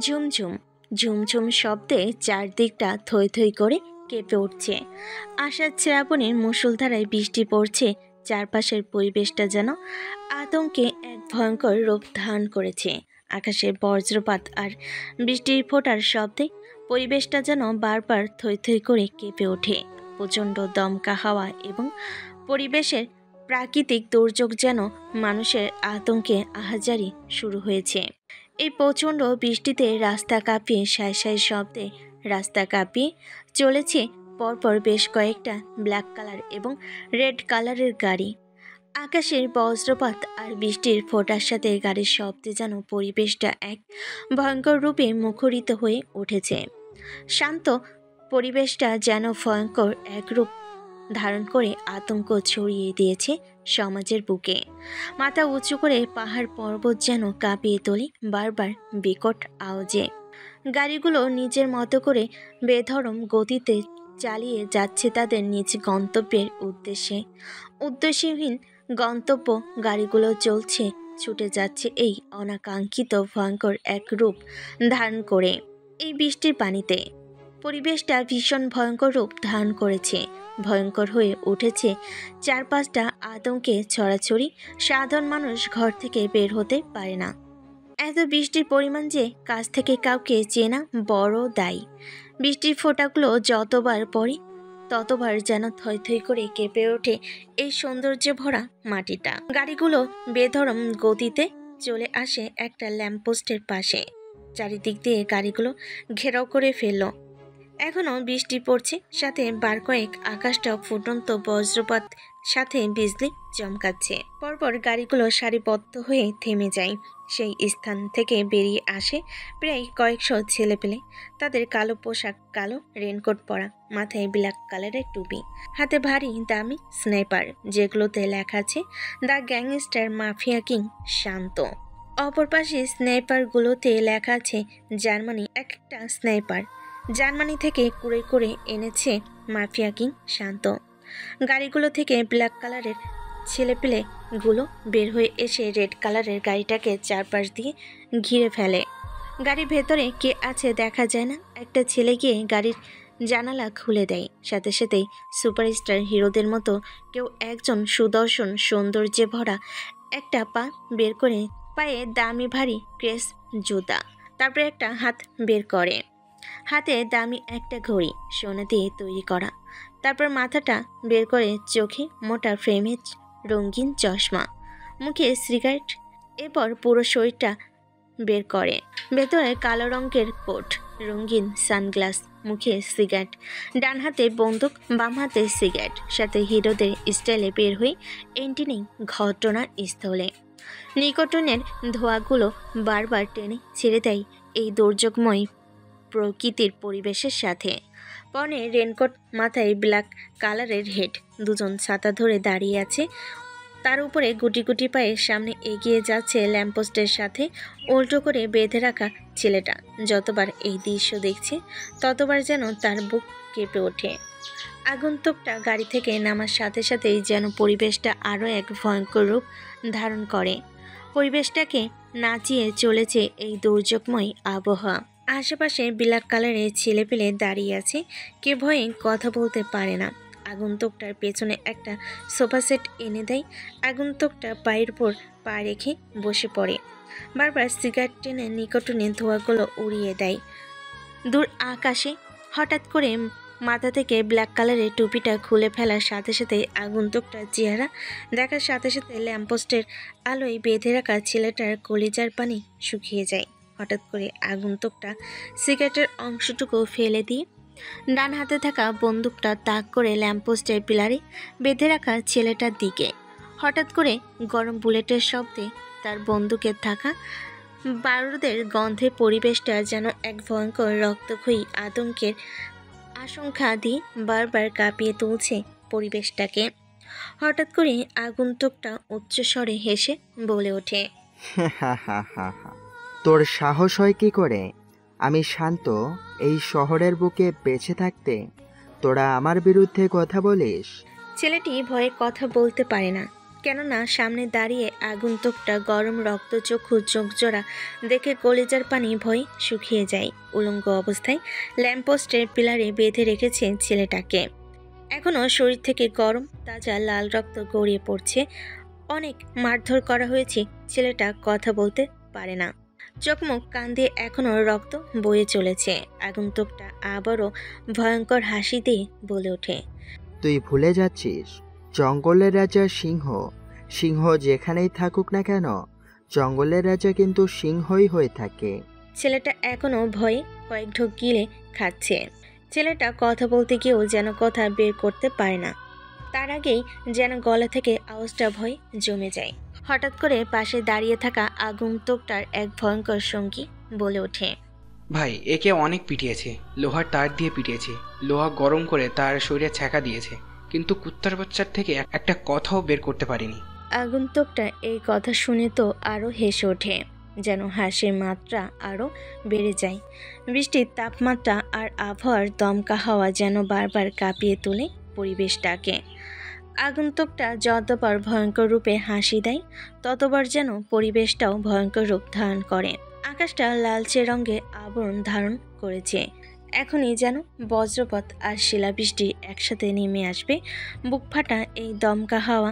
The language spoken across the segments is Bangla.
ঝুমঝুম ঝুমঝুম শব্দে চারদিকটা থই থই করে কেঁপে উঠছে। আষাঢ় শ্রাবণের মুষলধারায় বৃষ্টি পড়ছে। চারপাশের পরিবেশটা যেন আতঙ্কে এক ভয়ঙ্কর রূপ ধারণ করেছে। আকাশে বজ্রপাত আর বৃষ্টির ফোঁটার শব্দে পরিবেশটা যেন বারবার থই থই করে কেঁপে ওঠে। প্রচণ্ড দমকা হাওয়া এবং পরিবেশের প্রাকৃতিক দুর্যোগ যেন মানুষের আতঙ্কে আহাজারি শুরু হয়েছে। এই প্রচণ্ড বৃষ্টিতে রাস্তা কাঁপিয়ে সাঁই সাঁই শব্দে রাস্তা কাঁপিয়ে চলেছে পরপর বেশ কয়েকটা ব্ল্যাক কালার এবং রেড কালারের গাড়ি। আকাশের বজ্রপাত আর বৃষ্টির ফোঁটার সাথে গাড়ির শব্দে যেন পরিবেশটা এক ভয়ঙ্কর রূপে মুখরিত হয়ে উঠেছে। শান্ত পরিবেশটা যেন ভয়ঙ্কর এক রূপ ধারণ করে আতঙ্ক ছড়িয়ে দিয়েছে সমাজের বুকে। মাথা উঁচু করে পাহাড় পর্বত যেন কাঁপিয়ে তোলে বারবার বিকট আওয়াজে। গাড়িগুলো নিজের মতো করে বেধরম গতিতে চালিয়ে যাচ্ছে তাদের নিজ গন্তব্যের উদ্দেশ্যে। উদ্দেশ্যহীন গন্তব্য গাড়িগুলো চলছে, ছুটে যাচ্ছে এই অনাকাঙ্ক্ষিত ভয়ঙ্কর এক রূপ ধারণ করে। এই বৃষ্টির পানিতে পরিবেশটা ভীষণ ভয়ঙ্কর রূপ ধারণ করেছে, ভয়ঙ্কর হয়ে উঠেছে। চারপাশটা আতঙ্কে ছড়াছড়ি। সাধারণ মানুষ ঘর থেকে বের হতে পারে না। এত বৃষ্টির পরিমাণ যে কাছ থেকে কাউকে চেনা বড় দায়ী। বৃষ্টির ফোঁটাগুলো যতবার পড়ে ততবার যেন থই থই করে কেঁপে ওঠে এই সৌন্দর্যে ভরা মাটিটা। গাড়িগুলো বেধরম গতিতে চলে আসে একটা ল্যাম্পপোস্টের পাশে। চারিদিক দিয়ে গাড়িগুলো ঘেরাও করে ফেলল। এখনও বৃষ্টি পড়ছে, সাথে বার কয়েক আকাশটা ফুটন্ত বজ্রপাত, সাথে বিজলি চমকাচ্ছে। পরপর গাড়িগুলো সারিবদ্ধ হয়ে থেমে যায়। সেই স্থান থেকে বেরিয়ে আসে প্রায় কয়েকশো ছেলেপেলে। তাদের কালো পোশাক, কালো রেনকোট পরা, মাথায় ব্ল্যাক কালারের টুপি, হাতে ভারী দামি স্নাইপার, যেগুলোতে লেখা আছে দ্য গ্যাংস্টার মাফিয়া কিং শান্ত। অপর পাশে স্নাইপারগুলোতে লেখা আছে জার্মানি। একটা স্নাইপার জার্মানি থেকে কুড়ে করে এনেছে মাফিয়া কিং শান্ত। গাড়িগুলো থেকে ব্ল্যাক কালারের ছেলেপেলেগুলো বের হয়ে এসে রেড কালারের গাড়িটাকে চারপাশ দিয়ে ঘিরে ফেলে। গাড়ির ভেতরে কে আছে দেখা যায় না। একটা ছেলে গিয়ে গাড়ির জানালা খুলে দেয়। সাথে সাথেই সুপারস্টার হিরোদের মতো কেউ একজন সুদর্শন সৌন্দর্যে ভরা একটা পা বের করে, পায়ে দামি ভারী ক্রেস জুতা, তারপরে একটা হাত বের করে, হাতে দামি একটা ঘড়ি সোনা দিয়ে তৈরি করা, তারপর মাথাটা বের করে, চোখে মোটা ফ্রেমের রঙিন চশমা, মুখে সিগারেট, এরপর পুরো শরীরটা বের করে। ভেতরে কালো রঙের কোট, রঙিন সানগ্লাস, মুখে সিগারেট, ডান হাতে বন্দুক, বাম হাতে সিগারেট, সাথে হিরোদের স্টাইলে বের হয়ে এন্ট্রি নেই ঘটনার স্থলে। নিকটনের ধোঁয়াগুলো বারবার টেনে ছেড়ে দেয় এই দুর্যোগময় প্রকৃতির পরিবেশের সাথে। পরনে রেনকোট, মাথায় ব্ল্যাক কালারের হেড, দুজন ছাতা ধরে দাঁড়িয়ে আছে। তার উপরে গুটি গুটি পায়ে সামনে এগিয়ে যাচ্ছে ল্যাম্পপোস্টের সাথে উল্টো করে বেঁধে রাখা ছেলেটা। যতবার এই দৃশ্য দেখছে ততবার যেন তার বুক কেঁপে ওঠে। আগন্তুকটা গাড়ি থেকে নামার সাথে সাথেই যেন পরিবেশটা আরও এক ভয়ঙ্কর রূপ ধারণ করে। পরিবেশটাকে নাচিয়ে চলেছে এই দুর্যোগময় আবহাওয়া। আশেপাশে ব্ল্যাক কালারের ছেলেপেলে দাঁড়িয়ে আছে, কে ভয়ে কথা বলতে পারে না। আগন্তুকটার পেছনে একটা সোফা সেট এনে দেয়। আগন্তুকটা পায়ের উপর পা রেখে বসে পড়ে। বারবার সিগারেট টেনে নিকটনে ধোঁয়াগুলো উড়িয়ে দেয়। দূর আকাশে হঠাৎ করে মাথা থেকে ব্ল্যাক কালারের টুপিটা খুলে ফেলার সাথে সাথে আগন্তুকটার চেহারা দেখার সাথে সাথে ল্যাম্পপোস্টের আলোয় বেঁধে রাখা ছেলেটার কলিজার পানি শুকিয়ে যায়। হঠাৎ করে আগন্তুকটা সিগারেটের অংশটুকু ফেলে দিয়ে ডান হাতে থাকা বন্দুকটা তাক করে ল্যাম্পপোস্টের পিলারে বেঁধে রাখা ছেলেটার দিকে। হঠাৎ করে গরম বুলেটের শব্দে তার বন্দুকের থাকা বারুদের গন্ধে পরিবেশটা যেন এক ভয়ঙ্কর রক্তক্ষয়ী আতঙ্কের আশঙ্কা দিয়ে বারবার কাঁপিয়ে তুলছে পরিবেশটাকে। হঠাৎ করে আগন্তুকটা উচ্চস্বরে হেসে বলে ওঠে, তোর সাহস হয় কি করে? আমি শান্ত, এই শহরের বুকে বেঁচে থাকতে তোরা আমার বিরুদ্ধে কথা বলিস? ছেলেটি ভয়ে কথা বলতে পারে না, কেননা সামনে দাঁড়িয়ে আগন্তুকটা গরম রক্তচক্ষু চোখজোড়া দেখে কলিজার পানি ভয় শুকিয়ে যায়। উলঙ্গ অবস্থায় ল্যাম্পপোস্টের পিলারে বেঁধে রেখেছে ছেলেটাকে। এখনও শরীর থেকে গরম তাজা লাল রক্ত গড়িয়ে পড়ছে। অনেক মারধর করা হয়েছে, ছেলেটা কথা বলতে পারে না। চোখ মুখ কান দিয়ে এখনও রক্ত বয়ে চলেছে। আগন্তুকটা আবারও ভয়ঙ্কর হাসি দিয়ে বলে ওঠে, তুই ভুলে যাচ্ছিস, জঙ্গলের রাজা সিংহ। সিংহ যেখানেই থাকুক না কেন, জঙ্গলের রাজা কিন্তু সিংহই হয়ে থাকে। ছেলেটা এখনও ভয়ে কয়েক ঢোক গিলে খাচ্ছে। ছেলেটা কথা বলতে গিয়েও যেন কথা বের করতে পারে না। তার আগেই যেন গলা থেকে আওয়াজটা ভয় জমে যায়। হঠাৎ করে পাশে দাঁড়িয়ে থাকা আগন্তুকটার এক ভয়ঙ্কর সঙ্গী বলে ওঠে, ভাই, একে অনেক পিটিয়েছে, লোহার তার দিয়ে পিটিয়েছে, লোহা গরম করে তার শরীরে ছ্যাঁকা দিয়েছে, কিন্তু কুত্তার বাচ্চার থেকে একটা কথাও বের করতে পারিনি। আগন্তুকটা এই কথা শুনে তো আরও হেসে ওঠে, যেন হাসির মাত্রা আরও বেড়ে যায়। বৃষ্টির তাপমাত্রা আর আবহাওয়ার দমকা হাওয়া যেন বারবার কাঁপিয়ে তোলে পরিবেশটাকে। আগন্তুকটা যতবার ভয়ঙ্কর রূপে হাসি দেয়, ততবার যেন পরিবেশটাও ভয়ঙ্কর রূপ ধারণ করে। আকাশটা লালচে রঙে আবরণ ধারণ করেছে। এখনই যেন বজ্রপাত আর শিলাবৃষ্টি একসাথে নেমে আসবে। বুক ফাটা এই দমকা হাওয়া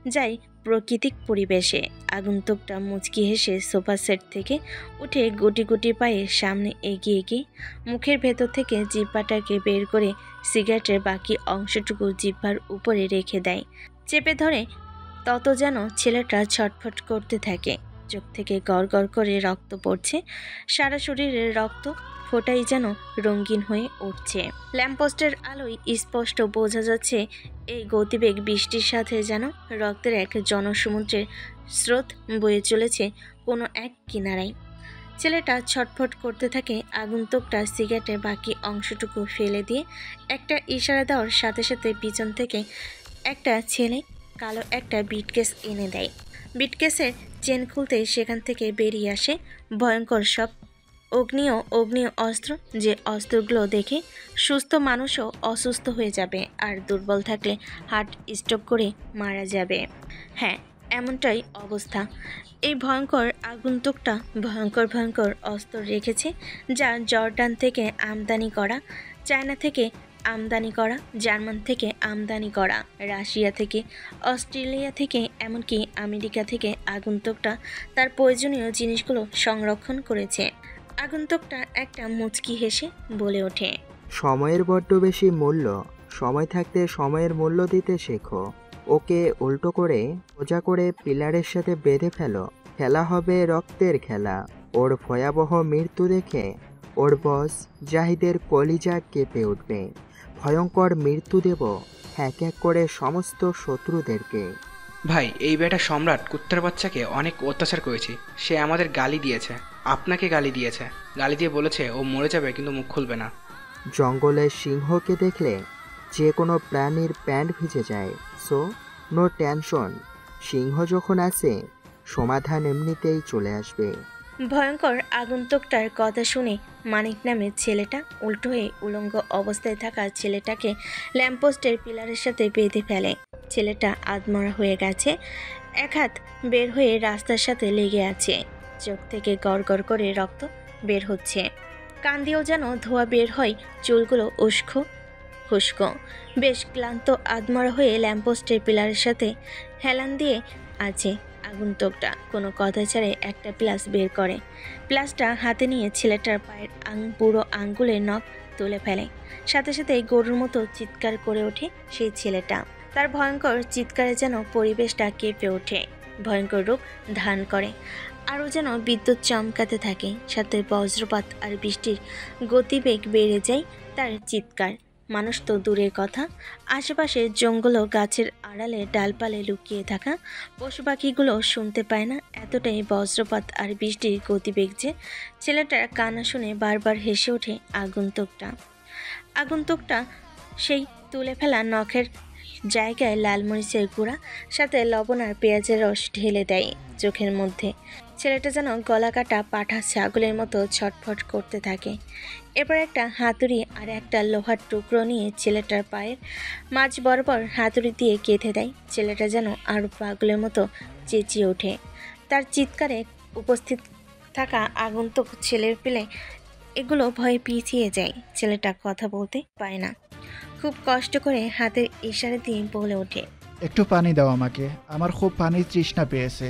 যায় প্রাকৃতিক পরিবেশে। আগন্তুকটা মুচকি হেসে সোফা সেট থেকে উঠে গুটি গুটি পায়ে সামনে এগিয়ে গিয়ে মুখের ভেতর থেকে জিহ্বাটাকে বের করে সিগারেটের বাকি অংশটুকু জিহ্বার উপরে রেখে দেয়। চেপে ধরে তত যেন ছেলেটা ছটফট করতে থাকে। চোখ থেকে গড় গড় করে রক্ত পড়ছে। সারা শরীরের রক্ত ফোঁটাই যেন রঙিন হয়ে উঠছে। ল্যাম্পপোস্টের আলোয় স্পষ্ট বোঝা যাচ্ছে এই গতিবেগ বৃষ্টির সাথে যেন রক্তের এক জনসমুদ্রের স্রোত বয়ে চলেছে কোনো এক কিনারায়। ছেলেটা ছটফট করতে থাকে। আগন্তুকটা সিগারেটের বাকি অংশটুকু ফেলে দিয়ে একটা ইশারা দেওয়ার সাথে সাথে পিছন থেকে একটা ছেলে কালো একটা বিটকেস এনে দেয়। বিটকেসের চেন খুলতে সেখান থেকে বেরিয়ে আসে ভয়ঙ্কর সব অগ্নিয় অস্ত্র, যে অস্ত্রগুলো দেখে সুস্থ মানুষও অসুস্থ হয়ে যাবে আর দুর্বল থাকলে হার্ট স্ট্রোক করে মারা যাবে। হ্যাঁ, এমনটাই অবস্থা। এই ভয়ঙ্কর আগন্তুকটা ভয়ঙ্কর ভয়ঙ্কর অস্ত্র রেখেছে, যা জর্ডান থেকে আমদানি করা, চায়না থেকে আমদানি করা, জার্মান থেকে আমদানি করা, রাশিয়া থেকে, অস্ট্রেলিয়া থেকে, এমনকি আমেরিকা থেকে আগন্তুকটা তার প্রয়োজনীয় জিনিসগুলো সংরক্ষণ করেছে। আগন্তুকটা একটা মুচকি হেসে বলে ওঠে, সময়ের বড্ড বেশি মূল্য। সময় থাকতে সময়ের মূল্য দিতে শেখো। ওকে উল্টো করে সোজা করে পিলারের সাথে বেঁধে ফেলো। খেলা হবে রক্তের খেলা। ওর ভয়াবহ মৃত্যু দেখে ওর বস জাহিদের কলিজা কেঁপে উঠবে। ভয়ঙ্কর মৃত্যু দেব এক এক করে সমস্ত শত্রুদেরকে। ভাই, এই বেটা সম্রাট কুত্তার বাচ্চাকে অনেক অত্যাচার করেছে। সে আমাদের গালি দিয়েছে, আপনাকে গালি দিয়েছে, গালি দিয়ে বলেছে ও মরে যাবে কিন্তু মুখ খুলবে না। জঙ্গলের সিংহকে দেখলে যে কোনো প্রাণীর প্যান্ট ভিজে যায়। সো নো টেনশন, সিংহ যখন আসে সমাধান এমনিতেই চলে আসবে। ভয়ঙ্কর আগন্তুকটার কথা শুনে মানিক নামের ছেলেটা উল্টো হয়ে উলঙ্গ অবস্থায় থাকা ছেলেটাকে ল্যাম্পপোস্টের পিলারের সাথে বেঁধে ফেলে। ছেলেটা আধমরা হয়ে গেছে, এক হাত বের হয়ে রাস্তার সাথে লেগে আছে। চোখ থেকে গড় গড় করে রক্ত বের হচ্ছে। কান দিয়েও যেন ধোঁয়া বের হয়, চুলগুলো উস্কো খুস্কো। বেশ ক্লান্ত আধমরা হয়ে ল্যাম্পপোস্টের পিলারের সাথে হেলান দিয়ে আছে। আগন্তুকটা কোনো কথা ছাড়াই একটা প্লাস বের করে। প্লাসটা হাতে নিয়ে ছেলেটার পায়ের বুড়ো আঙ্গুলের নখ তুলে ফেলে। সাথে সাথে গরুর মতো চিৎকার করে ওঠে সেই ছেলেটা। তার ভয়ঙ্কর চিৎকারে যেন পরিবেশটা কেঁপে ওঠে, ভয়ঙ্কর রূপ ধারণ করে। আরও যেন বিদ্যুৎ চমকাতে থাকে, সাথে বজ্রপাত আর বৃষ্টির গতিবেগ বেড়ে যায় তার চিৎকার। মানুষ তো দূরের কথা, আশেপাশে জঙ্গল ও গাছের আড়ালে ডালপালে লুকিয়ে থাকা পশু পাখিগুলো শুনতে পায় না, এতটাই বজ্রপাত আর বৃষ্টির গতিবেগ যে। ছেলেটার কান্না শুনে বারবার হেসে ওঠে আগন্তুকটা। সেই তুলে ফেলা নখের জায়গায় লাল মরিচের গুঁড়া সাথে লবণ আর পেঁয়াজের রস ঢেলে দেয় চোখের মধ্যে। ছেলেটা যেন গলা কাটা পাঠা ছাগলের মতো ছটফট করতে থাকে। এরপর একটা হাতুড়ি আর একটা লোহার টুকরো নিয়ে ছেলেটার পায়ের মাঝ বরাবর হাতুড়ি দিয়ে গেঁথে দেয়। ছেলেটা যেন আরও পাগলের মতো চেঁচিয়ে ওঠে। তার চিৎকারে উপস্থিত থাকা আগন্তুক ছেলে পেলে এগুলো ভয়ে পিছিয়ে যায়। ছেলেটা কথা বলতে পারে না, খুব কষ্ট করে হাতের ইশারা দিয়ে বলে ওঠে, একটু পানি দাও আমাকে, আমার খুব পানির তৃষ্ণা পেয়েছে।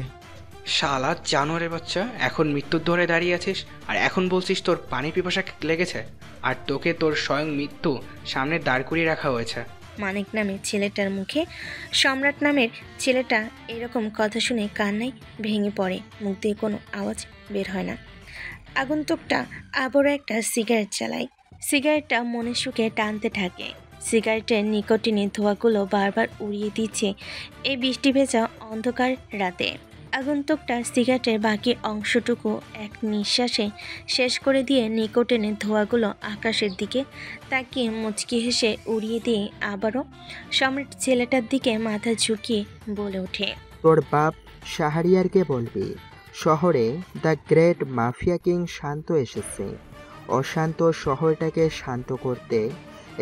শালা জানোয়ারের বাচ্চা, এখন মৃত্যুর দৌড়ে দাঁড়িয়ে আছিস আর এখন বলছিস তোর পানি পিপাসা লেগেছে? আর তোকে তোর স্বয়ং মৃত্যু সামনে দাঁড় করিয়ে রাখা হয়েছে। মানিক নামের ছেলেটার মুখে সম্রাট নামের ছেলেটা এরকম কথা শুনে কান্নায় ভেঙে পড়ে। মুখ দিয়ে কোনো আওয়াজ বের হয় না। আগন্তুকটা আবারও একটা সিগারেট চালায়। সিগারেটটা মনে সুখে টানতে থাকে। সিগারেটের নিকোটিনের ধোঁয়াগুলো বারবার উড়িয়ে দিচ্ছে এই বৃষ্টি ভেজা অন্ধকার রাতে। আগন্তুকটা সিগারেটের বাকি অংশটুকু এক নিঃশ্বাসে শেষ করে দিয়ে নিকোটিনের ধোঁয়াগুলো আকাশের দিকে তাকিয়ে মুচকি হেসে উড়িয়ে দিয়ে আবারও সম্রাট ছেলেটার দিকে মাথা ঝুঁকিয়ে বলে ওঠে, তোর বাপ শাহরিয়ারকে বলবি শহরে দ্য গ্রেট মাফিয়া কিং শান্ত এসেছে। অশান্ত শহরটাকে শান্ত করতে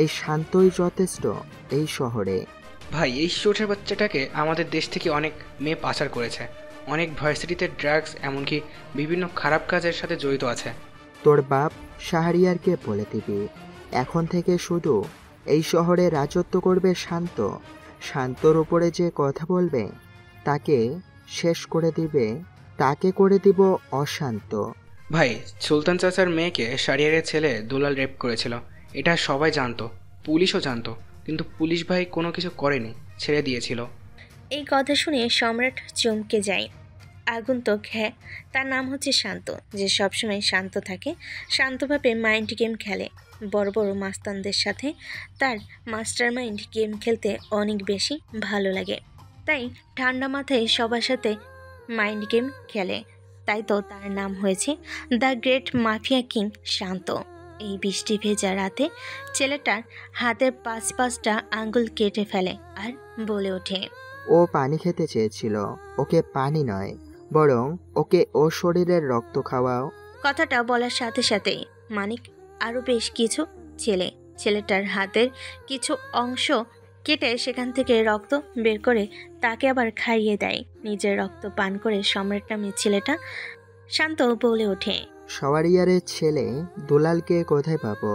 এই শান্তই যথেষ্ট এই শহরে। ভাই, এই চোটের বাচ্চাটাকে আমাদের দেশ থেকে অনেক মেয়ে পাচার করেছে, অনেক ভার্সিটিতে ড্রাগস, এমনকি বিভিন্ন খারাপ কাজের সাথে জড়িত আছে। তোর বাপ শাহরিয়ারকে বলে দিবি এখন থেকে শুধু এই শহরে রাজত্ব করবে শান্ত। শান্তর উপরে যে কথা বলবে তাকে শেষ করে দিবে, তাকে করে দিব অশান্ত। ভাই, সুলতান চাচার মেয়েকে শারিয়ারের ছেলে দুলাল রেপ করেছিল, এটা সবাই জানতো, পুলিশও জানতো, কিন্তু পুলিশ ভাই কোনো কিছু করেনি, ছেড়ে দিয়েছিল। এই কথা শুনে সম্রাট চমকে যায়। আগন্তুক, হ্যাঁ, তার নাম হচ্ছে শান্ত, যে সবসময় শান্ত থাকে, শান্তভাবে মাইন্ড গেম খেলে। বড় বড় মাস্তানদের সাথে তার মাস্টার মাইন্ড গেম খেলতে অনেক বেশি ভালো লাগে, তাই ঠান্ডা মাথায় সবার সাথে মাইন্ড গেম খেলে। তাই তো তার নাম হয়েছে দ্য গ্রেট মাফিয়া কিং শান্ত। এই বৃষ্টি ভেজা রাতে ছেলেটার হাতের পাঁচটা আঙ্গুল কেটে ফেলে আর বলে ওঠে, ও পানি খেতে চেয়েছিল, ওকে পানি নয় বরং ওকে ও শরীরের রক্ত খাওয়াও। কথাটা বলার সাথে সাথেই মানিক আরও বেশ কিছু ছেলেটার হাতের কিছু অংশ কেটে সেখান থেকে রক্ত বের করে তাকে আবার খাইয়ে দেয়। নিজের রক্ত পান করে সম্রাট নামের ছেলেটা শান্ত বলে ওঠে, শাহরিয়ারের ছেলে দুলালকে কোথায় পাবো?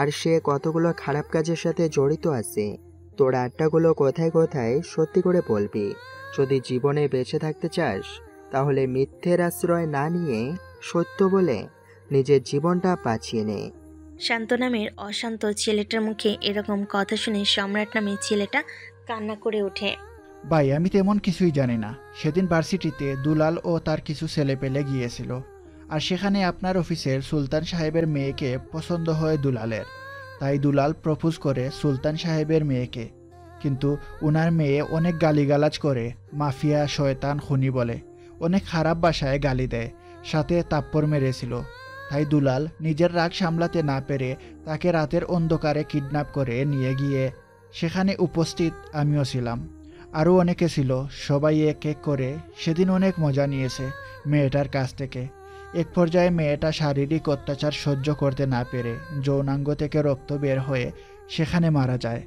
আর সে কতগুলো খারাপ কাজের সাথে জড়িত আছে। তোর আড্ডাগুলো কোথায় কোথায় সত্যি করে বলবি। যদি জীবনে বেঁচে থাকতে চাস তাহলে মিথ্যের আশ্রয় না নিয়ে সত্য বলে নিজের জীবনটা বাঁচিয়ে নে। শান্ত নামের অশান্ত ছেলেটার মুখে এরকম কথা শুনে সম্রাট নামের ছেলেটা কান্না করে ওঠে। ভাই, আমি তেমন কিছুই জানি না। সেদিন ভার্সিটিতে দুলাল ও তার কিছু ছেলে পেলে গিয়েছিল, আর সেখানে আপনার অফিসের সুলতান সাহেবের মেয়েকে পছন্দ হয় দুলালের। তাই দুলাল প্রপোজ করে সুলতান সাহেবের মেয়েকে, কিন্তু উনার মেয়ে অনেক গালিগালাজ করে, মাফিয়া, শয়তান, খুনি বলে, অনেক খারাপ ভাষায় গালি দেয়, সাথে তাপ্পড় মেরেছিল। তাই দুলাল নিজের রাগ সামলাতে না পেরে তাকে রাতের অন্ধকারে কিডন্যাপ করে নিয়ে গিয়ে, সেখানে উপস্থিত আমিও ছিলাম, আরও অনেকে ছিল। সবাই এক এক করে সেদিন অনেক মজা নিয়েছে মেয়েটার কাছ থেকে। এক পর্যায়ে মেয়েটা শারীরিক অত্যাচার সহ্য করতে না পেরে যৌনাঙ্গ থেকে রক্ত বের হয়ে সেখানে মারা যায়।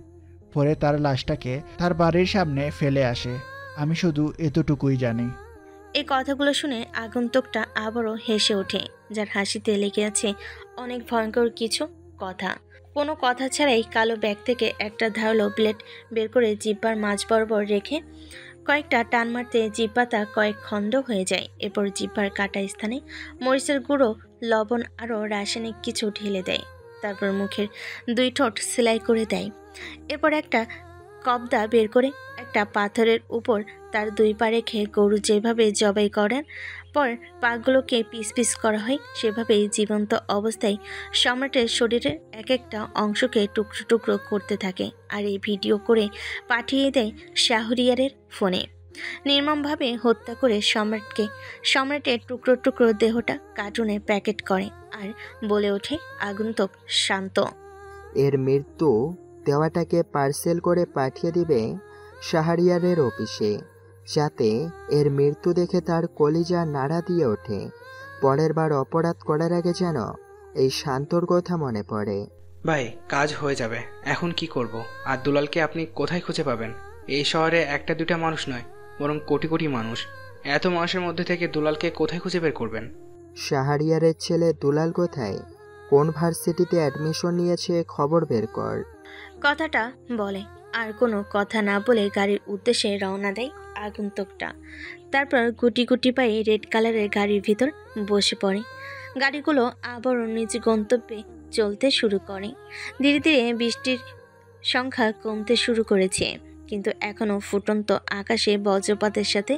পরে তার লাশটাকে তার বাড়ির সামনে ফেলে আসে। আমি শুধু এতটুকুই জানি। এই কথাগুলো শুনে আগন্তুকটা আবারও হেসে ওঠে, যার হাসিতে লেগে আছে অনেক ভয়ঙ্কর কিছু কথা। কোনো কথা ছাড়াই কালো ব্যাগ থেকে একটা ধারালো ব্লেড বের করে জিহ্বার মাঝ বরাবর রেখে কয়েকটা টান মারতে জিহ্বাটা কয়েক খণ্ড হয়ে যায়। এরপর জিহ্বার কাটা স্থানে মরিচের গুঁড়ো, লবণ আরও রাসায়নিক কিছু ঢেলে দেয়। তারপর মুখের দুই ঠোঁট সেলাই করে দেয়। এরপর একটা কবদা বের করে একটা পাথরের উপর তার দুই পা রেখে গরু যেভাবে জবাই করার পর পাগুলোকে পিস পিস করা হয়, সেভাবেই জীবন্ত অবস্থায় সম্রাটের শরীরের এক একটা অংশকে টুকরো টুকরো করতে থাকে। আর এই ভিডিও করে পাঠিয়ে দেয় শাহরিয়ারের ফোনে। নির্মমভাবে হত্যা করে সম্রাটের টুকরো টুকরো দেহটা কার্টুনে প্যাকেট করে আর বলে ওঠে আগন্তুক শান্ত। এর মৃত্যু দেওয়াটাকে পার্সেল করে পাঠিয়ে দিবে শাহরিয়ারের অফিসে, যাতে এর মৃত্যু দেখে তার কলিজা নাড়া দিয়ে ওঠে। পরের বার অপরাধ করার আগে যেন এই শান্তর কথা মনে পড়ে। ভাই, কাজ হয়ে যাবে। এখন কি করব? আর দুলালকে আপনি কোথায় খুঁজে পাবেন? এই শহরে একটা দুটা মানুষ নয়, বরং কোটি কোটি মানুষ। এত মানুষের মধ্যে থেকে দুলালকে কোথায় খুঁজে বের করবেন? শাহরিয়ারের ছেলে দুলাল কোথায়, কোন ভার্সিটিতে অ্যাডমিশন নিয়েছে খবর বের কর। কথাটা বলে আর কোনো কথা না বলে গাড়ির উদ্দেশ্যে রওনা দেয় আগন্তুকটা। তারপর গুটি গুটি পায়ে রেড কালারের গাড়ির ভিতর বসে পড়ে। গাড়িগুলো আবারও নিজ গন্তব্যে চলতে শুরু করে। ধীরে ধীরে বৃষ্টির সংখ্যা কমতে শুরু করেছে, কিন্তু এখনও ফুটন্ত আকাশে বজ্রপাতের সাথে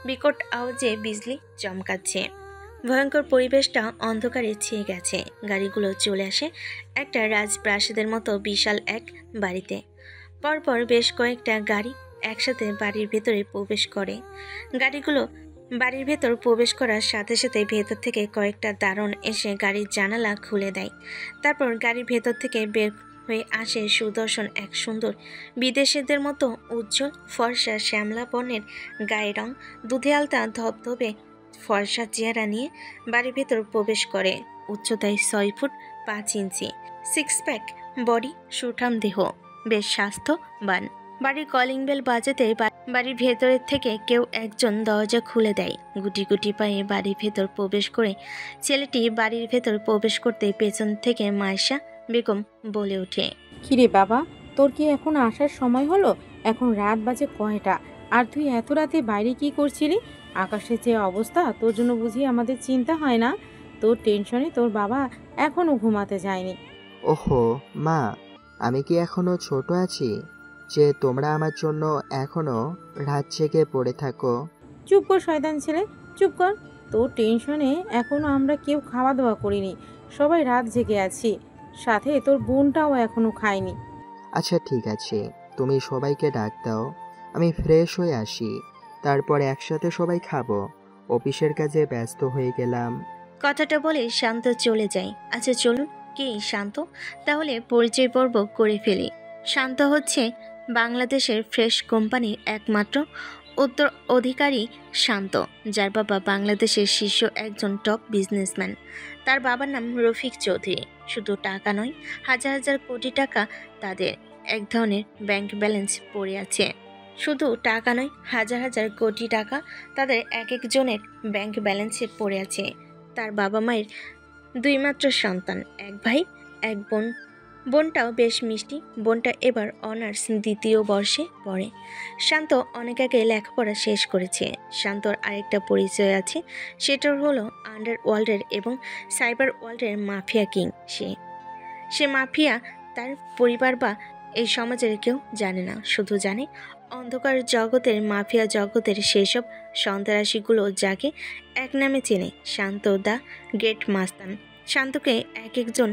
বিকট আওয়াজে বিজলি চমকাচ্ছে। ভয়ঙ্কর পরিবেশটা অন্ধকারে ছেয়ে গেছে। গাড়িগুলো চলে আসে একটা রাজপ্রাসাদের মতো বিশাল এক বাড়িতে। পরপর বেশ কয়েকটা গাড়ি একসাথে বাড়ির ভেতরে প্রবেশ করে। গাড়িগুলো বাড়ির ভেতর প্রবেশ করার সাথে সাথে ভেতর থেকে কয়েকটা দারোয়ান এসে গাড়ির জানালা খুলে দেয়। তারপর গাড়ির ভেতর থেকে বের হয়ে আসে সুদর্শন এক সুন্দর বিদেশিদের মতো উজ্জ্বল ফর্সা শ্যামলা বর্ণের গায়ের রং, দুধে আলতা ধবধবে ফর্সা চেহারা নিয়ে বাড়ির ভেতর প্রবেশ করে। উচ্চতায় 6 ফুট 5 ইঞ্চি, 6 প্যাক বডি, সুঠাম দেহ, বেশ স্বাস্থ্যবান। বাড়ির কলিং বেল বাজাতে বাড়ির ভেতরের থেকে কেউ একজন দরজা খুলে দেয়। গুটি গুটি পায়ে বাড়ির ভেতর প্রবেশ করে ছেলেটি বাড়ির ভেতর প্রবেশ করতে পেছন থেকে মায়েশা বেগম বলে ওঠে, কিরে বাবা, তোর কি এখন আসার সময় হলো? এখন রাত বাজে কয়টা? আর তুই এত রাতে বাইরে কি করছিলি? আকাশের যে অবস্থা, তোর জন্য বুঝি আমাদের চিন্তা হয় না? তোর টেনশনে তোর বাবা এখনো ঘুমাতে যায়নি। ওহো মা, আমি কি এখনো ছোট আছি যে তোমরা আমার জন্য এখনো রাত জেগে পড়ে থাকো? চুপ কর শয়তান ছেলে, চুপ কর। তোর টেনশনে এখনো আমরা কেউ খাওয়া দাওয়া করিনি, সবাই রাত জেগে আছি। সাথে তোর বোনটাও এখনো খায়নি। আচ্ছা ঠিক আছে, তুমি সবাইকে ডাক দাও, আমি ফ্রেশ হয়ে আসি, তারপর একসাথে সবাই খাবো। অফিসের কাজে ব্যস্ত হয়ে গেলাম। কথাটা বলে শান্ত চলে যায়। আচ্ছা চলুন, কে শান্ত? তাহলে পরিচয় পর্ব করে ফেলি। শান্ত হচ্ছে বাংলাদেশের ফ্রেশ কোম্পানির একমাত্র অধিকারী শান্ত, যার বাবা বাংলাদেশের শীর্ষ একজন টপ বিজনেসম্যান। তার বাবার নাম রফিক চৌধুরী। শুধু টাকা নয়, হাজার হাজার কোটি টাকা তাদের এক ধরনের ব্যাংক ব্যালেন্স পড়ে আছে। শুধু টাকা নয়, হাজার হাজার কোটি টাকা তাদের এক একজনের ব্যাংক ব্যালেন্সে পড়ে আছে। তার বাবা মায়ের 2 মাত্র সন্তান, এক ভাই এক বোন। বোনটাও বেশ মিষ্টি। বোনটা এবার অনার্স 2য় বর্ষে পড়ে। শান্ত অনেক আগে লেখাপড়া শেষ করেছে। শান্তর আরেকটা পরিচয় আছে, সেটার হলো আন্ডারওয়ার্ল্ডের এবং সাইবার ওয়ার্ল্ডের মাফিয়া কিং। সে মাফিয়া তার পরিবার বা এই সমাজের কেউ জানে না, শুধু জানে অন্ধকার জগতের মাফিয়া জগতের সেসব সন্ত্রাসীগুলো যাকে এক নামে চেনে, শান্ত দা গ্রেট মাস্তান। শান্তকে এক একজন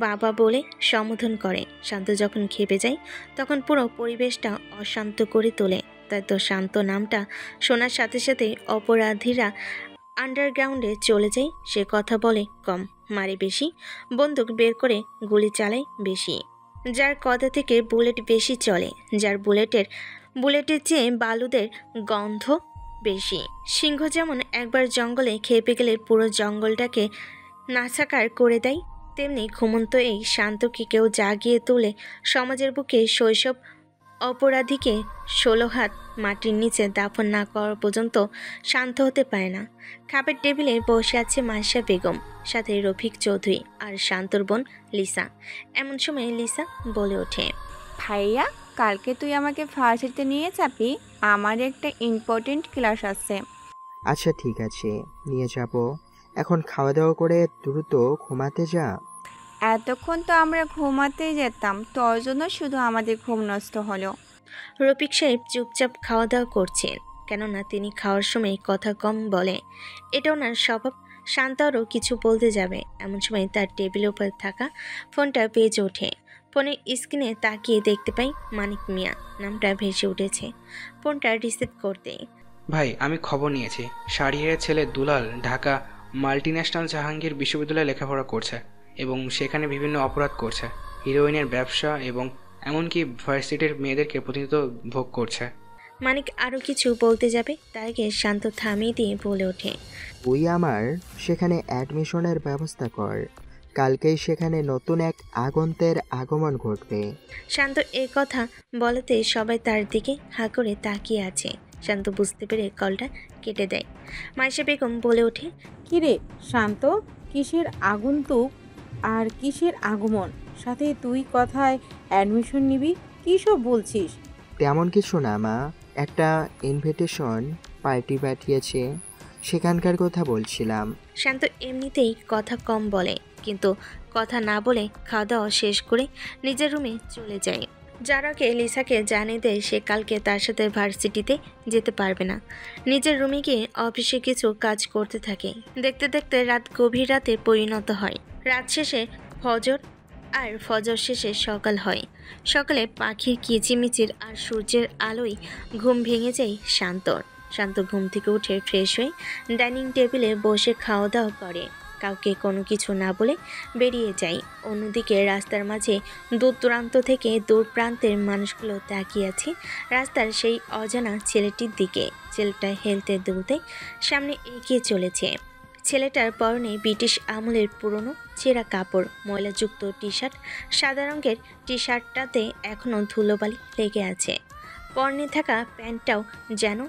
বাবা বলে সম্বোধন করে। শান্ত যখন খেপে যায় তখন পুরো পরিবেশটা অশান্ত করে তোলে। তাই তো শান্ত নামটা শোনার সাথে সাথে অপরাধীরা আন্ডারগ্রাউন্ডে চলে যায়। সে কথা বলে কম, মারে বেশি, বন্দুক বের করে গুলি চালায় বেশি। যার কথা থেকে বুলেট বেশি চলে, যার বুলেটের চেয়ে বালুদের গন্ধ বেশি। সিংহ যেমন একবার জঙ্গলে খেপে গেলে পুরো জঙ্গলটাকে নাছাকার করে দেয়, তেমনি ঘুমন্ত এই শান্তকে কেউ জাগিয়ে তোলে সমাজের বুকে শৈশব অপরাধীকে 16 হাত মাটির নিচে দাফন না করা পর্যন্ত শান্ত হতে পারে না। খাপের টেবিলে বসে আছে মায়েশা বেগম, সাথে রফিক চৌধুরী আর শান্তর বোন লিসা। এমন সময় লিসা বলে ওঠে, ভাইয়া, কালকে তুই আমাকে ভার্সিটিতে নিয়ে যাবি? আমার একটা ইম্পর্টেন্ট ক্লাস আছে। আচ্ছা ঠিক আছে, নিয়ে যাব। এখন খাওয়া দাওয়া করে দ্রুত ঘুমাতে যা। এতক্ষণ তো আমরা ঘুমাতেই যেতাম, তোর জন্য শুধু আমাদের ঘুম নষ্ট হলো। রফিক সাহেব চুপচাপ খাওয়া দাওয়া করছেন, কেননা তিনি খাওয়ার সময় কথা কম বলে। এটা ওনার স্বভাব। শান্ত আরও কিছু বলতে যাবে, এমন সময় তার টেবিলের উপর থাকা ফোনটা বেজে ওঠে। ফোনের স্ক্রিনে তাকিয়ে দেখতে পাই মানিক মিয়া নামটা ভেসে উঠেছে। ফোনটা রিসিভ করতে, ভাই, আমি খবর নিয়েছি। শাহরিয়ারের ছেলে দুলাল ঢাকা মাল্টিন্যাশনাল জাহাঙ্গীর বিশ্ববিদ্যালয়ে লেখাপড়া করছে এবং সেখানে বিভিন্ন অপরাধ করছে। হিরোইনের ব্যবসা এবং এমনকি ভার্সিটির মেয়েদেরকে প্রতিনিয়ত ভোগ করছে। মানিক আরও কিছু বলতে যাবে তার আগে শান্ত থামিয়ে দিয়ে বলে ওঠে, তুই আমার সেখানে অ্যাডমিশনের ব্যবস্থা কর। কালকেই সেখানে নতুন এক আগন্তুকের আগমন ঘটবে। শান্ত এই কথা বলাতে সবাই তার দিকে হাঁ করে তাকিয়ে আছে। শান্ত বুঝতে পেরে কলটা কেটে দেয়। মাইশা বেগম বলে ওঠে, কিরে শান্ত, কিসের আগন্তুক আর কিসের আগমন? সাথে তুই কথায় অ্যাডমিশন নিবি, কী সব বলছিস? তেমন কিছু না মা, একটা ইনভিটেশন পার্টি পাঠিয়েছে, সেখানকার কথা বলছিলাম। শান্ত এমনিতেই কথা কম বলে, কিন্তু কথা না বলে খাওয়া দাওয়া শেষ করে নিজের রুমে চলে যায়। যার আগে লিসাকে জানিয়ে দেয় সে কালকে তার সাথে ভার্সিটিতে যেতে পারবে না। নিজের রুমে গিয়ে অফিসে কিছু কাজ করতে থাকে। দেখতে দেখতে রাত গভীর রাতে পরিণত হয়। রাত শেষে ফজর, আর ফজর শেষে সকাল হয়। সকালে পাখির কিচিমিচির আর সূর্যের আলোয় ঘুম ভেঙে যায় শান্তর। শান্ত ঘুম থেকে উঠে ফ্রেশ হয়ে ডাইনিং টেবিলে বসে খাওয়া দাওয়া করে। কাউকে কোনো কিছু না বলে বেরিয়ে যায়। অন্যদিকে রাস্তার মাঝে দূর দূরান্ত থেকে দূর প্রান্তের মানুষগুলো তাকিয়ে আছে রাস্তার সেই অজানা ছেলেটির দিকে। ছেলেটা হেলতে দুলতে সামনে এগিয়ে চলেছে। ছেলেটার পরনে ব্রিটিশ আমলের পুরনো ছেঁড়া কাপড়, ময়লাযুক্ত টি শার্ট। সাদা রঙের টি শার্টটাতে এখনও ধুলোবালি লেগে আছে। পরনে থাকা প্যান্টটাও যেন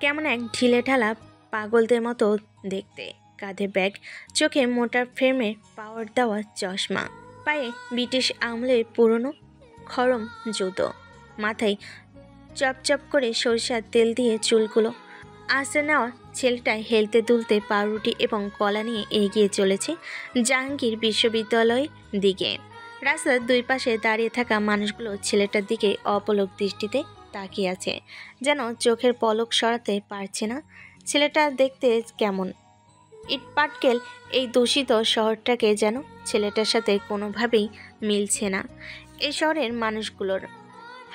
কেমন এক ঢিলে ঢালা পাগলদের মতো দেখতে। কাঁধে ব্যাগ, চোখে মোটা ফ্রেমের পাওয়ার দেওয়া চশমা, পায়ে ব্রিটিশ আমলের পুরনো খরম জুতো, মাথায় চপচপ করে সরিষার তেল দিয়ে চুলগুলো আঁচড়ে নেওয়া ছেলেটা হেলতে দুলতে পাউরুটি এবং কলা নিয়ে এগিয়ে চলেছে জাহাঙ্গীর বিশ্ববিদ্যালয়ের দিকে। রাস্তার দুই পাশে দাঁড়িয়ে থাকা মানুষগুলো ছেলেটার দিকে অপলক দৃষ্টিতে তাকিয়ে আছে, যেন চোখের পলক সরাতে পারছে না। ছেলেটা দেখতে কেমন ইটপাটকেল, এই দূষিত শহরটাকে যেন ছেলেটার সাথে কোনোভাবেই মিলছে না। এই শহরের মানুষগুলোর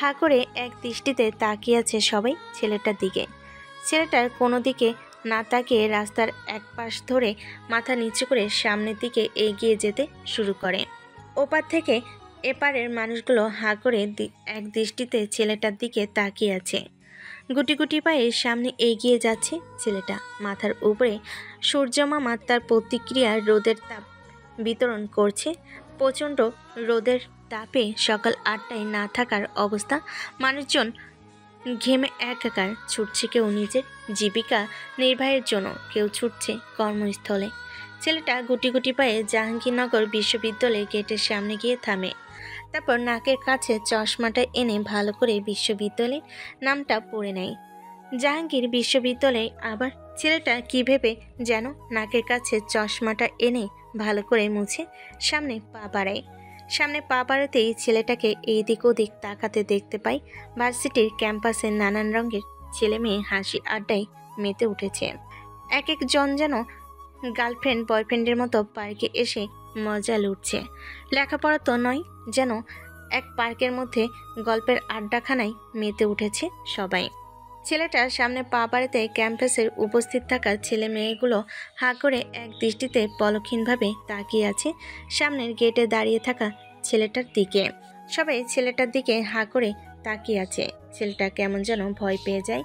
হাঁ করে এক দৃষ্টিতে তাকিয়ে আছে সবাই ছেলেটার দিকে। ছেলেটার কোনো দিকে না তাকিয়ে রাস্তার এক পাশ ধরে মাথা নিচু করে সামনের দিকে এগিয়ে যেতে শুরু করে। ওপার থেকে এপারের মানুষগুলো হাঁ করে এক দৃষ্টিতে ছেলেটার দিকে তাকিয়ে আছে। গুটি গুটি পায়ে সামনে এগিয়ে যাচ্ছে ছেলেটা। মাথার উপরে সূর্যমামা তার প্রতিক্রিয়া রোদের তাপ বিতরণ করছে। প্রচণ্ড রোদের তাপে সকাল 8টায় না থাকার অবস্থা। মানুষজন ঘেমে একাকার, ছুটছে কেউ নিজের জীবিকা নির্বাহের জন্য, কেউ ছুটছে কর্মস্থলে। ছেলেটা গুটি গুটি পায়ে জাহাঙ্গীরনগর বিশ্ববিদ্যালয়ের গেটের সামনে গিয়ে থামে। তারপর নাকের কাছে চশমাটা এনে ভালো করে বিশ্ববিদ্যালয়ের নামটা পড়ে নেয়। জাহাঙ্গীর বিশ্ববিদ্যালয়ে। আবার ছেলেটা কী ভেবে যেন নাকের কাছে চশমাটা এনে ভালো করে মুছে সামনে পা বাড়ায়। সামনে পা বাড়াতেই ছেলেটাকে এইদিক ওদিক তাকাতে দেখতে পাই। ভার্সিটির ক্যাম্পাসে নানান রঙের ছেলে মেয়ে হাসি আড্ডায় মেতে উঠেছে। এক একজন যেন গার্লফ্রেন্ড বয়ফ্রেন্ডের মতো পার্কে এসে মজা লুটছে। লেখাপড়া তো নয়, যেন এক পার্কের মধ্যে গল্পের আড্ডাখানায় মেতে উঠেছে সবাই। ছেলেটার সামনে পা বাড়াতে ক্যাম্পাসের উপস্থিত থাকা ছেলে মেয়েগুলো হাঁ করে এক দৃষ্টিতে পলকহীনভাবে তাকিয়ে আছে সামনের গেটে দাঁড়িয়ে থাকা ছেলেটার দিকে। সবাই ছেলেটার দিকে হাঁ করে তাকিয়ে আছে। ছেলেটা কেমন যেন ভয় পেয়ে যায়।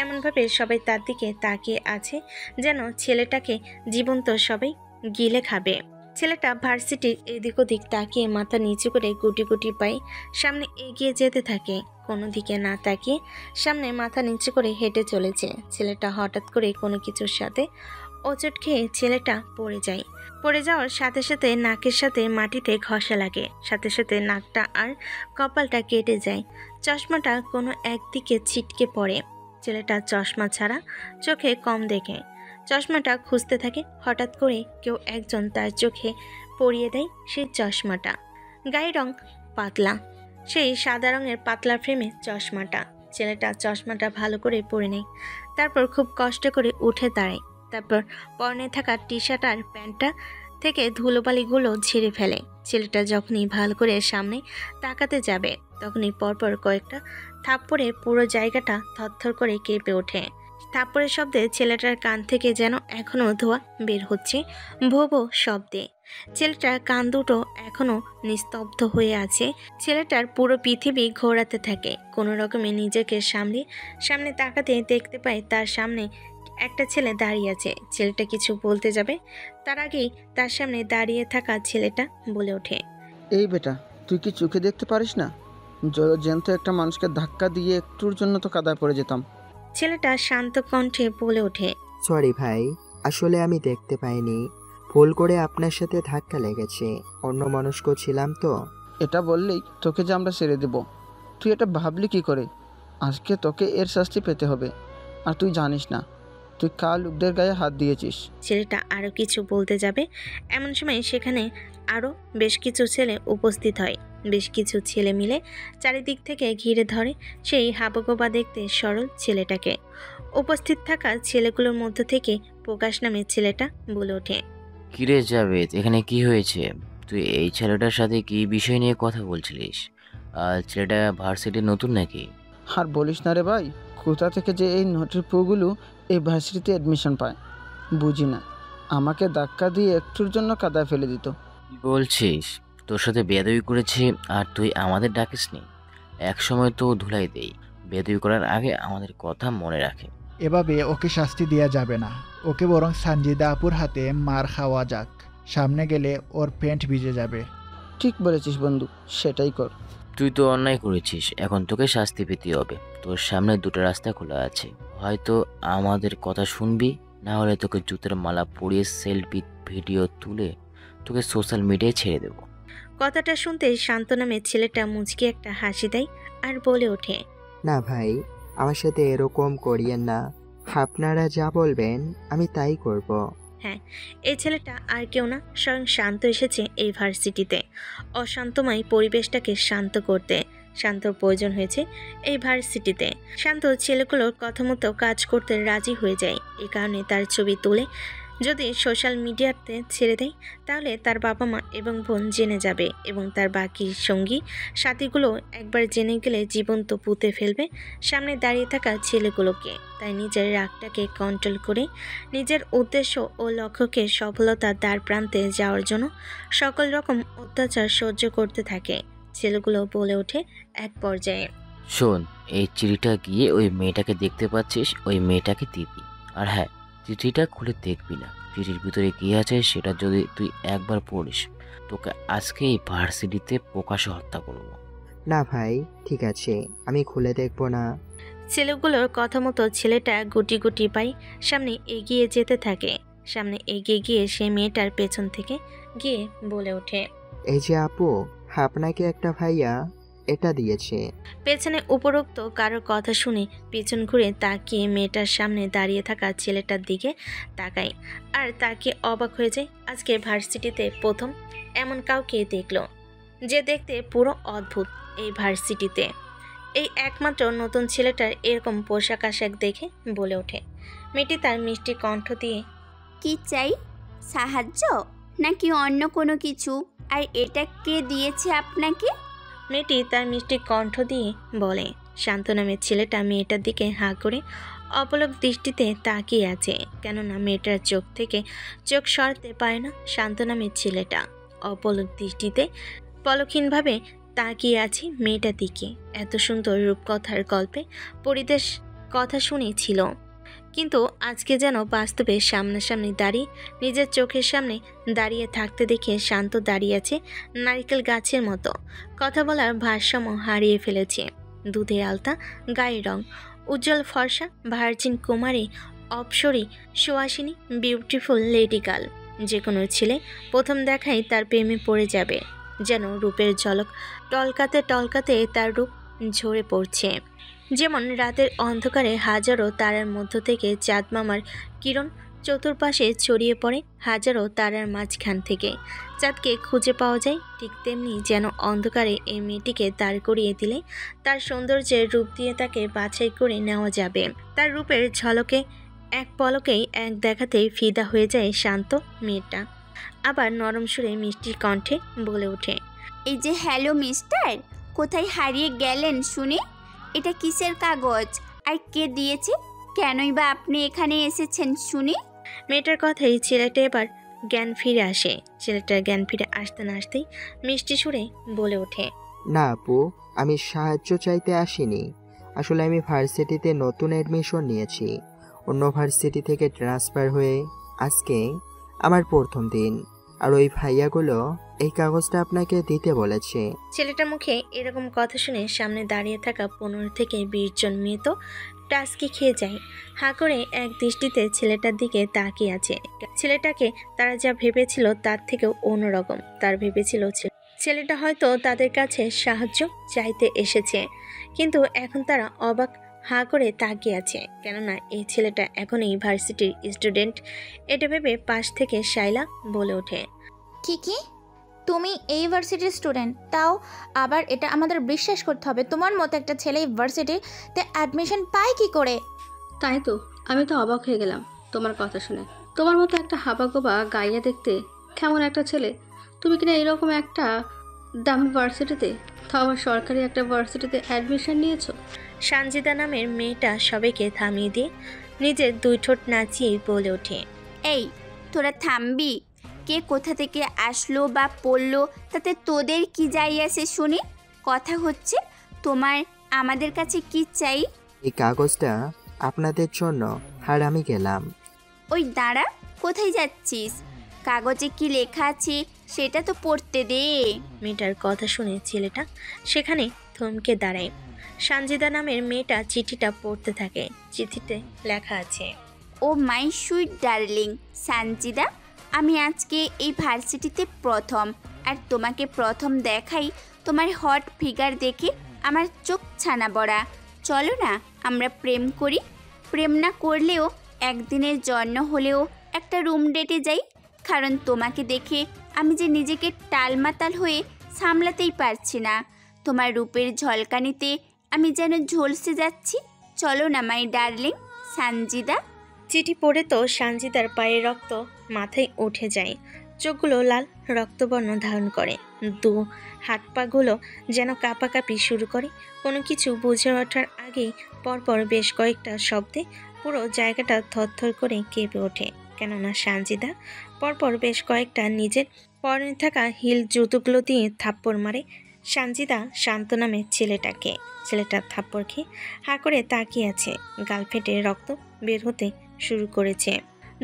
এমনভাবে সবাই তার দিকে তাকিয়ে আছে যেন ছেলেটাকে জীবন্ত সবাই গিলে খাবে। ছেলেটা ভার্সিটির এদিক ওদিক তাকিয়ে মাথা নিচু করে গুটি গুটি পায়ে সামনে এগিয়ে যেতে থাকে। কোনো দিকে না তাকিয়ে সামনে মাথা নিচু করে হেঁটে চলেছে। ছেলেটা হঠাৎ করে কোনো কিছুর সাথে হোঁচট খেয়ে ছেলেটা পড়ে যায়। পড়ে যাওয়ার সাথে সাথে নাকের সাথে মাটিতে ঘষা লাগে। সাথে সাথে নাকটা আর কপালটা কেটে যায়। চশমাটা কোনো একদিকে ছিটকে পড়ে। ছেলেটা চশমা ছাড়া চোখে কম দেখে। চশমাটা খুঁজতে থাকে। হঠাৎ করে কেউ একজন তার চোখে পরিয়ে দেয় সেই চশমাটা। গায়ের রং পাতলা, সেই সাদা রঙের পাতলা ফ্রেমে চশমাটা। ছেলেটা চশমাটা ভালো করে পরে নেয়। তারপর খুব কষ্ট করে উঠে দাঁড়ায়। তারপর পরনে থাকা টি শার্ট আর প্যান্টটা থেকে ধুলোবালিগুলো ঝেড়ে ফেলে। ছেলেটা যখনই ভালো করে সামনে তাকাতে যাবে তখনই পরপর কয়েকটা থাপ্পড়ে পুরো জায়গাটা থরথর করে কেঁপে ওঠে। থাপ্পড়ের শব্দে ছেলেটার কান থেকে যেন এখনও ধোঁয়া বের হচ্ছে, ভো ভো শব্দে। ছেলেটার কান দুটো এখনো নিস্তব্ধ হয়ে আছে। ছেলেটার পুরো পৃথিবী ঘোরাতে থাকে। কোনো রকমে নিজেকে সামনে তাকাতে দেখতে পায় তার সামনে একটা ছেলে দাঁড়িয়ে আছে। ছেলেটা কিছু বলতে যাবে, তার আগেই তার সামনে দাঁড়িয়ে থাকা ছেলেটা বলে ওঠে, এই বেটা, তুই কি চোখে দেখতে পারিস না? জ্যান্ত একটা মানুষকে ধাক্কা দিয়ে একটুর জন্য তো কাদায় পড়ে যেতাম। ছেলেটা শান্ত কণ্ঠে বলে ওঠে, সরি ভাই, আসলে আমি দেখতে পাইনি, ভুল করে আপনার সাথে ধাক্কা লেগেছে, অন্যমনস্ক ছিলাম তো। এটা বললেই তোকে যে আমরা ছেড়ে দেব, তুই এটা ভাবলি কি করে? আজকে তোকে এর শাস্তি পেতে হবে। আর তুই জানিস না তুই কাল লোকদের গায়ে হাত দিয়েছিস। ছেলেটা আরও কিছু বলতে যাবে, এমন সময় সেখানে আরও বেশ কিছু ছেলে উপস্থিত হয়। বেশ কিছু ছেলে মিলে চারিদিক থেকে ঘিরে ধরে সেই হাবগোবা দেখতে সরল ছেলেটাকে। উপস্থিত থাকা ছেলেগুলোর মধ্য থেকে প্রকাশ নামের ছেলেটা বলে ওঠে, কিরে জাভেদ, এখানে কি হয়েছে? তুই এই ছেলেটার সাথে কি বিষয় নিয়ে কথা বলছিলিস? আর ছেলেটা ভার্সিটির নতুন নাকি? আর বলিস না রে ভাই, কোথা থেকে যে এই নটির পুগুলো এই ভার্সিটিতে অ্যাডমিশন পায় বুঝি না। আমাকে ধাক্কা দিয়ে একটুর জন্য কাদায় ফেলে দিত। কি বলছিস? তোর সাথে বেয়াদবি করেছে আর তুই আমাদের ডাকিসনি? একসময় তো ধুলাই দেই, বেয়াদবি করার আগে আমাদের কথা মনে রাখে। এভাবে ওকে শাস্তি দেওয়া যাবে না, ওকে বরং সানজিদা আপুর হাতে মার খাওয়া যাক। সামনে গেলে ওর প্যান্ট ভিজে যাবে। ঠিক বলেছিস বন্ধু, সেটাই কর। তুই তো অন্যায় করেছিস, এখন তোকে শাস্তি পেতে হবে। তোর সামনে দুটো রাস্তা খোলা আছে, হয়তো আমাদের কথা শুনবি, না হলে তোকে জুতের মালা পরিয়ে সেলফি ভিডিও তুলে তোকে সোশ্যাল মিডিয়ায় ছেড়ে দেবো। কথাটা শুনতে শান্ত নামের ছেলেটা মুচকি একটা হাসি দেয় আর বলে ওঠে, না ভাই, আমার সাথে এরকম করিয়েন না, আপনারা যা বলবেন আমি তাই করব। এই ছেলেটা আর কেউ না, স্বয়ং শান্ত এসেছে এই ভার্সিটিতে অশান্তময় পরিবেশটাকে শান্ত করতে। শান্তর প্রয়োজন হয়েছে এই ভার্সিটিতে। শান্ত ছেলেগুলোর কথা মতো কাজ করতে রাজি হয়ে যায়। এই কারণে তার ছবি তুলে যদি সোশ্যাল মিডিয়াতে ছেড়ে দেয়, তাহলে তার বাবা মা এবং বোন জেনে যাবে এবং তার বাকি সঙ্গী সাথীগুলো একবার জেনে গেলে জীবন্ত পুঁতে ফেলবে সামনে দাঁড়িয়ে থাকা ছেলেগুলোকে। তাই নিজের রাগটাকে কন্ট্রোল করে নিজের উদ্দেশ্য ও লক্ষ্যকে সফলতার দ্বার প্রান্তে যাওয়ার জন্য সকল রকম অত্যাচার সহ্য করতে থাকে। ছেলেগুলো বলে ওঠে এক পর্যায়ে, শোন, এই চিঠিটা গিয়ে ওই মেয়েটাকে দেখতে পাচ্ছিস, ওই মেয়েটাকে দিবি। আর হ্যাঁ, চিঠিটা খুলে দেখবি না। চিঠির ভিতরে কি আছে সেটা যদি তুই একবার পড়িস, তোকে আজকে এই ভার্সিটিতে প্রকাশ্যে হত্যা করব। না ভাই, ঠিক আছে, আমি খুলে দেখব না। ছেলেগুলোর কথা মতো ছেলেটা গুটি গুটি পাই সামনে এগিয়ে যেতে থাকে। সামনে এগিয়ে গিয়ে সে মেয়েটার পেছন থেকে গিয়ে বলে ওঠে, এই যে আপু, আপনাকে একটা ভাইয়া এটা দিয়েছে। পেছনে উপরোক্ত কারোর কথা শুনে পেছন ঘুরে তাকিয়ে মেয়েটার সামনে দাঁড়িয়ে থাকা ছেলেটার দিকে তাকাই আর তাকিয়ে অবাক হয়ে যায়। আজকে ভার্সিটিতে প্রথম এমন কাউকে দেখলো যে দেখতে পুরো অদ্ভুত। এই ভার্সিটিতে এই একমাত্র নতুন ছেলেটার এরকম পোশাক আশাক দেখে বলে ওঠে। মেয়েটি তার মিষ্টি কণ্ঠ দিয়ে, কি চাই? সাহায্য নাকি অন্য কোনো কিছু? আর এটা কে দিয়েছে আপনাকে? মেয়েটি তার মিষ্টি কণ্ঠ দিয়ে বলে। শান্ত নামের ছেলেটা মেয়েটার দিকে হাঁ করে অপলক দৃষ্টিতে তাকিয়ে আছে, কেননা মেয়েটার চোখ থেকে চোখ সরাতে পারে না। শান্ত নামের ছেলেটা অপলক দৃষ্টিতে পলকহীনভাবে তাকিয়ে আছে মেয়েটার দিকে। এত সুন্দর রূপকথার গল্পে পরিবেশ কথা শুনেছিল, কিন্তু আজকে যেন বাস্তবে সামনাসামনি দাঁড়িয়ে নিজের চোখের সামনে দাঁড়িয়ে থাকতে দেখে শান্ত দাঁড়িয়ে আছে নারকেল গাছের মতো। কথা বলার ভারসাম্য হারিয়ে ফেলেছে। দুধে আলতা গায়ের রং, উজ্জ্বল ফর্সা, ভার্জিন কুমারী, অপসরী, সুহাসিনী, বিউটিফুল লেডি গার্ল। যে কোনো ছেলে প্রথম দেখাই তার প্রেমে পড়ে যাবে। যেন রূপের ঝলক টলকাতে টলকাতে তার রূপ ঝরে পড়ছে। যেমন রাতের অন্ধকারে হাজারো তারার মধ্য থেকে চাঁদ মামার কিরণ চতুর্পাশে ছড়িয়ে পড়ে হাজারো তারার মাঝখান থেকে চাঁদকে খুঁজে পাওয়া যায়, ঠিক তেমনি যেন অন্ধকারে এই মেয়েটিকে দাঁড় করিয়ে দিলে তার সৌন্দর্যের রূপ দিয়ে তাকে বাছাই করে নেওয়া যাবে। তার রূপের ঝলকে এক পলকেই এক দেখাতেই ফিদা হয়ে যায় শান্ত মেয়েটা। আবার নরম সুরে মিষ্টি কণ্ঠে বলে ওঠে, এই যে হ্যালো মিস্টার, কোথায় হারিয়ে গেলেন শুনি? এটা কিসের কাগজ আর কে দিয়েছে? কেনই বা আপনি এখানে এসেছেন শুনি? মেয়েটার কথাই ছেলেটা এবার জ্ঞান ফিরে আসে। ছেলেটার জ্ঞান ফিরে আসতে না আসতেই মিষ্টি সুরে বলে ওঠে, না আপু, আমি সাহায্য চাইতে আসিনি। আসলে আমি ভার্সিটিতে নতুন অ্যাডমিশন নিয়েছি। অন্য ভার্সিটি থেকে ট্রান্সফার হয়ে আজকে আমার প্রথম দিন। আর ওই ভাইয়াগুলো এই কাগজটা আপনাকে দিতে বলেছে। ছেলেটার মুখে এরকম কথা শুনে সামনে দাঁড়িয়ে থাকা 15 থেকে 20 জন মেয়ে তো টাস্কি খেয়ে যায়। হাঁ করে এক দৃষ্টিতে ছেলেটার দিকে তাকিয়ে আছে। ছেলেটাকে তারা যা ভেবেছিল তার থেকেও অন্যরকম। তার ভেবেছিল ছেলেটা হয়তো তাদের কাছে সাহায্য চাইতে এসেছে, কিন্তু এখন তারা অবাক হাঁ করে তাকিয়ে আছে, কেননা এই ছেলেটা এখন ইউনিভার্সিটির স্টুডেন্ট। এটা ভেবে পাশ থেকে শাইলা বলে ওঠে, কি তুমি এই ইউনিভার্সিটির স্টুডেন্ট, তাও আবার এটা আমাদের বিশ্বাস করতে হবে। তোমার মতো একটা ছেলে ইউনিভার্সিটিতে অ্যাডমিশন পায় কি করে? তাই তো, আমি তো অবাক হয়ে গেলাম তোমার কথা শুনে। তোমার মতো একটা হাবাগোবা গাইয়া দেখতে কেমন একটা ছেলে, তুমি কিনা এরকম একটা দামি ভার্সিটিতে, তাও আবার সরকারি একটা ভার্সিটিতে অ্যাডমিশন নিয়েছো। সানজিদা নামের মেয়েটা সবাইকে থামিয়ে দিয়ে নিজের 2 ঠোঁট নাচিয়ে বলে ওঠে, এই তোরা থামবি? কে কোথা থেকে আসলো বা পড়লো তাতে তোদের কি যাই আসে শুনি? কথা হচ্ছে তোমার আমাদের কাছে কি চাই? এই কাগজটা আপনাদের জন্য, আর আমি গেলাম। ওই দাঁড়া, কোথায় যাচ্ছিস? কাগজে কি লেখা আছে সেটা তো পড়তে দে। মেয়েটার কথা শুনে ছেলেটা সেখানে থমকে দাঁড়ায়। সানজিদা নামের মেয়েটা চিঠিটা পড়তে থাকে। চিঠিতে লেখা আছে, ও মাই সুইট ডার্লিং সানজিদা, আমি আজকে এই ভার্সিটিতে প্রথম, আর তোমাকে প্রথম দেখাই তোমার হট ফিগার দেখে আমার চোখ ছানা বড়া। চলো না আমরা প্রেম করি। প্রেম না করলেও একদিনের জন্য হলেও একটা রুম ডেটে যাই, কারণ তোমাকে দেখে আমি যে নিজেকে টালমাতাল হয়ে সামলাতেই পারছি না। তোমার রূপের ঝলকানিতে আমি যেন ঝলসে যাচ্ছি। চলো না মাই ডার্লিং সানজিদা। চিঠি পড়ে তো সানজিদার পায়ের রক্ত মাথায় উঠে যায়। চোখগুলো লাল রক্তবর্ণ ধারণ করে। 2 হাত পাগুলো যেন কাঁপাকাঁপি শুরু করে। কোনো কিছু বুঝে ওঠার আগেই পরপর বেশ কয়েকটা শব্দে পুরো জায়গাটা থরথর করে কেঁপে ওঠে, কেননা সানজিদা পরপর বেশ কয়েকটা নিজের পরনে থাকা হিল জুতোগুলো দিয়ে থাপ্পড় মারে সানজিদা শান্ত নামের ছেলেটাকে। ছেলেটা থাপ্পড় খেয়ে হাঁ করে তাকিয়ে আছে। গাল ফেটে রক্ত বের হতে শুরু করেছে।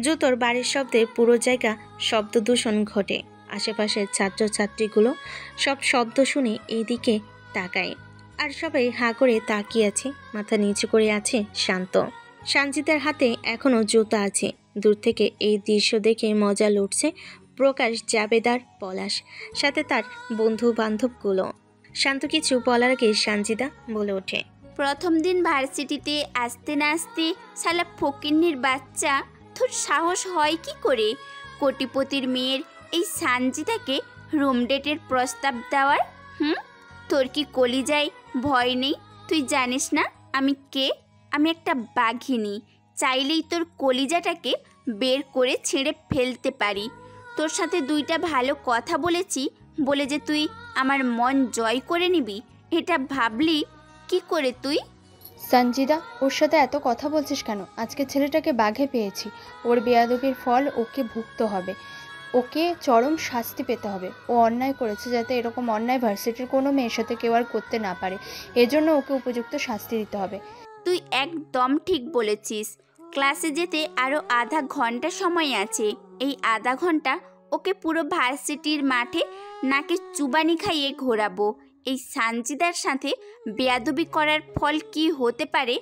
জুতোর বাড়ির শব্দে পুরো জায়গা শব্দ দূষণ ঘটে। আশেপাশের ছাত্রছাত্রীগুলো সব শব্দ শুনে এইদিকে তাকায়, আর সবাই হাঁ করে তাকিয়ে আছে, মাথা নিচু করে আছে শান্ত। সানজিদার হাতে এখনও জুতো আছে। দূর থেকে এই দৃশ্য দেখে মজা লুটছে প্রকাশ, জাবেদার, পলাশ, সাথে তার বন্ধু বান্ধবগুলো। শান্ত কিছু বলার আগে সানজিদা বলে ওঠে, প্রথম দিন ভার্সিটিতে আসতে না আসতে শালা ফকিন্নির বাচ্চা, তোর সাহস হয় কি করে কোটিপতির মেয়ের এই সানজিদাকে রুম ডেটের প্রস্তাব দেওয়ার? তোর কি কলিজায় ভয় নেই? তুই জানিস না আমি কে? আমি একটা বাঘিনী। চাইলেই তোর কলিজাটাকে বের করে ছেড়ে ফেলতে পারি। তোর সাথে 2টা ভালো কথা বলেছি বলে যে তুই আমার মন জয় করে নিবি, এটা ভাবলি কি করে তুই? সঞ্জিদা, ওর সাথে এত কথা বলছিস কেন? আজকে ছেলেটাকে বাঘে পেয়েছি, ওর বেয়াদবির ফল ওকে ভুগতে হবে। ওকে চরম শাস্তি পেতে হবে। ও অন্যায় করেছে, যাতে এরকম অন্যায় ভার্সিটির কোনো মেয়ের সাথে কেউ আর করতে না পারে। এজন্য ওকে উপযুক্ত শাস্তি দিতে হবে। তুই একদম ঠিক বলেছিস। ক্লাসে যেতে আরও আধা ঘন্টা সময় আছে। এই আধা ঘন্টা ওকে পুরো ভার্সিটির মাঠে নাকে চুবানি খাইয়ে ঘোরাবো। এই সানজিদার সাথে বেয়াদবি করার ফল কি হতে পারে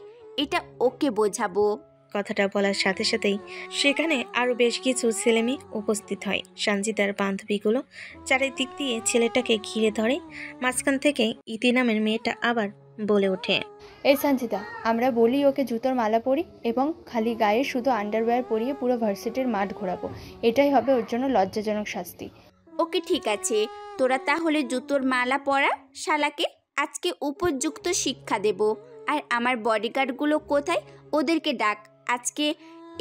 এটা ওকে বোঝাবো। কথাটা বলার সাথে সাথেই সেখানে আরও বেশ কিছু ছেলেমেয়ে উপস্থিত হয়। সানজিদার বান্ধবীগুলো চারিদিক দিয়ে ছেলেটাকে ঘিরে ধরে। মাঝখান থেকে ইতি নামের মেয়েটা আবার বলে ওঠে, এই সঞ্জিদা, আমরা বলি ওকে জুতোর মালা পরি এবং খালি গায়ে শুধু আন্ডারওয়্যার পরিয়ে পুরো ভার্সিটির মাঠ ঘোরাবো। এটাই হবে ওর জন্য লজ্জাজনক শাস্তি। ওকে ঠিক আছে, তোরা তাহলে জুতোর মালা পরা শালাকে আজকে উপযুক্ত শিক্ষা দেব। আর আমার বডিগার্ডগুলো কোথায়? ওদেরকে ডাক। আজকে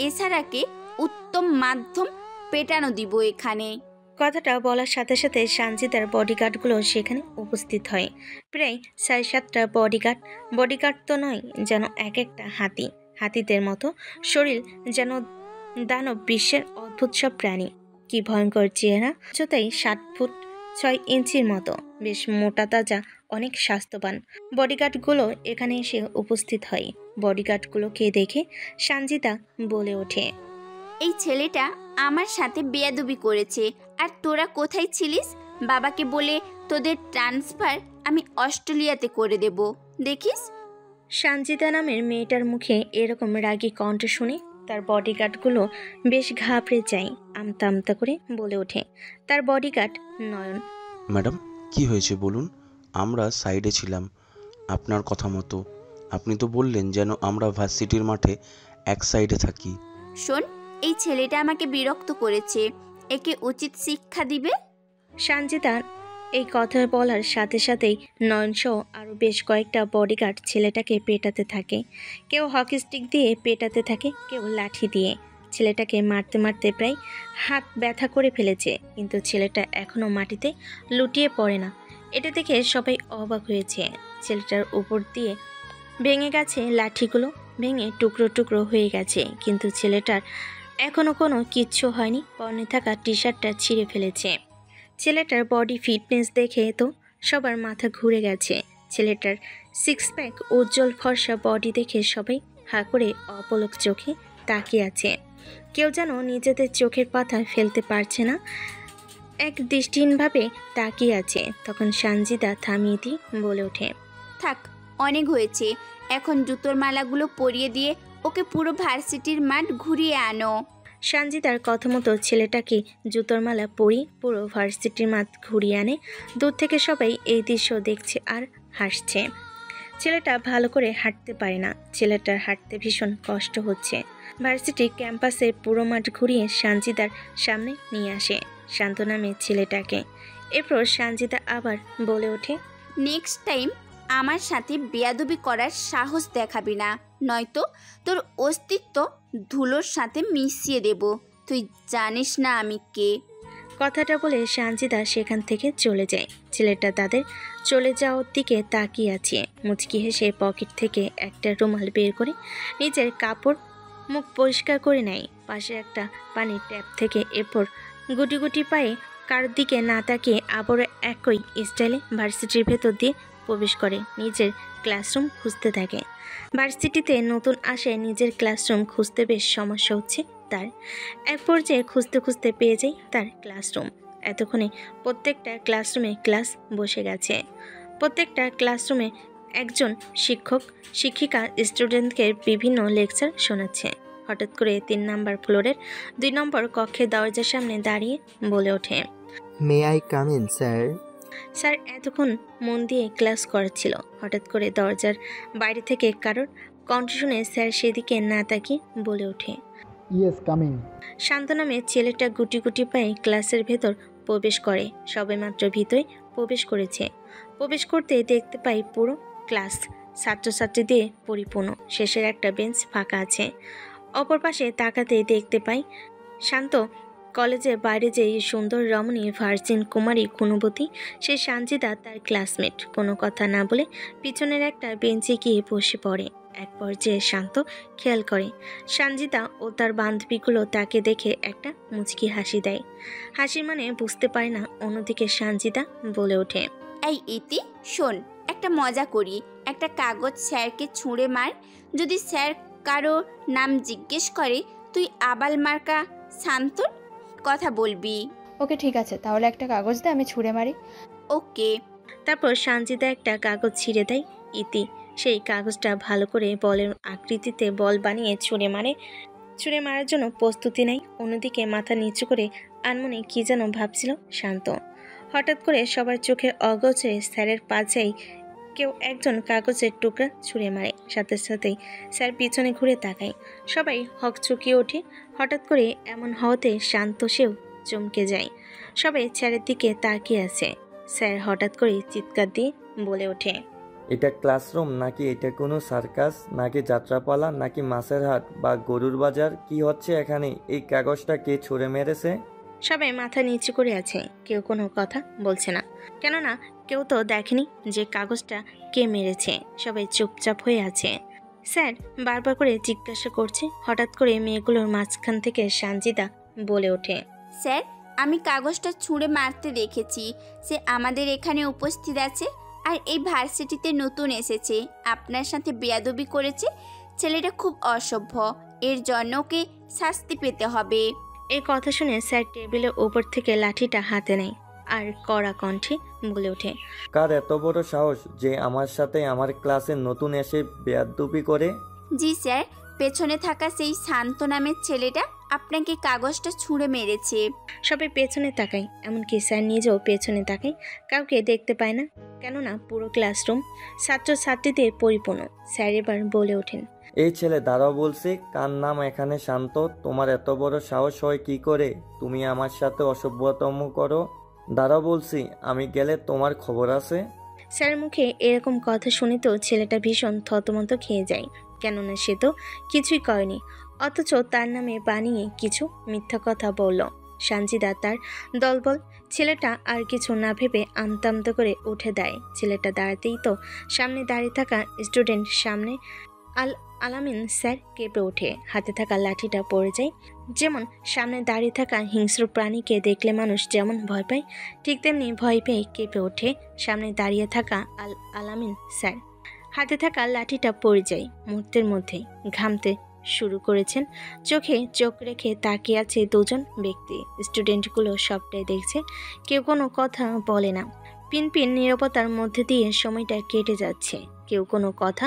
এছাড়াকে উত্তম মাধ্যম পেটানো দিব এখানে। কথাটা বলার সাথে সাথে সানজিদার বডিগার্ডগুলো সেখানে উপস্থিত হয়। প্রায় 6-7টা বডিগার্ড। বডিগার্ড তো নয়, যেন এক একটা হাতি। হাতিদের মতো শরীর, যেন দানব বিশ্বের অদ্ভুত সব প্রাণী। কি ভয়ঙ্কর চেহারা, উচ্চতাই 7 ফুট 6 ইঞ্চির মতো, বেশ মোটা তাজা, অনেক স্বাস্থ্যবান। বডিগার্ডগুলো এখানে এসে উপস্থিত হয়। বডিগার্ডগুলোকে দেখে সঞ্জিতা বলে ওঠে, এই ছেলেটা আমার সাথে বেয়াদবি করেছে। আর তোরা কোথায় ছিলিস? বাবাকে বলে তোদের ট্রান্সফার আমি অস্ট্রেলিয়াতে করে দেব, দেখিস। সঞ্জিতা নামের মেয়েটার মুখে এরকম রাগী কণ্ঠ শুনে তার বডিগার্ডগুলো বেশ ঘাবড়ে যায়। আমতা আমতা করে বলে ওঠে তার বডিগার্ড নয়ন, ম্যাডাম কি হয়েছে বলুন, আমরা সাইডে ছিলাম আপনার কথা মতো। আপনি তো বললেন যেন আমরা ভার্সিটির মাঠে এক সাইডে থাকি। শোন, এই ছেলেটা আমাকে বিরক্ত করেছে, একে উচিত শিক্ষা দিবে। সঞ্জিতা এই কথা বলার সাথে সাথেই নয়নসহ আরও বেশ কয়েকটা বডিগার্ড ছেলেটাকে পেটাতে থাকে। কেউ হকি স্টিক দিয়ে পেটাতে থাকে, কেউ লাঠি দিয়ে। ছেলেটাকে মারতে মারতে প্রায় হাত ব্যথা করে ফেলেছে, কিন্তু ছেলেটা এখনও মাটিতে লুটিয়ে পড়ে না। এটা দেখে সবাই অবাক হয়েছে। ছেলেটার উপর দিয়ে ভেঙে গেছে লাঠিগুলো, ভেঙে টুকরো টুকরো হয়ে গেছে, কিন্তু ছেলেটার এখনও কোনো কিচ্ছু হয়নি। পরনে থাকা টি শার্টটা ছিঁড়ে ফেলেছে। ছেলেটার বডি ফিটনেস দেখে তো সবার মাথা ঘুরে গেছে। ছেলেটার 6 প্যাক উজ্জ্বল ফর্সা বডি দেখে সবাই হা করে অপলক চোখে তাকিয়ে আছে। কেউ যেন নিজেদের চোখের পাতা ফেলতে পারছে না, এক দৃষ্টিহীনভাবে তাকিয়ে আছে। তখন সঞ্জিতা থামিয়ে দিয়ে বলে ওঠে, থাক, অনেক হয়েছে। এখন জুতোর মালাগুলো পরিয়ে দিয়ে ওকে পুরো ভার্সিটির মাঠ ঘুরিয়ে আনো। সঞ্জিতার কথা মতো ছেলেটাকে জুতোর মালা পরিয়ে পুরো ভার্সিটির মাঠ ঘুরিয়ে আনে। দূর থেকে সবাই এই দৃশ্য দেখছে আর হাসছে। ছেলেটা ভালো করে হাঁটতে পারে না, ছেলেটার হাঁটতে ভীষণ কষ্ট হচ্ছে। ভার্সিটি ক্যাম্পাসে পুরো মাঠ ঘুরিয়ে সঞ্জিতার সামনে নিয়ে আসে শান্ত নামে ছেলেটাকে। এরপর সঞ্জিতা আবার বলে ওঠে, নেক্সট টাইম আমার সাথে বেয়াদবি করার সাহস দেখাবি না, নয়তো তোর অস্তিত্ব ধুলোর সাথে মিশিয়ে দেব। তুই জানিস না আমি কে। কথাটা বলে সঞ্জিতা সেখান থেকে চলে যায়। ছেলেটা তাদের চলে যাওয়ার দিকে তাকিয়ে আছে। মুচকি হেসে পকেট থেকে একটা রুমাল বের করে নিজের কাপড় মুখ পরিষ্কার করে নেয়। পাশে একটা পানির ট্যাপ থেকে এরপর গুটি গুটি পায়ে কারোর দিকে না তাকিয়ে আবারও একই স্টাইলে ভার্সিটির ভেতর দিয়ে প্রবেশ করে নিজের ক্লাসরুম খুঁজতে থাকে। ভার্সিটিতে নতুন আসে, নিজের ক্লাসরুম খুঁজতে বেশ সমস্যা হচ্ছে তার। এক পর্যায়ে খুঁজতে খুঁজতে পেয়ে যায় তার ক্লাসরুম। এতক্ষণে প্রত্যেকটা ক্লাসরুমে ক্লাস বসে গেছে। প্রত্যেকটা ক্লাসরুমে একজন শিক্ষক শিক্ষিকা স্টুডেন্টকে বিভিন্ন লেকচার শোনাচ্ছে। হঠাৎ করে 3 নম্বর ফ্লোরের 2 নম্বর কক্ষের দরজার সামনে দাঁড়িয়ে বলে ওঠে, may I come in sir? Sir এতক্ষণ মন দিয়ে ক্লাস করাচ্ছিল। হঠাৎ করে দরজার বাইরে থেকে কারোর কণ্ঠ শুনে স্যার সেদিকে না তাকিয়ে বলে ওঠে, ইয়েস কামিং। শান্ত নামে ছেলেটা গুটি গুটি পায়ে ক্লাসের ভেতর প্রবেশ করে। সবেমাত্র ভিতরে প্রবেশ করেছে। প্রবেশ করতে দেখতে পাই পুরো ক্লাস ছাত্রছাত্রী দিয়ে পরিপূর্ণ। শেষের একটা বেঞ্চ ফাঁকা আছে। অপর পাশে তাকাতেই দেখতে পাই শান্ত কলেজের বাইরে যে সুন্দর রমণী ভার্জিন কুমারী গুণবতী সে সঞ্জিতা তার ক্লাসমেট। কোনো কথা না বলে পিছনের একটা বেঞ্চে গিয়ে বসে পড়ে। এক পর্যায়ে শান্ত খেয়াল করে সঞ্জিতা ও তার বান্ধবীগুলো তাকে দেখে একটা মুচকি হাসি দেয়। হাসির মানে বুঝতে পারে না। অন্যদিকে সঞ্জিতা বলে ওঠে, এই ইতি শোন, একটা মজা করি। একটা কাগজ স্যারকে ছুঁড়ে মার। যদি স্যার কারো নাম জিজ্ঞেস করে তুই আবাল মার্কা শান্তর কথা বলবি। ওকে ঠিক আছে, তাহলে একটা কাগজ দে, আমি ছুঁড়ে মারি। ওকে। তারপর সঞ্জিতা একটা কাগজ ছিঁড়ে দেয়। ইতি সেই কাগজটা ভালো করে বলের আকৃতিতে বল বানিয়ে ছুঁড়ে মারে। ছুঁড়ে মারার জন্য প্রস্তুতি নেয়। অন্যদিকে মাথা নিচু করে আনমনে কি যেন ভাবছিল শান্ত। হঠাৎ করে সবার চোখের অগোচরে স্যারের পাশেই কেউ একজন কাগজের টুকরা ছুঁড়ে মারে। সাথে সাথেই স্যার পিছনে ঘুরে তাকায়। সবাই হকচকিয়ে ওঠে। হঠাৎ করে এমন হওয়াতে শান্ত সেও চমকে যায়। সবাই স্যারের দিকে তাকিয়ে আছে। স্যার হঠাৎ করে চিৎকার দিয়ে বলে ওঠে, এটা ক্লাসরুম নাকি এটা কোনো সার্কাস, নাকি যাত্রাপালা, নাকি মাছের হাট বা গরুর বাজার? কি হচ্ছে এখানে? এই কাগজটা কে ছুঁড়ে মেরেছে? সবাই মাথা নিচু করে আছে। কেউ কোনো কথা বলছে না, কেননা কেউ তো দেখেনি যে কাগজটা কে মেরেছে। সবাই চুপচাপ হয়ে আছে। স্যার বারবার করে জিজ্ঞাসা করছে। হঠাৎ করে মেয়েগুলোর মাঝখান থেকে সঞ্জিতা বলে ওঠে, স্যার, আমি কাগজটা ছুঁড়ে মারতে দেখেছি। সে আমাদের এখানে উপস্থিত আছে আর এই ভার্সিটিতে নতুন এসেছে, আপনার সাথে বেয়াদবি করেছে। ছেলেটা খুব অসভ্য, এর জন্য ওকে শাস্তি পেতে হবে। এই কথা শুনে স্যার টেবিলের ওপর থেকে লাঠিটা হাতে নেয় আর কড়া কণ্ঠে বলে ওঠে, কার এত বড় সাহস যে আমার সাথে আমার ক্লাসে নতুন এসে বেয়াদবি করে? জি স্যার, পেছনে থাকা সেই শান্ত নামের ছেলেটা আপনাকে কাগজটা ছুঁড়ে মেরেছে। সবাই পেছনে তাকায়, এমনকি স্যার নিজেও পেছনে তাকায়। কাউকে দেখতে পায় না, কেননা পুরো ক্লাসরুম ছাত্রছাত্রীদের পরিপূর্ণ। স্যার এবার বলে ওঠেন, এই ছেলে দাঁড়াও বলছি, কার নাম এখানে শান্ত? তোমার এত বড় সাহস হয় কি করে তুমি আমার সাথে অসভ্যতম করো? দাঁড়াও বলছি, আমি গেলে তোমার খবর আছে। স্যারের মুখে এরকম কথা শুনে তো ছেলেটা ভীষণ থতমত খেয়ে যায়, কেননা সে তো কিছুই করেনি, অথচ তার নামে বানিয়ে কিছু মিথ্যা কথা বলল। সানজিদা তার দলবল। ছেলেটা আর কিছু না ভেবে আমতা আমতা করে উঠে দেয়। ছেলেটা দাঁড়াতেই তো সামনে দাঁড়িয়ে থাকা স্টুডেন্ট সামনে আলামিন স্যার কেঁপে ওঠে, হাতে থাকা লাঠিটা পড়ে যায়। যেমন সামনে দাঁড়িয়ে থাকা হিংস্র প্রাণীকে দেখলে মানুষ যেমন ভয় পায়, ঠিক তেমনি ভয় পেয়ে কেঁপে ওঠে সামনে দাঁড়িয়ে থাকা আলামিন স্যার। হাতে থাকা লাঠিটা পড়ে যায়। মুহূর্তের মধ্যেই ঘামতে শুরু করেছেন। চোখে চোখ রেখে তাকিয়ে আছে দুজন ব্যক্তি। স্টুডেন্টগুলো সবটাই দেখছে, কেউ কোনো কথা বলে না। পিনপিন নীরবতার মধ্যে দিয়ে সময়টা কেটে যাচ্ছে, কেউ কোনো কথা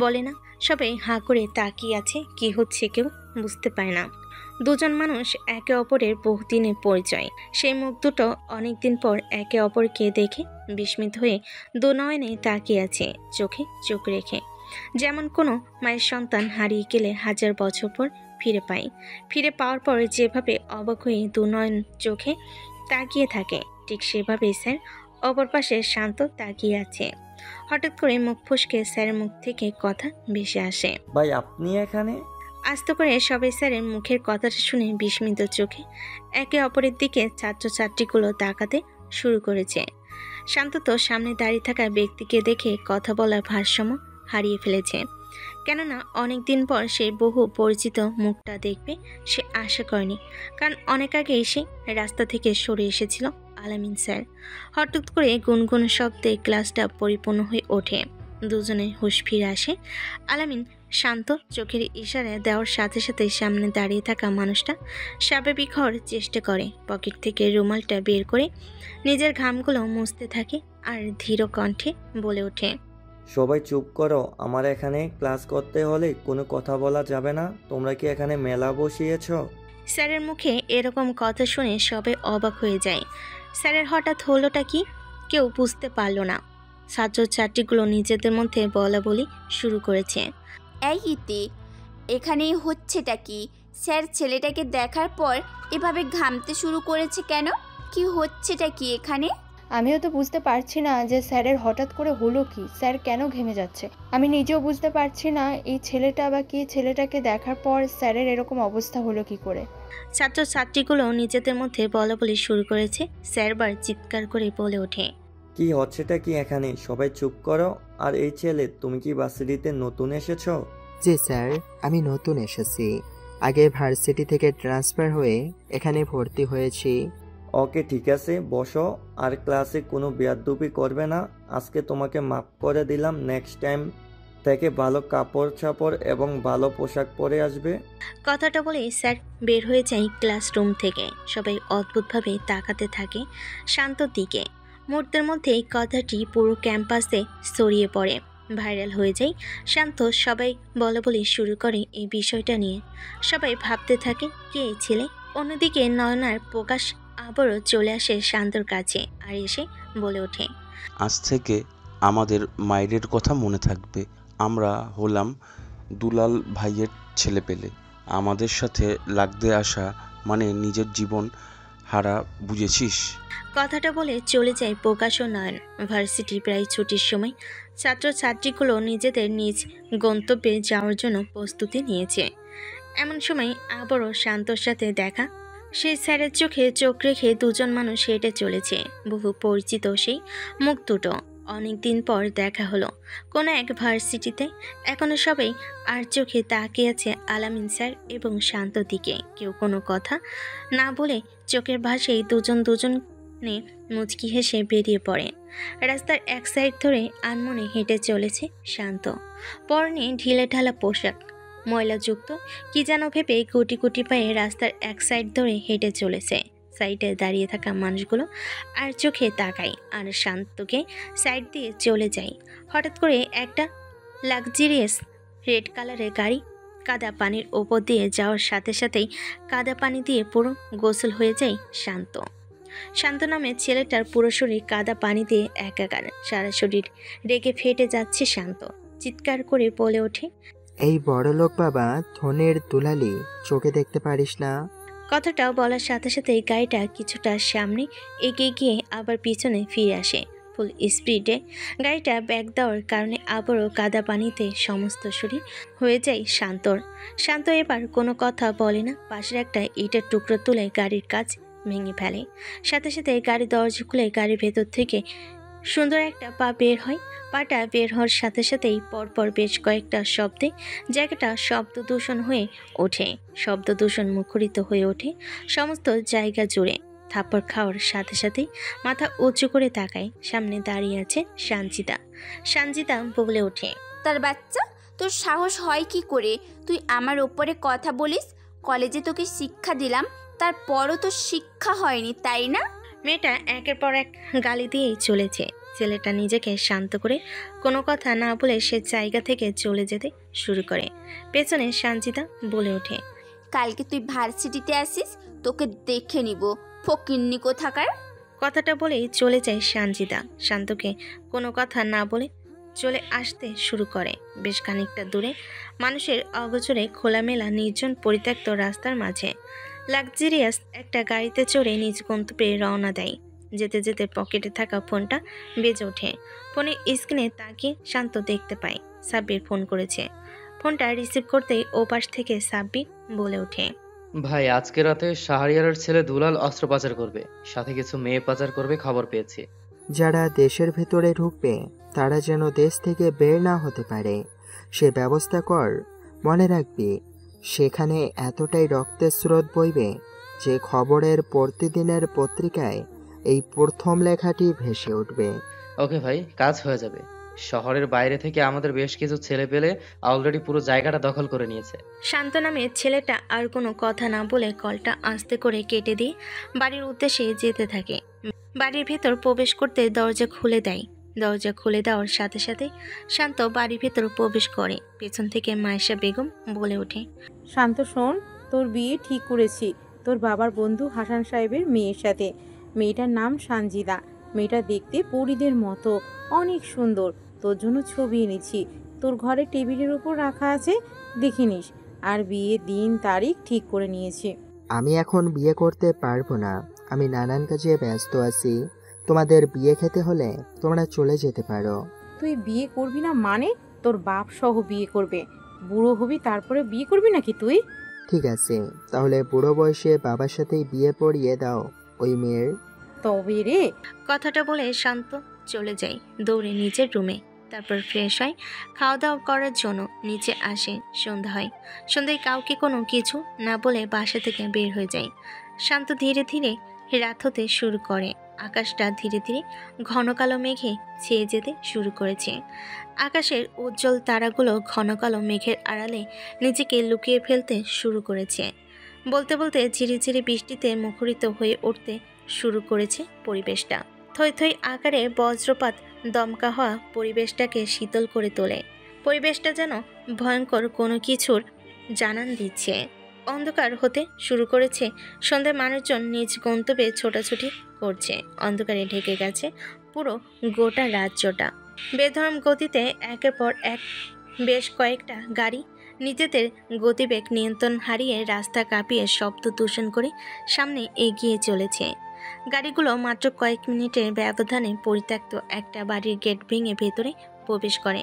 বলে না। সবাই হাঁ করে তাকিয়ে আছে, কি হচ্ছে কেউ বুঝতে পারে না। দুজন মানুষ একে অপরের বহুদিনের পরিচয়। সেই মুখ দুটো অনেকদিন পর একে অপরকে দেখে বিস্মিত হয়ে দুনয়নে তাকিয়ে আছে, চোখে চোখ রেখে। যেমন কোনো মায়ের সন্তান হারিয়ে গেলে হাজার বছর পর ফিরে পায়, ফিরে পাওয়ার পর যেভাবে অবাক হয়ে দুনয়ন চোখে তাকিয়ে থাকে, ঠিক সেভাবেই স্যার অপর পাশে শান্ত তাকিয়ে আছে। হঠাৎ করে মুখ ফসকে স্যারের মুখ থেকে কথা ভেসে আসে, ভাই আপনি এখানে? আস্তে করে সবাই স্যারের মুখের কথাটা শুনে বিস্মিত চোখে একে অপরের দিকে ছাত্রছাত্রীগুলো তাকাতে শুরু করেছে। শান্ত তো সামনে দাঁড়িয়ে থাকা ব্যক্তিকে দেখে কথা বলার ভারসাম্য হারিয়ে ফেলেছে, কেননা অনেকদিন পর সে বহু পরিচিত মুখটা দেখবে সে আশা করেনি, কারণ অনেক আগেই সে রাস্তা থেকে সরে এসেছিল আলামিন স্যার। হঠাৎ করে গুনগুন শব্দে ক্লাসটা পরিপূর্ণ হয়ে ওঠে। দুজনে হুঁশ ফিরে আসে। আলামিন শান্ত চোখের ইশারা দেওয়ার সাথে সাথে সামনে দাঁড়িয়ে থাকা মানুষটা স্বাভাবিক হওয়ার চেষ্টা করে। পকেট থেকে রুমালটা বের করে নিজের ঘামগুলো মুছতে থাকে আর ধীর কণ্ঠে বলে ওঠে, সবাই চুপ করো, আমার এখানে ক্লাস করতে হলে কোনো কথা বলা যাবে না। তোমরা কি এখানে মেলা বসিয়েছ? স্যারের মুখে এরকম কথা শুনে সবাই অবাক হয়ে যায়। স্যারের হঠাৎ হলোটা কি কেউ বুঝতে পারল না। ছাত্রছাত্রীগুলো নিজেদের মধ্যে বলা বলি শুরু করেছে, এই ইতি, এখানে হচ্ছেটা কি? স্যার ছেলেটাকে দেখার পর এভাবে ঘামতে শুরু করেছে কেন? কি হচ্ছেটা কি এখানে? আমিও তো বুঝতে পারছি না যে স্যারের হঠাৎ করে হলো কি, স্যার কেন ঘেমে যাচ্ছে। আমি নিজেও বুঝতে পারছি না এই ছেলেটা বা কি, ছেলেটাকে দেখার পর স্যারের এরকম অবস্থা হলো কি করে। ছাত্রছাত্রীগুলো নিজেদের মধ্যে বলা বলি শুরু করেছে। স্যারবার চিৎকার করে বলে ওঠে, কি হচ্ছেটা কি এখানে? সবাই চুপ করো। আর এই ছেলে, তুমি কি ভার্সিটিতে নতুন এসেছো? জি স্যার, আমি নতুন এসেছি। আগে ভার্সিটি থেকে ট্রান্সফার হয়ে এখানে ভর্তি হয়েছি। ওকে ঠিক আছে, বসো। আর ক্লাসে কোনো বেয়াদবি করবে না। আজকে তোমাকে মাফ করে দিলাম। নেক্সট টাইম থেকে ভালো কাপড় ছাপড় এবং ভালো পোশাক পরে আসবে। কথাটা বলে স্যার বের হয়ে যায় ক্লাসরুম থেকে। সবাই অদ্ভুতভাবে তাকাতে থাকে শান্তর দিকে। মুহূর্তের মধ্যেই কথাটি পুরো ক্যাম্পাসে ছড়িয়ে পড়ে, ভাইরাল হয়ে যায়। শান্ত সবাই বলা বলি শুরু করে এই বিষয়টা নিয়ে। সবাই ভাবতে থাকে কে এই ছেলে। অন্যদিকে নয়নার প্রকাশ আবারও চলে আসে শান্তর কাছে আর এসে বলে ওঠে, আজ থেকে আমাদের মায়ের কথা মনে থাকবে। আমরা হলাম দুলাল ভাইয়ের ছেলেপেলে। আমাদের সাথে লাগতে আসা মানে নিজের জীবন হারা, বুঝেছিস? কথাটা বলে চলে যায় প্রকাশ ও নয়ন। ভার্সিটি প্রায় ছুটির সময় ছাত্রছাত্রীগুলো নিজেদের নিজ গন্তব্যে যাওয়ার জন্য প্রস্তুতি নিয়েছে। এমন সময় আবারও শান্তর সাথে দেখা। সেই স্যারের চোখে চোখ রেখে দুজন মানুষ হেঁটে চলেছে। বহু পরিচিত সেই মুখ দুটো। অনেক দিন পর দেখা হলো কোনো এক ভার্সিটিতে। এখনো সবাই আর চোখে তাকিয়ে আছে আলামিন স্যার এবং শান্ত দিকে। কেউ কোনো কথা না বলে চোখের ভাষায় দুজনে মুচকি হেসে বেরিয়ে পড়ে। রাস্তার এক সাইড ধরে আনমনে হেঁটে চলেছে শান্ত। পরনে ঢিলে ঢালা পোশাক, ময়লাযুক্ত কি যেন ভেবে গুটি গুটি পায়ে রাস্তার এক সাইড ধরে হেঁটে চলেছে। সাইডে দাঁড়িয়ে থাকা মানুষগুলো আর চোখে তাকায় আর শান্তকে সাইড দিয়ে চলে যায়। হঠাৎ করে একটা লাক্সারিয়াস রেড কালারের গাড়ি কাদা পানির ওপর দিয়ে যাওয়ার সাথে সাথেই কাদা পানি দিয়ে পুরো গোসল হয়ে যায় শান্ত। শান্ত নামের ছেলেটার পুরো শরীর কাদা পানি দিয়ে একাকার। সারা শরীর রেগে ফেটে যাচ্ছে শান্ত। চিৎকার করে বলে ওঠে, এই বড়লোক বাবা ধনের দুলালি, চোখে দেখতে পারিস না? কথাটা বলার সাথে সাথেই গাড়িটা কিছুটা সামনে এগিয়ে গিয়ে আবার পিছনে ফিরে আসে। ফুল স্পিডে গাড়িটা ব্যাক দেওয়ার কারণে আবারও কাদা পানিতে সমস্ত শরীর হয়ে যায় শান্তর। শান্ত এবার কোনো কথা বলে না, পাশের একটা ইটের টুকরো তুলে গাড়ির কাজ ভেঙে ফেলে। সাথে সাথে গাড়ির দরজা খুলে গাড়ির ভেতর থেকে সুন্দর একটা পা বের হয়। পাটা বের হওয়ার সাথে সাথেই পরপর বেশ কয়েকটা শব্দে জায়গাটা শব্দ দূষণ হয়ে ওঠে। শব্দ দূষণ মুখরিত হয়ে ওঠে সমস্ত জায়গা জুড়ে। থাপ্পড় খাওয়ার সাথে সাথেই মাথা উঁচু করে তাকায়। সামনে দাঁড়িয়ে আছে সঞ্জিতা। সঞ্জিতা বলে ওঠে, তার বাচ্চা, তোর সাহস হয় কি করে তুই আমার ওপরে কথা বলিস? কলেজে তোকে শিক্ষা দিলাম, তারপরও তোর শিক্ষা হয়নি, তাই না? মেয়েটা একের পর এক গালি দিয়েই চলেছে। ছেলেটা নিজেকে শান্ত করে কোনো কথা না বলে সে জায়গা থেকে চলে যেতে শুরু করে। পেছনে সঞ্জিতা বলে ওঠে, কালকে তুই ভার্সিটিতে আসিস, তোকে দেখে নিব, ফকিন্নি কোথাকার। কথাটা বলেই চলে যায় সঞ্জিতা। শান্তকে কোনো কথা না বলে চলে আসতে শুরু করে। বেশ খানিকটা দূরে মানুষের অগোচরে খোলামেলা নির্জন পরিত্যক্ত রাস্তার মাঝে লাক্সারিয়াস একটা গাড়িতে চড়ে নিজ গন্তব্যে রওনা দেয়। যেতে যেতে পকেটে থাকা ফোনটা বেজে ওঠে। ফোনের স্ক্রিনে তাকিয়ে শান্ত দেখতে পায় সাব্বির ফোন করেছে। ফোনটা রিসিভ করতেই ওপাশ থেকে সাব্বির বলে ওঠে, ভাই, আজকে রাতে শাহরিয়ারের ছেলে দুলাল অস্ত্র পাচার করবে, সাথে কিছু মেয়ে পাচার করবে, খবর পেয়েছি। যারা দেশের ভেতরে ঢুকবে তারা যেন দেশ থেকে বের না হতে পারে সে ব্যবস্থা কর। মনে রাখবি, সেখানে এতটাই রক্তের স্রোত বইবে যে খবরের প্রতিদিনের পত্রিকায় এই প্রথম লেখাটি ভেসে উঠবে। ওকে ভাই, কাজ হয়ে যাবে। শহরের বাইরে থেকে আমাদের বেশ কিছু ছেলে পেলে অলরেডি পুরো জায়গাটা দখল করে নিয়েছে। শান্ত নামের ছেলেটা আর কোনো কথা না বলে কলটা আস্তে করে কেটে দিয়ে বাড়ির উদ্দেশ্যে যেতে থাকে। বাড়ির ভেতর প্রবেশ করতে দরজা খুলে দেয়। দরজা খুলে দেওয়ার সাথে সাথে শান্ত বাড়ির ভেতর প্রবেশ করে। পেছন থেকে মায়েশা বেগম বলে ওঠে, শান্ত শোন, তোর বিয়ে ঠিক করেছি তোর বাবার বন্ধু হাসান সাহেবের মেয়ের সাথে। মেয়েটার নাম সঞ্জিতা। মেয়েটা দেখতে পরীদের মতো, অনেক সুন্দর। তোর জন্য ছবি এনেছি, তোর ঘরে টেবিলের উপর রাখা আছে, দেখে নিস। আর বিয়ের দিন তারিখ ঠিক করে নিয়েছি। আমি এখন বিয়ে করতে পারবো না, আমি নানান কাজে ব্যস্ত আছি। তোমাদের বিয়ে খেতে হলে তোমরা চলে যেতে পারো। তুই বিয়ে করবি না মানে? তোর বাপ সহ বিয়ে করবে। বুড়ো হবি তারপরে বিয়ে করবি নাকি তুই? ঠিক আছে, তাহলে বুড়ো বয়সে বাবার সাথেই বিয়ে পড়িয়ে দাও ওই মেয়ের। তবে রে। কথাটা বলে শান্ত চলে যায় দৌড়ে নিজের রুমে। তারপর ফ্রেশ হয়, খাওয়া দাওয়া করার জন্য নিচে আসে। সন্ধ্যা হয়। সন্ধ্যায় কাউকে কোনো কিছু না বলে বাসা থেকে বের হয়ে যায়। শান্ত ধীরে ধীরে রাত হতে শুরু করে। আকাশটা ধীরে ধীরে ঘন কালো মেঘে ছেয়ে যেতে শুরু করেছে। আকাশের উজ্জ্বল তারাগুলো ঘন কালো মেঘের আড়ালে নিজেকে লুকিয়ে ফেলতে শুরু করেছে। বলতে বলতে ঝিরিঝিরি বৃষ্টিতে মুখরিত হয়ে উঠতে শুরু করেছে পরিবেশটা। থই থই আকারে বজ্রপাত দমকা হওয়া পরিবেশটাকে শীতল করে তোলে। পরিবেশটা যেন ভয়ঙ্কর কোনো কিছুর জানান দিচ্ছে। অন্ধকার হতে শুরু করেছে। সন্ধ্যায় মানুষজন নিজ গন্তব্যে ছোটাছুটি করছে। অন্ধকারে ঢেকে গেছে পুরো গোটা রাজ্যটা। বেধরম গতিতে একের পর এক বেশ কয়েকটা গাড়ি নিজেদের গতিবেগ নিয়ন্ত্রণ হারিয়ে রাস্তা কাঁপিয়ে শব্দ দূষণ করে সামনে এগিয়ে চলেছে। গাড়িগুলো মাত্র কয়েক মিনিটের ব্যবধানে পরিত্যক্ত একটা বাড়ির গেট ভেঙে ভেতরে প্রবেশ করে।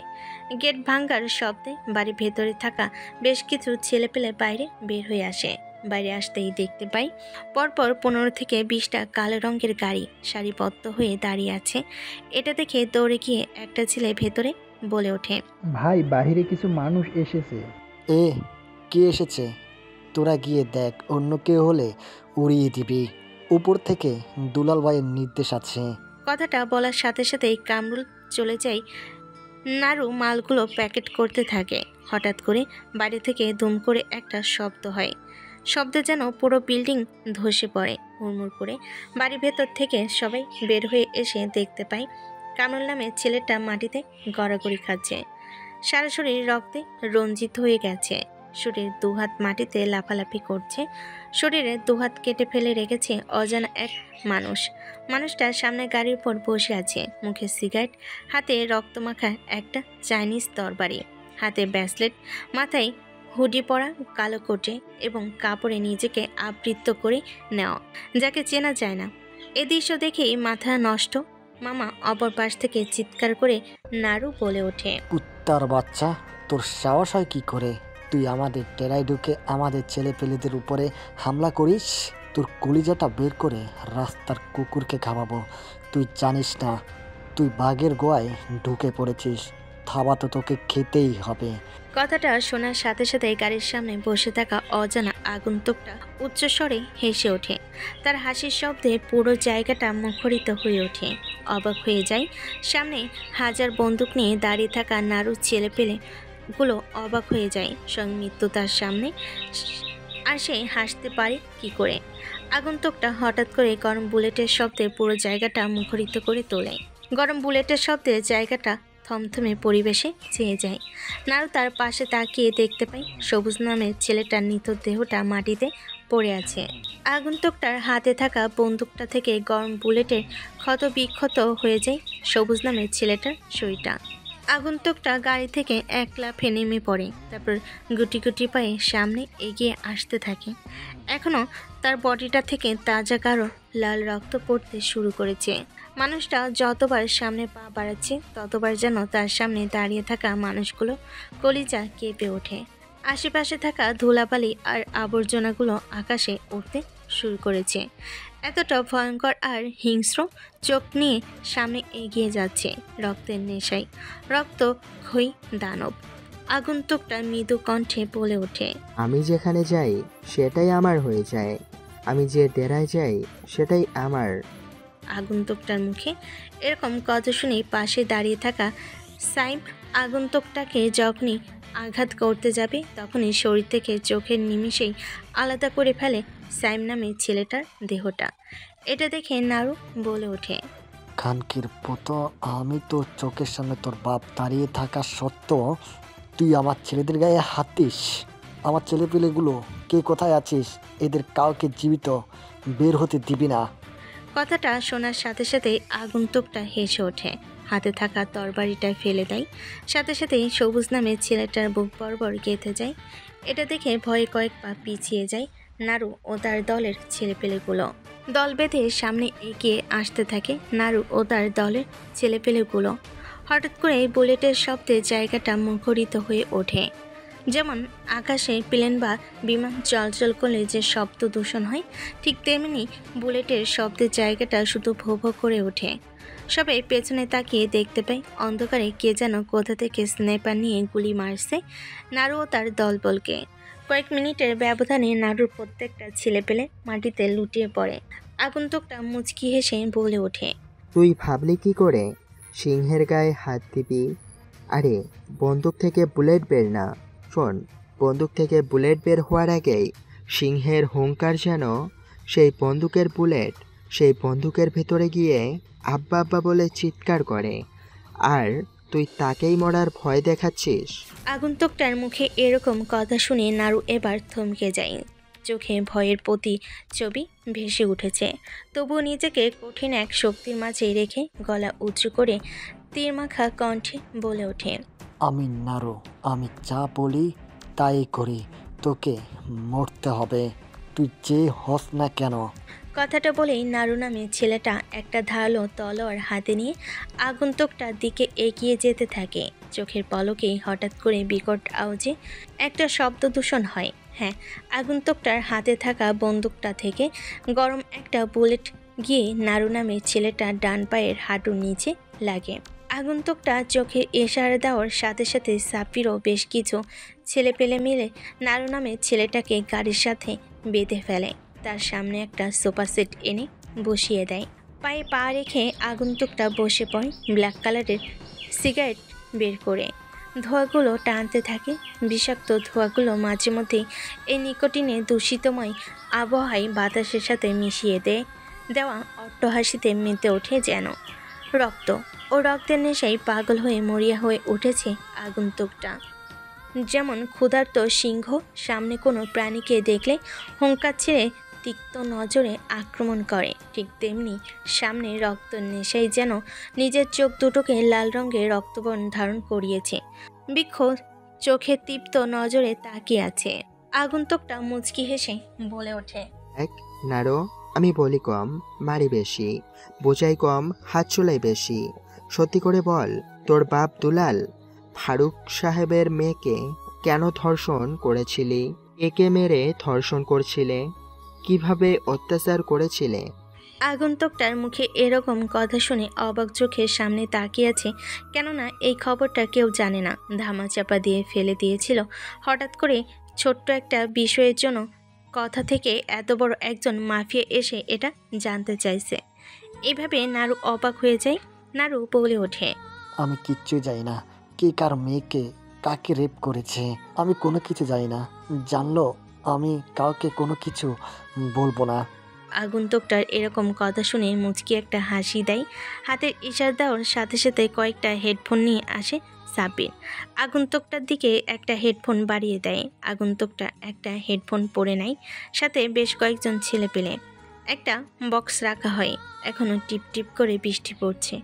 গেট ভাঙ্গার শব্দে বাড়ির ভেতরে থাকা বেশ কিছু ছেলেপেলে বাইরে বের হয়ে আসে। বাইরে আসতেই দেখতে পাই পরপর 15 থেকে 20টা কালো রঙের গাড়ি সারিবদ্ধ হয়ে দাঁড়িয়ে আছে। এটা দেখে দৌড়ে গিয়ে একটা ছেলে ভেতরে বলে ওঠে, ভাই বাহিরে কিছু মানুষ এসেছে। এ কে এসেছে? তোরা গিয়ে দেখ, অন্য কেউ হলে উড়িয়ে দিবি। উপর থেকে দুলাল ভাইয়ের নির্দেশ আছে। কথাটা বলার সাথে সাথেই কামরুল চলে যায়। নারু মালগুলো প্যাকেট করতে থাকে। হঠাৎ করে বাড়ি থেকে দুম করে একটা শব্দ হয়। শব্দে যেন পুরো বিল্ডিং ধসে পড়ে। হুড়মুড় করে বাড়ির ভেতর থেকে সবাই বের হয়ে এসে দেখতে পায় কামরুল নামে ছেলেটা মাটিতে গড়াগড়ি খাচ্ছে। সারা শরীর রক্তে রঞ্জিত হয়ে গেছে। শরীর দুহাত মাটিতে লাফালাফি করছে। শরীরে দুহাত কেটে ফেলে রেখেছে অজানা এক মানুষ। মানুষটা সামনে গাড়ির উপর বসে আছে, মুখে সিগারেট, হাতে রক্তমাখা একটা চাইনিজ তরবারি, হাতে ব্যাসলেট, মাথায় হুডি পরা, কালো কোটে এবং কাপড়ে নিজেকে আবৃত করে নেওয়া, যাকে চেনা যায় না। এ দৃশ্য দেখেই মাথা নষ্ট। মামা অপর পাশ থেকে চিৎকার করে নারু বলে ওঠে, কুত্তার বাচ্চা, তোর সাহস হয় কি করে? তুই আমাদের ডেরায় ঢুকে আমাদের ছেলেপেলেদের উপরে হামলা করিস? তোর কলিজাটা বের করে রাস্তার কুকুরকে খাওয়াবো। তুই জানিস না তুই বাঘের গোয়ায় ঢুকে পড়েছিস। থাবা তো তোকে খেতেই হবে। কথাটা শোনার সাথে সাথে গাড়ির সামনে বসে থাকা অজানা আগন্তুকটা উচ্চস্বরে হেসে ওঠে। তার হাসির শব্দে পুরো জায়গাটা মুখরিত হয়ে ওঠে। অবাক হয়ে যায়। সামনে হাজার বন্দুক নিয়ে দাঁড়িয়ে থাকা নারু ছেলেপেলে গুলো অবাক হয়ে যায়। স্বয়ং মৃত্যু তার সামনে, আর সে হাসতে পারে কি করে? আগন্তুকটা হঠাৎ করে গরম বুলেটের শব্দে পুরো জায়গাটা মুখরিত করে তোলে। গরম বুলেটের শব্দে জায়গাটা থমথমে পরিবেশে চেয়ে যায়। নারু তার পাশে তাকিয়ে দেখতে পাই সবুজ নামের ছেলেটার নিথর দেহটা মাটিতে পড়ে আছে। আগন্তুকটার হাতে থাকা বন্দুকটা থেকে গরম বুলেটের ক্ষত বিক্ষত হয়ে যায় সবুজ নামের ছেলেটার শরীরটা। আগন্তুকটা গাড়ি থেকে এক লাফে নেমে পড়ে, তারপর গুটি গুটি পায়ে সামনে এগিয়ে আসতে থাকে। এখনও তার বডিটা থেকে তাজা গাঢ় লাল রক্ত পড়তে শুরু করেছে। মানুষটা যতবার সামনে পা বাড়াচ্ছে ততবার যেন তার সামনে দাঁড়িয়ে থাকা মানুষগুলো কলিজা কেঁপে ওঠে। আশেপাশে থাকা ধুলাবালি আর আবর্জনাগুলো আকাশে উঠতে শুরু করেছে। এতটা ভয়ঙ্কর আর হিংস্র চোখ নিয়ে সামনে এগিয়ে যাচ্ছে রক্তের নেশায়, রক্ত খই দানব। আগন্তুকটা মৃদু কণ্ঠে বলে ওঠে, আমি যেখানে যাই সেটাই আমার হয়ে যায়, আমি যে ডেরায় যাই সেটাই আমার। আগন্তুকটার মুখে এরকম কথা শুনে পাশে দাঁড়িয়ে থাকা সাইম আগন্তুকটাকে যখনই আঘাত করতে যাবে তখনই শরীর থেকে চোখের নিমিষেই আলাদা করে ফেলে সাইম নামে ছেলেটার দেহটা। এটা দেখে নারু বলে ওঠে, খানকির পতো, আমি তো চোখের সামনে তোর বাপ দাঁড়িয়ে থাকা সত্ত্বেও তুই আমার ছেলেদের গায়ে হাত দিস? আমার ছেলেপেলেগুলো কে কোথায় আছিস? এদের কাউকে জীবিত বের হতে দিবি না। কথাটা শোনার সাথে সাথেই আগন্তুকটা হেসে ওঠে, হাতে থাকা তরবারিটা ফেলে দেয়। সাথে সাথেই সবুজ নামের ছেলেটার বুক বরাবর গেঁথে যায়। এটা দেখে ভয়ে কয়েক পা পিছিয়ে যায় নারু ও তার দলের ছেলেপেলেগুলো। দল বেঁধে সামনে এগিয়ে আসতে থাকে নারু ও তার দলের ছেলেপেলেগুলো। হঠাৎ করে বুলেটের শব্দে জায়গাটা মুখরিত হয়ে ওঠে। যেমন আকাশে প্লেন বা বিমান চলচল করলে যে শব্দ দূষণ হয়, ঠিক তেমনি বুলেটের শব্দের জায়গাটা শুধু ভো ভো করে ওঠে। সবাই পেছনে তাকিয়ে দেখতে পায় অন্ধকারে কে যেন কোথা থেকে স্নাইপার নিয়ে গুলি মারছে নারু ও তার দলবলকে। কয়েক মিনিটের ব্যবধানে নারুর প্রত্যেকটা ছেলেপেলে মাটিতে লুটিয়ে পড়ে। আগন্তুকটা মুচকি হেসে বলে ওঠে, তুই ভাবলি কি করে সিংহের গায়ে হাত দিবি? আরে বন্দুক থেকে বুলেট বের না, শোন, বন্দুক থেকে বুলেট বের হওয়ার আগেই সিংহের হুঙ্কার যেন সেই বন্দুকের বুলেট সেই বন্দুকের ভেতরে গিয়ে আব্বা আব্বা বলে চিৎকার করে, আর তুই তাকেই মরার ভয় দেখাচ্ছিস। আগন্তুকটার মুখে এরকম কথা শুনে নারু এবার থমকে যায়। চোখে ভয়ের প্রতি ছবি ভেসে উঠেছে, তবুও নিজেকে কঠিন এক শক্তির মাঝে রেখে গলা উঁচু করে তীরমাখা কণ্ঠে বলে ওঠে, আমি নারু, আমি যা বলি তাই করি, তোকে মরতে হবে, তুই যে হস না কেন। কথাটা বলেই নারু নামে ছেলেটা একটা ধারালো তলোয়ার হাতে নিয়ে আগন্তুকটার দিকে এগিয়ে যেতে থাকে। চোখের পলকেই হঠাৎ করে বিকট আওয়াজে একটা শব্দ দূষণ হয়। হ্যাঁ, আগন্তুকটার হাতে থাকা বন্দুকটা থেকে গরম একটা বুলেট গিয়ে নারু নামের ছেলেটার ডান পায়ের হাঁটুর নিচে লাগে। আগন্তুকটা চোখের ইশারা দেওয়ার সাথে সাথে সাপিরও বেশ কিছু ছেলেপেলে মিলে নারু নামের ছেলেটাকে গাড়ির সাথে বেঁধে ফেলে। তার সামনে একটা সোফা সেট এনে বসিয়ে দেয়। পায়ে পা রেখে আগন্তুকটা বসে পড়ে ব্ল্যাক কালারের সিগারেট বের করে। ধোঁয়াগুলো টানতে থাকে। বিষাক্ত ধোঁয়াগুলো মাঝে মধ্যেই এই নিকোটিনে দূষিতময় আবহাওয়ায় বাতাসের সাথে মিশিয়ে দেওয়া অট্টহাসিতে মেতে ওঠে যেন। রক্ত ও রক্তের নেশায় পাগল হয়ে মরিয়া হয়ে উঠেছে আগন্তুকটা। যেমন ক্ষুধার্ত সিংহ সামনে কোনো প্রাণীকে দেখলে হুঙ্কার ছেড়ে তিক্ত নজরে আক্রমণ করে, ঠিক তেমনি সামনে রক্ত নেশায় যেন নিজের চোখ দুটোকে লাল রঙের রক্তবর্ণ ধারণ করিয়েছে। বৃক্ষ চোখে তীপ্ত নজরে তাকিয়ে আছে। আগন্তুকটা মুচকি হেসে বলে ওঠে, এক নারো, আমি বলি কম, মারি বেশি, বোঝাই কম, হাত চোলাই বেশি। সত্যি করে বল, তোর বাপ দুলাল ফারুক সাহেবের মেয়েকে কেন ধর্ষণ করেছিলি? একে মেরে ধর্ষণ করছিলে? কিভাবে অত্যাচার করেছিলে? আগন্তুকটার মুখে এরকম কথা শুনে অবাক চোখের সামনে তাকিয়ে আছে, কেননা এই খবরটা কেউ জানে না। ধামাচাপা দিয়ে ফেলে দিয়েছিল হঠাৎ করে ছোট্ট একটা বিষয়ের জন্য। কথা থেকে এত বড় একজন মাফিয়া এসে এটা জানতে চাইছে। এভাবে নারু অবাক হয়ে যায়। নারু বলে ওঠে, আমি কিচ্ছু জানি না কে কার মেয়েকে কাকে রেপ করেছে। আমি কোনো কিছু জানি না। জানলো আমি কাউকে কোনো কিছু বলবো না। আগন্তুকটার এরকম কথা শুনে মুচকি একটা হাসি দেয়। হাতের ইশারা দেওয়ার সাথে সাথে কয়েকটা হেডফোন নিয়ে আসে সাব্বির। আগন্তুকটার দিকে একটা হেডফোন বাড়িয়ে দেয়। আগন্তুকটা একটা হেডফোন পরে নেয়। সাথে বেশ কয়েকজন ছেলে পেলে। একটা বক্স রাখা হয়। এখনও টিপ টিপ করে বৃষ্টি পড়ছে।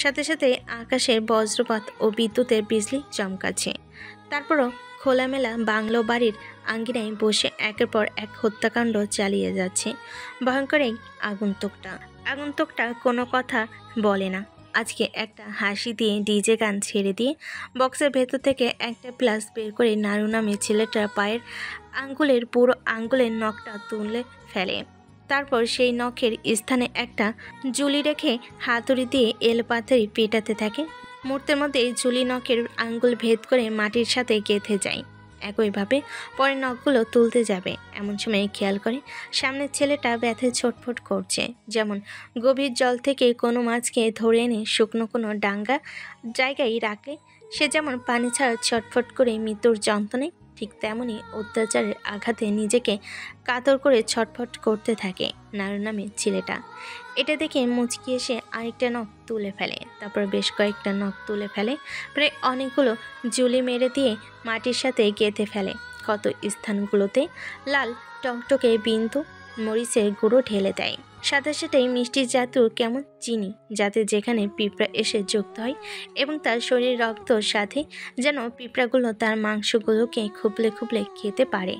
সাথে সাথে আকাশে বজ্রপাত ও বিদ্যুতের বিজলি চমকাচ্ছে। তারপরও খোলামেলা বাংলো বাড়ির আঙ্গিনায় বসে একের পর এক হত্যাকাণ্ড চালিয়ে যাচ্ছে ভয়ঙ্কর এই আগন্তুকটা কোনো কথা বলে না। আজকে একটা হাসি দিয়ে ডিজে গান ছেড়ে দিয়ে বক্সের ভেতর থেকে একটা প্লাস বের করে নারু নামে ছেলেটার পায়ের আঙ্গুলের পুরো আঙ্গুলের নখটা তুলে ফেলে। তারপর সেই নখের স্থানে একটা জুলি রেখে হাতুড়ি দিয়ে এলপাতাড়ি পেটাতে থাকে। মুহূর্তের মধ্যে জুলি নখের আঙ্গুল ভেদ করে মাটির সাথে গেঁথে যায়। একইভাবে পরে নখগুলো তুলতে যাবে এমন সময় খেয়াল করে সামনের ছেলেটা ব্যথায় ছটফট করছে। যেমন গভীর জল থেকে কোনো মাছকে ধরে এনে শুকনো কোনো ডাঙ্গা জায়গায় রাখলে সে যেমন পানি ছাড়া ছটফট করে মৃত্যুর যন্ত্রণায়, ঠিক তেমনই অত্যাচারের আঘাতে নিজেকে কাতর করে ছটফট করতে থাকে নারু নামে ছেলেটা। এটা দেখে মুচকি এসে আরেকটা নখ তুলে ফেলে। তারপর বেশ কয়েকটা নখ তুলে ফেলে। প্রায় অনেকগুলো জুলি মেরে দিয়ে মাটির সাথে গেঁথে ফেলে। ক্ষত স্থানগুলোতে লাল টকটকে বিন্দু মরিচের গুঁড়ো ঢেলে দেয়। সাথে সাথেই মিষ্টি জাতীয় কেমন চিনি, যাতে যেখানে পিঁপড়া এসে যুক্ত হয় এবং তার শরীর রক্তর সাথে যেন পিঁপড়াগুলো তার মাংসগুলোকে খুবলে খুবলে খেতে পারে।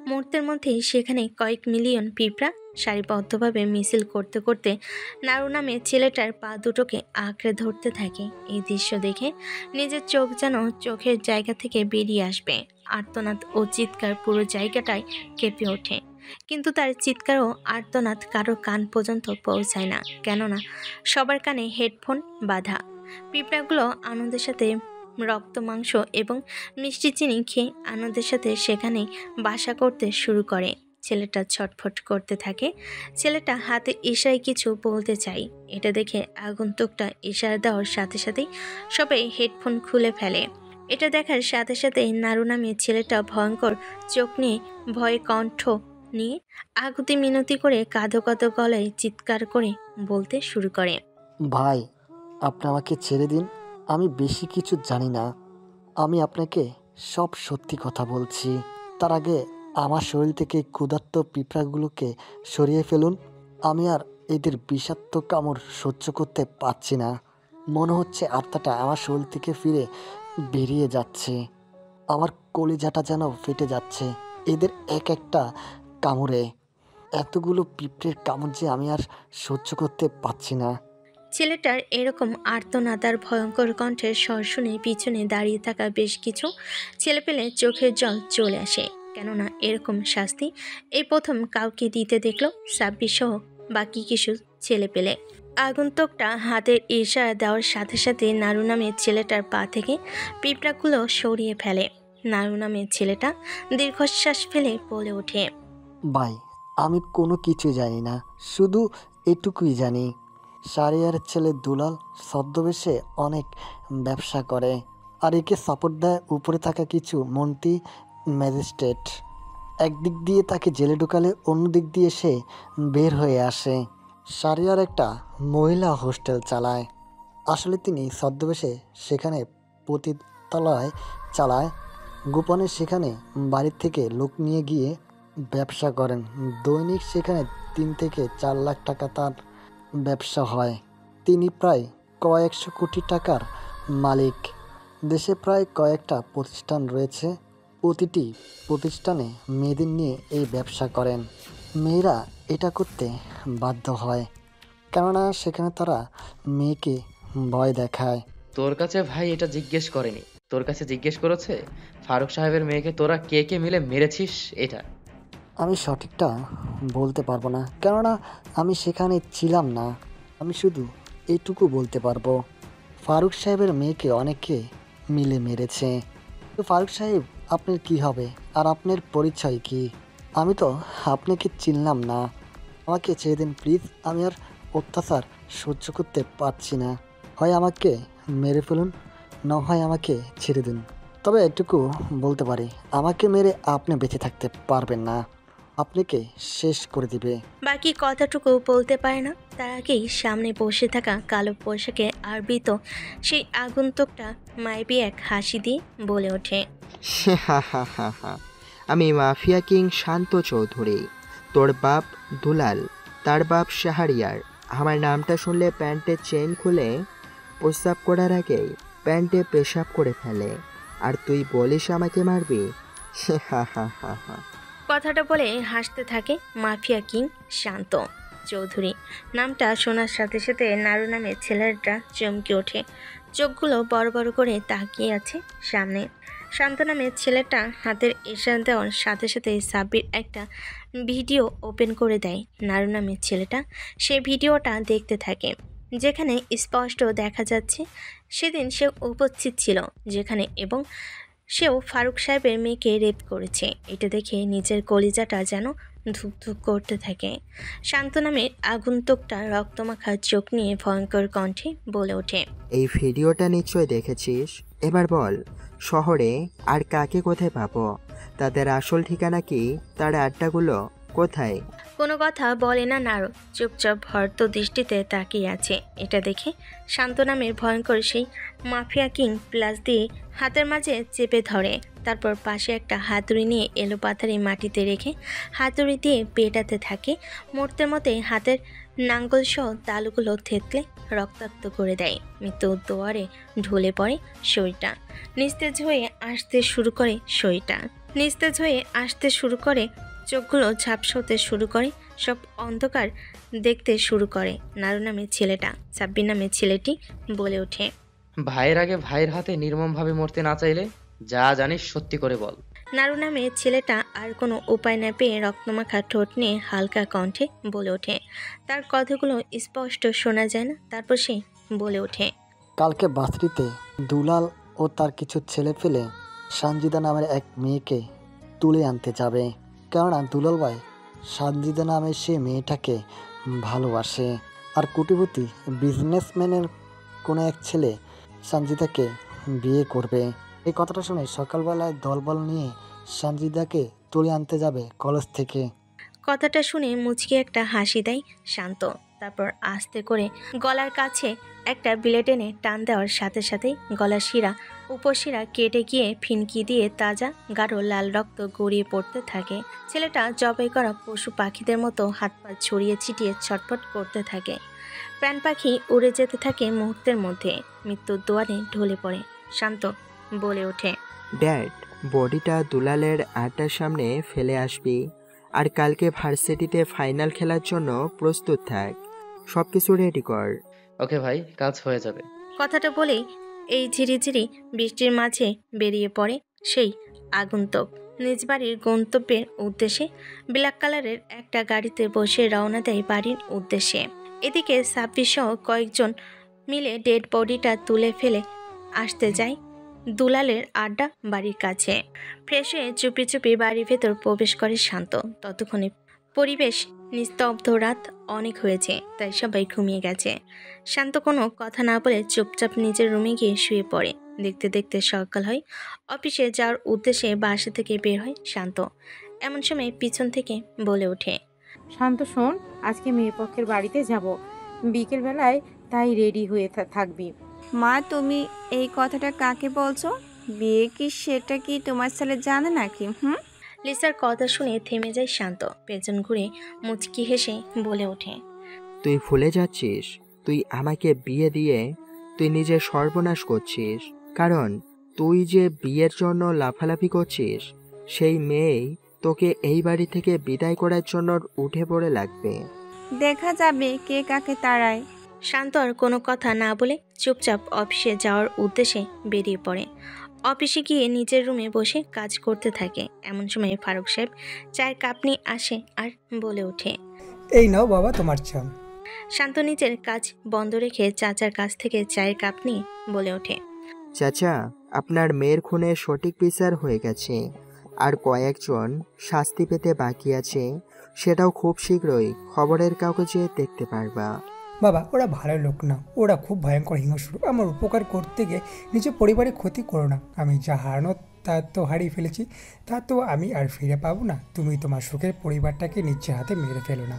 মুহূর্তের মধ্যেই সেখানে কয়েক মিলিয়ন পিঁপড়া সারিবদ্ধভাবে মিছিল করতে করতে নারু নামে ছেলেটার পা দুটোকে আঁকড়ে ধরতে থাকে। এই দৃশ্য দেখে নিজের চোখ যেন চোখের জায়গা থেকে বেরিয়ে আসবে। আর্তনাদ ও চিৎকার পুরো জায়গাটায় কেঁপে ওঠে। কিন্তু তার চিৎকার ও আর্তনাদ কারোর কান পর্যন্ত পৌঁছায় না, কেননা সবার কানে হেডফোন বাঁধা। পিঁপড়াগুলো আনন্দের সাথে রক্ত মাংস এবং মিষ্টি চিনি খেয়ে আনন্দের সাথে সেখানে বাসা করতে শুরু করে। ছেলেটা ছটফট করতে থাকে। ছেলেটা হাতে ইশারায় কিছু বলতে চায়। এটা দেখে আগন্তুকটা ইশারা দেওয়ার সাথে সাথেই সবাই হেডফোন খুলে ফেলে। এটা দেখার সাথে সাথেই নারু নামে ছেলেটা ভয়ঙ্কর চোখ নিয়ে ভয়ে কণ্ঠ নিয়ে আকুতি মিনতি করে কাঁদো কাঁদো গলায় চিৎকার করে বলতে শুরু করে, ভাই আপনি আমাকে ছেড়ে দিন। আমি বেশি কিছু জানি না। আমি আপনাকে সব সত্যি কথা বলছি। তার আগে আমার শরীর থেকে ক্ষুধার্ত পিঁপড়াগুলোকে সরিয়ে ফেলুন। আমি আর এদের বিষাক্ত কামড় সহ্য করতে পারছি না। মনে হচ্ছে আত্মাটা আমার শরীর থেকে ফিরে বেরিয়ে যাচ্ছে। আমার কলিজাটা যেন ফেটে যাচ্ছে এদের এক একটা কামড়ে। এতগুলো পিঁপড়ের কামড় যে আমি আর সহ্য করতে পারছি না। ছেলেটার এরকম আর্তনাদার ভয়ঙ্কর কণ্ঠের স্বর শুনে পিছনে দাঁড়িয়ে থাকা বেশ কিছু ছেলেপেলে চোখের জল চলে আসে। কেননা এরকম শাস্তি এই প্রথম কাউকে দিতে দেখলো সাব্বির সহ বাকি কিছু ছেলে পেলে। আগন্তুকটা হাতের ইশারা দেওয়ার সাথে সাথে নারু নামের ছেলেটার পা থেকে পিঁপড়াগুলো সরিয়ে ফেলে। নারু নামের ছেলেটা দীর্ঘশ্বাস ফেলে বলে ওঠে, ভাই আমি কোনো কিছু জানি না, শুধু এটুকুই জানি সারিয়ার ছেলে দুলাল ছদ্মবেশে অনেক ব্যবসা করে, আর একে সাপোর্ট দেয় উপরে থাকা কিছু মন্ত্রী ম্যাজিস্ট্রেট। একদিক দিয়ে তাকে জেলে ঢুকালে অন্য দিক দিয়ে সে বের হয়ে আসে। সারিয়ার একটা মহিলা হোস্টেল চালায়। আসলে তিনি ছদ্মবেশে সেখানে পতিতালয় চালায়, গোপনে সেখানে বাড়ির থেকে লোক নিয়ে গিয়ে ব্যবসা করেন। দৈনিক সেখানে 3 থেকে 4 লাখ টাকা তার ব্যবসা হয়। তিনি প্রায় কয়েকশো কোটি টাকার মালিক। দেশে প্রায় কয়েকটা প্রতিষ্ঠান রয়েছে, প্রতিটি প্রতিষ্ঠানে মেয়েদের নিয়ে এই ব্যবসা করেন। মেয়েরা এটা করতে বাধ্য হয়, কেননা সেখানে তারা মেয়েকে ভয় দেখায়। তোর কাছে ভাই এটা জিজ্ঞেস করেনি, তোর কাছে জিজ্ঞেস করেছে ফারুক সাহেবের মেয়েকে তোরা কে কে মিলে মেরেছিস? এটা আমি সঠিকটা বলতে পারবো না, কেননা আমি সেখানে ছিলাম না। আমি শুধু এইটুকু বলতে পারবো, ফারুক সাহেবের মেয়েকে অনেকে মিলে মেরেছে। তো ফারুক সাহেব আপনার কি হবে, আর আপনার পরিচয় কি? আমি তো আপনাকে চিনলাম না, আমাকে ছেড়ে দিন প্লিজ। আমি আর অত্যাচার সহ্য করতে পারছি না। হয় আমাকে মেরে ফেলুন, না হয় আমাকে ছেড়ে দিন। তবে এটুকু বলতে পারি, আমাকে মেরে আপনি বেঁচে থাকতে পারবেন না, আপনাকে শেষ করে দিবে। বাকি কথাটুকু বলতে পারে না, তার আগেই সামনে বসে থাকা কালো পোশাকে আবৃত সেই আগন্তুকটা মাইবি এক হাসি দিয়ে বলে ওঠে, আমি মাফিয়া কিং শান্ত চৌধুরী, তোর বাপ দুলাল, তার বাপ শাহরিয়ার। আমার নামটা শুনলে প্যান্টের চেন খুলে প্রস্রাব করার আগেই প্যান্টে পেশাব করে ফেলে, আর তুই বলিস আমাকে মারবি? কথাটা বলে হাসতে থাকে মাফিয়া কিং শান্ত চৌধুরী। নামটা শোনার সাথে সাথে নারু নামের ছেলেটা চমকে ওঠে, চোখগুলো বড় বড় করে তাকিয়ে আছে সামনে। শান্ত নামের ছেলেটা হাতের ইশারা দেওয়ার সাথে সাথে সাব্বির একটা ভিডিও ওপেন করে দেয়। নারু নামের ছেলেটা সেই ভিডিওটা দেখতে থাকে, যেখানে স্পষ্ট দেখা যাচ্ছে সেদিন সে উপস্থিত ছিল যেখানে, এবং সেও ফারুক সাহেবের মেয়েকে রেপ করেছে। এটা দেখে নিজের কলিজাটা যেন ধুকধুক করতে থাকে। শান্ত নামের আগন্তুকটা রক্তমাখা চোখ নিয়ে ভয়ঙ্কর কণ্ঠে বলে ওঠে, এই ভিডিওটা নিশ্চয় দেখেছিস, এবার বল শহরে আর কাকে কোথায় পাবো? তাদের আসল ঠিকানা কি? তার আড্ডাগুলো কোথায়? কোনো কথা বলে না নারু, চুপচাপ ভর্ত দৃষ্টিতে তাকিয়ে আছে। এটা দেখে শান্ত নামের ভয়ঙ্কর সেই মাফিয়া কিং প্লাস দিয়ে হাতের মাঝে চেপে ধরে, তারপর পাশে একটা হাতুড়ি নিয়ে এলো পাথারি মাটিতে রেখে হাতুড়ি দিয়ে পেটাতে থাকে। মুহূর্তের মধ্যে হাতের নাঙ্গল সহ তালুগুলো থেতলে রক্তাক্ত করে দেয়। মৃত্যু দুয়ারে ঢলে পড়ে শরীরটা, নিস্তেজ হয়ে আসতে শুরু করে চোখগুলো ঝাপসা হতে শুরু করে, সব অন্ধকার দেখতে শুরু করে। নারু নামের ছেলেটা সাব্বির নামের ছেলেটি বলে ওঠে, ভাইয়ের আগে ভাইয়ের হাতে নির্মমভাবে মরতে না চাইলে যা জানিস সত্যি করে বল। নারু নামের ছেলেটা আর কোনো উপায় না পেয়ে রক্তমাখা ঠোঁট নিয়ে হালকা কণ্ঠে বলে ওঠে। তার কথাগুলো স্পষ্ট শোনা যায় না, তারপর সে বলে ওঠে, কালকে বাসরিতে দুলাল ও তার কিছু ছেলে ফেলে সঞ্জিদা নামের এক মেয়েকে তুলে আনতে যাবে, কেননা দুলাল ভাই সঞ্জিদা নামের সে মেয়েটাকে ভালোবাসে, আর কোটিপতি বিজনেসম্যানের কোনো এক ছেলে সঞ্জিদাকে বিয়ে করবে। এই কথাটা শুনে সকালবেলায় দলবল নিয়ে সঞ্জিদাকে তুলে আনতে যাবে কলেজ থেকে। কথাটা শুনে মুচকি একটা হাসি দেয় শান্ত, তারপর আস্তে করে গলার কাছে একটা ব্লেড এনে টান দেওয়ার সাথে সাথেই গলার শিরা উপশিরা কেটে গিয়ে ফিনকি দিয়ে তাজা গাঢ় লাল রক্ত গড়িয়ে পড়তে থাকে। ছেলেটা জবাই করা পশু পাখিদের মতো হাত পা ছড়িয়ে ছিটিয়ে ছটফট করতে থাকে। প্রাণ পাখি উড়ে যেতে থাকে মুহূর্তের মধ্যে, মৃত্যুর দুয়ারে ঢলে পড়ে। শান্ত বলে ওঠে, ড্যাড, বডিটা দুলালের আড্ডার সামনে ফেলে আসবি, আর কালকে ভার্সিটিতে ফাইনাল খেলার জন্য প্রস্তুত থাক, সব কিছু রেডি কর। ওকে ভাই, কাজ হয়ে যাবে। কথাটা বলেই এই ঝিরিঝিরি বৃষ্টির মাঝে বেরিয়ে পড়ে সেই আগন্তুক। নিজ বাড়ির গন্তব্যের উদ্দেশ্যে ব্ল্যাক কালারের একটা গাড়িতে বসে রওনা দেয় বাড়ির উদ্দেশ্যে। এদিকে সাব্বির সহ কয়েকজন মিলে ডেড বডিটা তুলে ফেলে আসতে যায় দুলালের আড্ডা বাড়ির কাছে। ফ্রেশ হয়ে চুপি চুপি বাড়ির ভেতর প্রবেশ করে শান্ত। ততক্ষণে পরিবেশ নিস্তব্ধ, রাত অনেক হয়েছে, তাই সবাই ঘুমিয়ে গেছে। শান্ত কোনো কথা না বলে চুপচাপ নিজের রুমে গিয়ে শুয়ে পড়ে। দেখতে দেখতে সকাল হয়। অফিসে যাওয়ার উদ্দেশ্যে বাসা থেকে বের হয় শান্ত। এমন সময় পিছন থেকে বলে ওঠে, শান্ত শোন, আজকে মেয়ের পক্ষের বাড়িতে যাব বিকেলবেলায়, তাই রেডি হয়ে থাকবি। মা, তুমি এই কথাটা কাকে বলছো? বিয়ে কি সেটা কি তোমার ছেলে জানে নাকি? লিসার কথা শুনে থেমে যায় শান্ত। পেছন ঘুরে মুচকি হেসে বলে ওঠে, তুই ভুলে যাচ্ছিস, তুই আমাকে বিয়ে দিয়ে তুই নিজের সর্বনাশ করছিস। কারণ তুই যে বিয়ের জন্য লাফালাফি করছিস, সেই মেয়েই তোকে এই বাড়ি থেকে বিদায় করার জন্য উঠে পড়ে লাগবে। দেখা যাবে কে কাকে তাড়ায়। শান্ত আর কোনো কথা না বলে চুপচাপ অফিসে যাওয়ার উদ্দেশ্যে বেরিয়ে পড়ে। অফিসে গিয়ে নিজের রুমে বসে কাজ করতে থাকে। এমন সময় ফারুক সাহেব চায়ের কাপ নিয়ে আসে আর বলে ওঠে, এই নাও বাবা তোমার চা। শান্ত নিজের কাজ বন্ধ রেখে চাচার কাছ থেকে চায়ের কাপ নিয়ে বলে ওঠে, চাচা, আপনার মেয়ের খুনে সঠিক বিচার হয়ে গেছে, আর কয়েকজন শাস্তি পেতে বাকি আছে, সেটাও খুব শীঘ্রই খবরের কাগজে দেখতে পারবা। বাবা, ওরা ভালো লোক না, ওরা খুব ভয়ঙ্কর হিংস্র। আমার উপকার করতে গিয়ে নিজের পরিবারের ক্ষতি করো না। আমি যা হারানোর তা তো হারিয়ে ফেলেছি, তা তো আমি আর ফিরে পাবো না। তুমি তোমার সুখের পরিবারটাকে নিজের হাতে মেরে ফেলো না।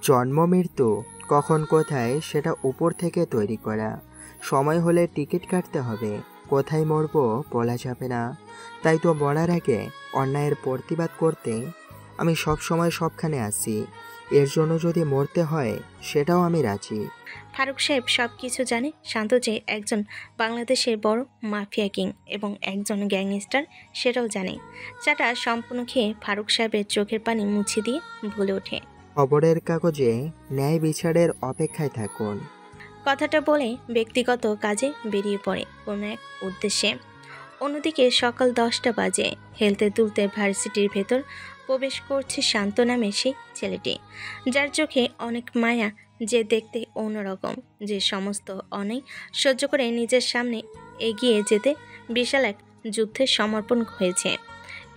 জন্ম মৃত্যু কখন কোথায় সেটা উপর থেকে তৈরি করা। সময় হলে টিকিট কাটতে হবে, কোথায় মরবো বলা যাবে না। তাই তো মরার আগে অন্যায়ের প্রতিবাদ করতে আমি সব সময় সবখানে আসি। এর জন্য যদি মরতে হয় সেটাও আমি রাজি। ফারুক সাহেব সব কিছু জানে। শান্ত যে একজন বাংলাদেশের বড় মাফিয়া কিং এবং একজন গ্যাংস্টার সেটাও জানে। চাটা সম্পূর্ণ খেয়ে ফারুক সাহেবের চোখের পানি মুছে দিয়ে বলে ওঠে, খবরের কাগজে ন্যায় বিচারের অপেক্ষায় থাকুন। কথাটা বলে ব্যক্তিগত কাজে বেরিয়ে পড়ে কোনো এক উদ্দেশ্যে। অন্যদিকে সকাল 10টা বাজে। হেলতে দুলতে ভার্সিটির ভেতর প্রবেশ করছে শান্ত নামে সেই ছেলেটি, যার চোখে অনেক মায়া, যে দেখতে অন্যরকম, যে সমস্ত অনেক সহ্য করে নিজের সামনে এগিয়ে যেতে বিশাল এক যুদ্ধে সমর্পণ হয়েছে।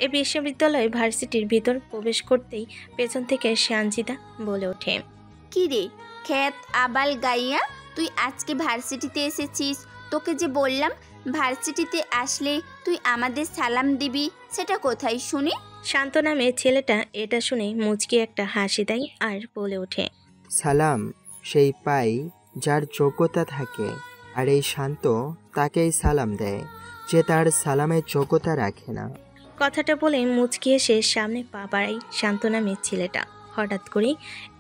এই বিশ্ববিদ্যালয় ভার্সিটির ভিতর প্রবেশ করতেই পেছন থেকে সানজিদা বলে ওঠে, কি রে খ্যাত আবাল গাইয়া, তুই আজকে ভার্সিটিতে এসেছিস? তোকে যে বললাম ভার্সিটিতে আসলে তুই আমাদের সালাম দিবি, সেটা কোথায় শুনি? শান্ত নামে ছেলেটা এটা শুনে মুচকি একটা হাসি দেয় আর বলে ওঠে, সালাম সেই পাই যার যোগ্যতা থাকে, আর এই শান্ত তাকেই সালাম দেয় যে তার সালামের যোগ্যতা রাখে না। কথাটা বলে মুচকি এসে সামনে পা বাড়াই শান্ত নামের ছেলেটা। হঠাৎ করেই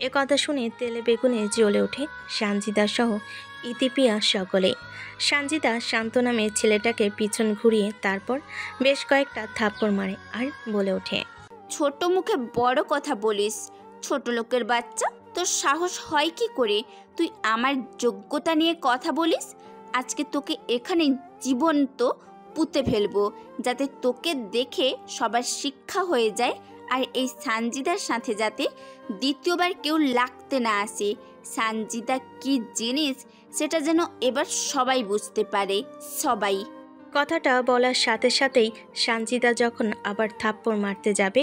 এ কথা শুনে তেলে বেগুনে জ্বলে ওঠে সানজিদা সহ ইতিপিয়া সকলে। সানজিদা শান্ত নামের ছেলেটাকে পিছন ঘুরিয়ে তারপর বেশ কয়েকটা থাপ্পড় মারে আর বলে ওঠে, ছোট মুখে বড় কথা বলিস, ছোট লোকের বাচ্চা, তোর সাহস হয় কি করে তুই আমার যোগ্যতা নিয়ে কথা বলিস? আজকে তোকে এখানে জীবন্ত পুঁতে ফেলবো, যাতে তোকে দেখে সবার শিক্ষা হয়ে যায়, আর এই সানজিদার সাথে যাতে দ্বিতীয়বার কেউ লাগতে না আসে। সানজিদা কি জিনিস সেটা যেন এবার সবাই বুঝতে পারে, সবাই। কথাটা বলার সাথে সাথেই সানজিদা যখন আবার থাপ্পড় মারতে যাবে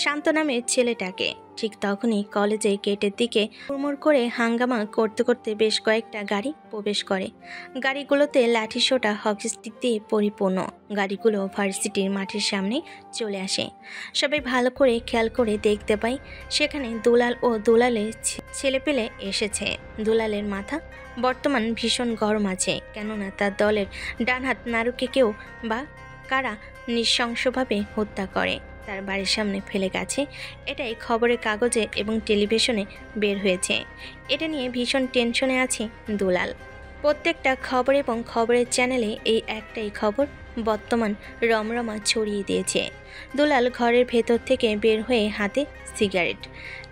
শান্ত নামের ছেলেটাকে, ঠিক তখনই কলেজে গেটের দিকে হুড়মুড় করে হাঙ্গামা করতে করতে বেশ কয়েকটা গাড়ি প্রবেশ করে। গাড়িগুলোতে লাঠি সোটা হকি স্টিক দিয়ে পরিপূর্ণ। গাড়িগুলো ভার্সিটির মাঠের সামনে চলে আসে। সবাই ভালো করে খেয়াল করে দেখতে পায় সেখানে দুলাল ও দুলালের ছেলেপেলে এসেছে। দুলালের মাথা বর্তমান ভীষণ গরম আছে, কেননা তার দলের ডান হাত নারুকে কেউ বা কারা নৃশংসভাবে হত্যা করে তার বাড়ির সামনে ফেলে গেছে। এটাই খবরের কাগজে এবং টেলিভিশনে বের হয়েছে। এটা নিয়ে ভীষণ টেনশনে আছে দুলাল। প্রত্যেকটা খবর এবং খবরের চ্যানেলে এই একটাই খবর বর্তমান রমরমা ছড়িয়ে দিয়েছে। দুলাল ঘরের ভেতর থেকে বের হয়ে হাতে সিগারেট,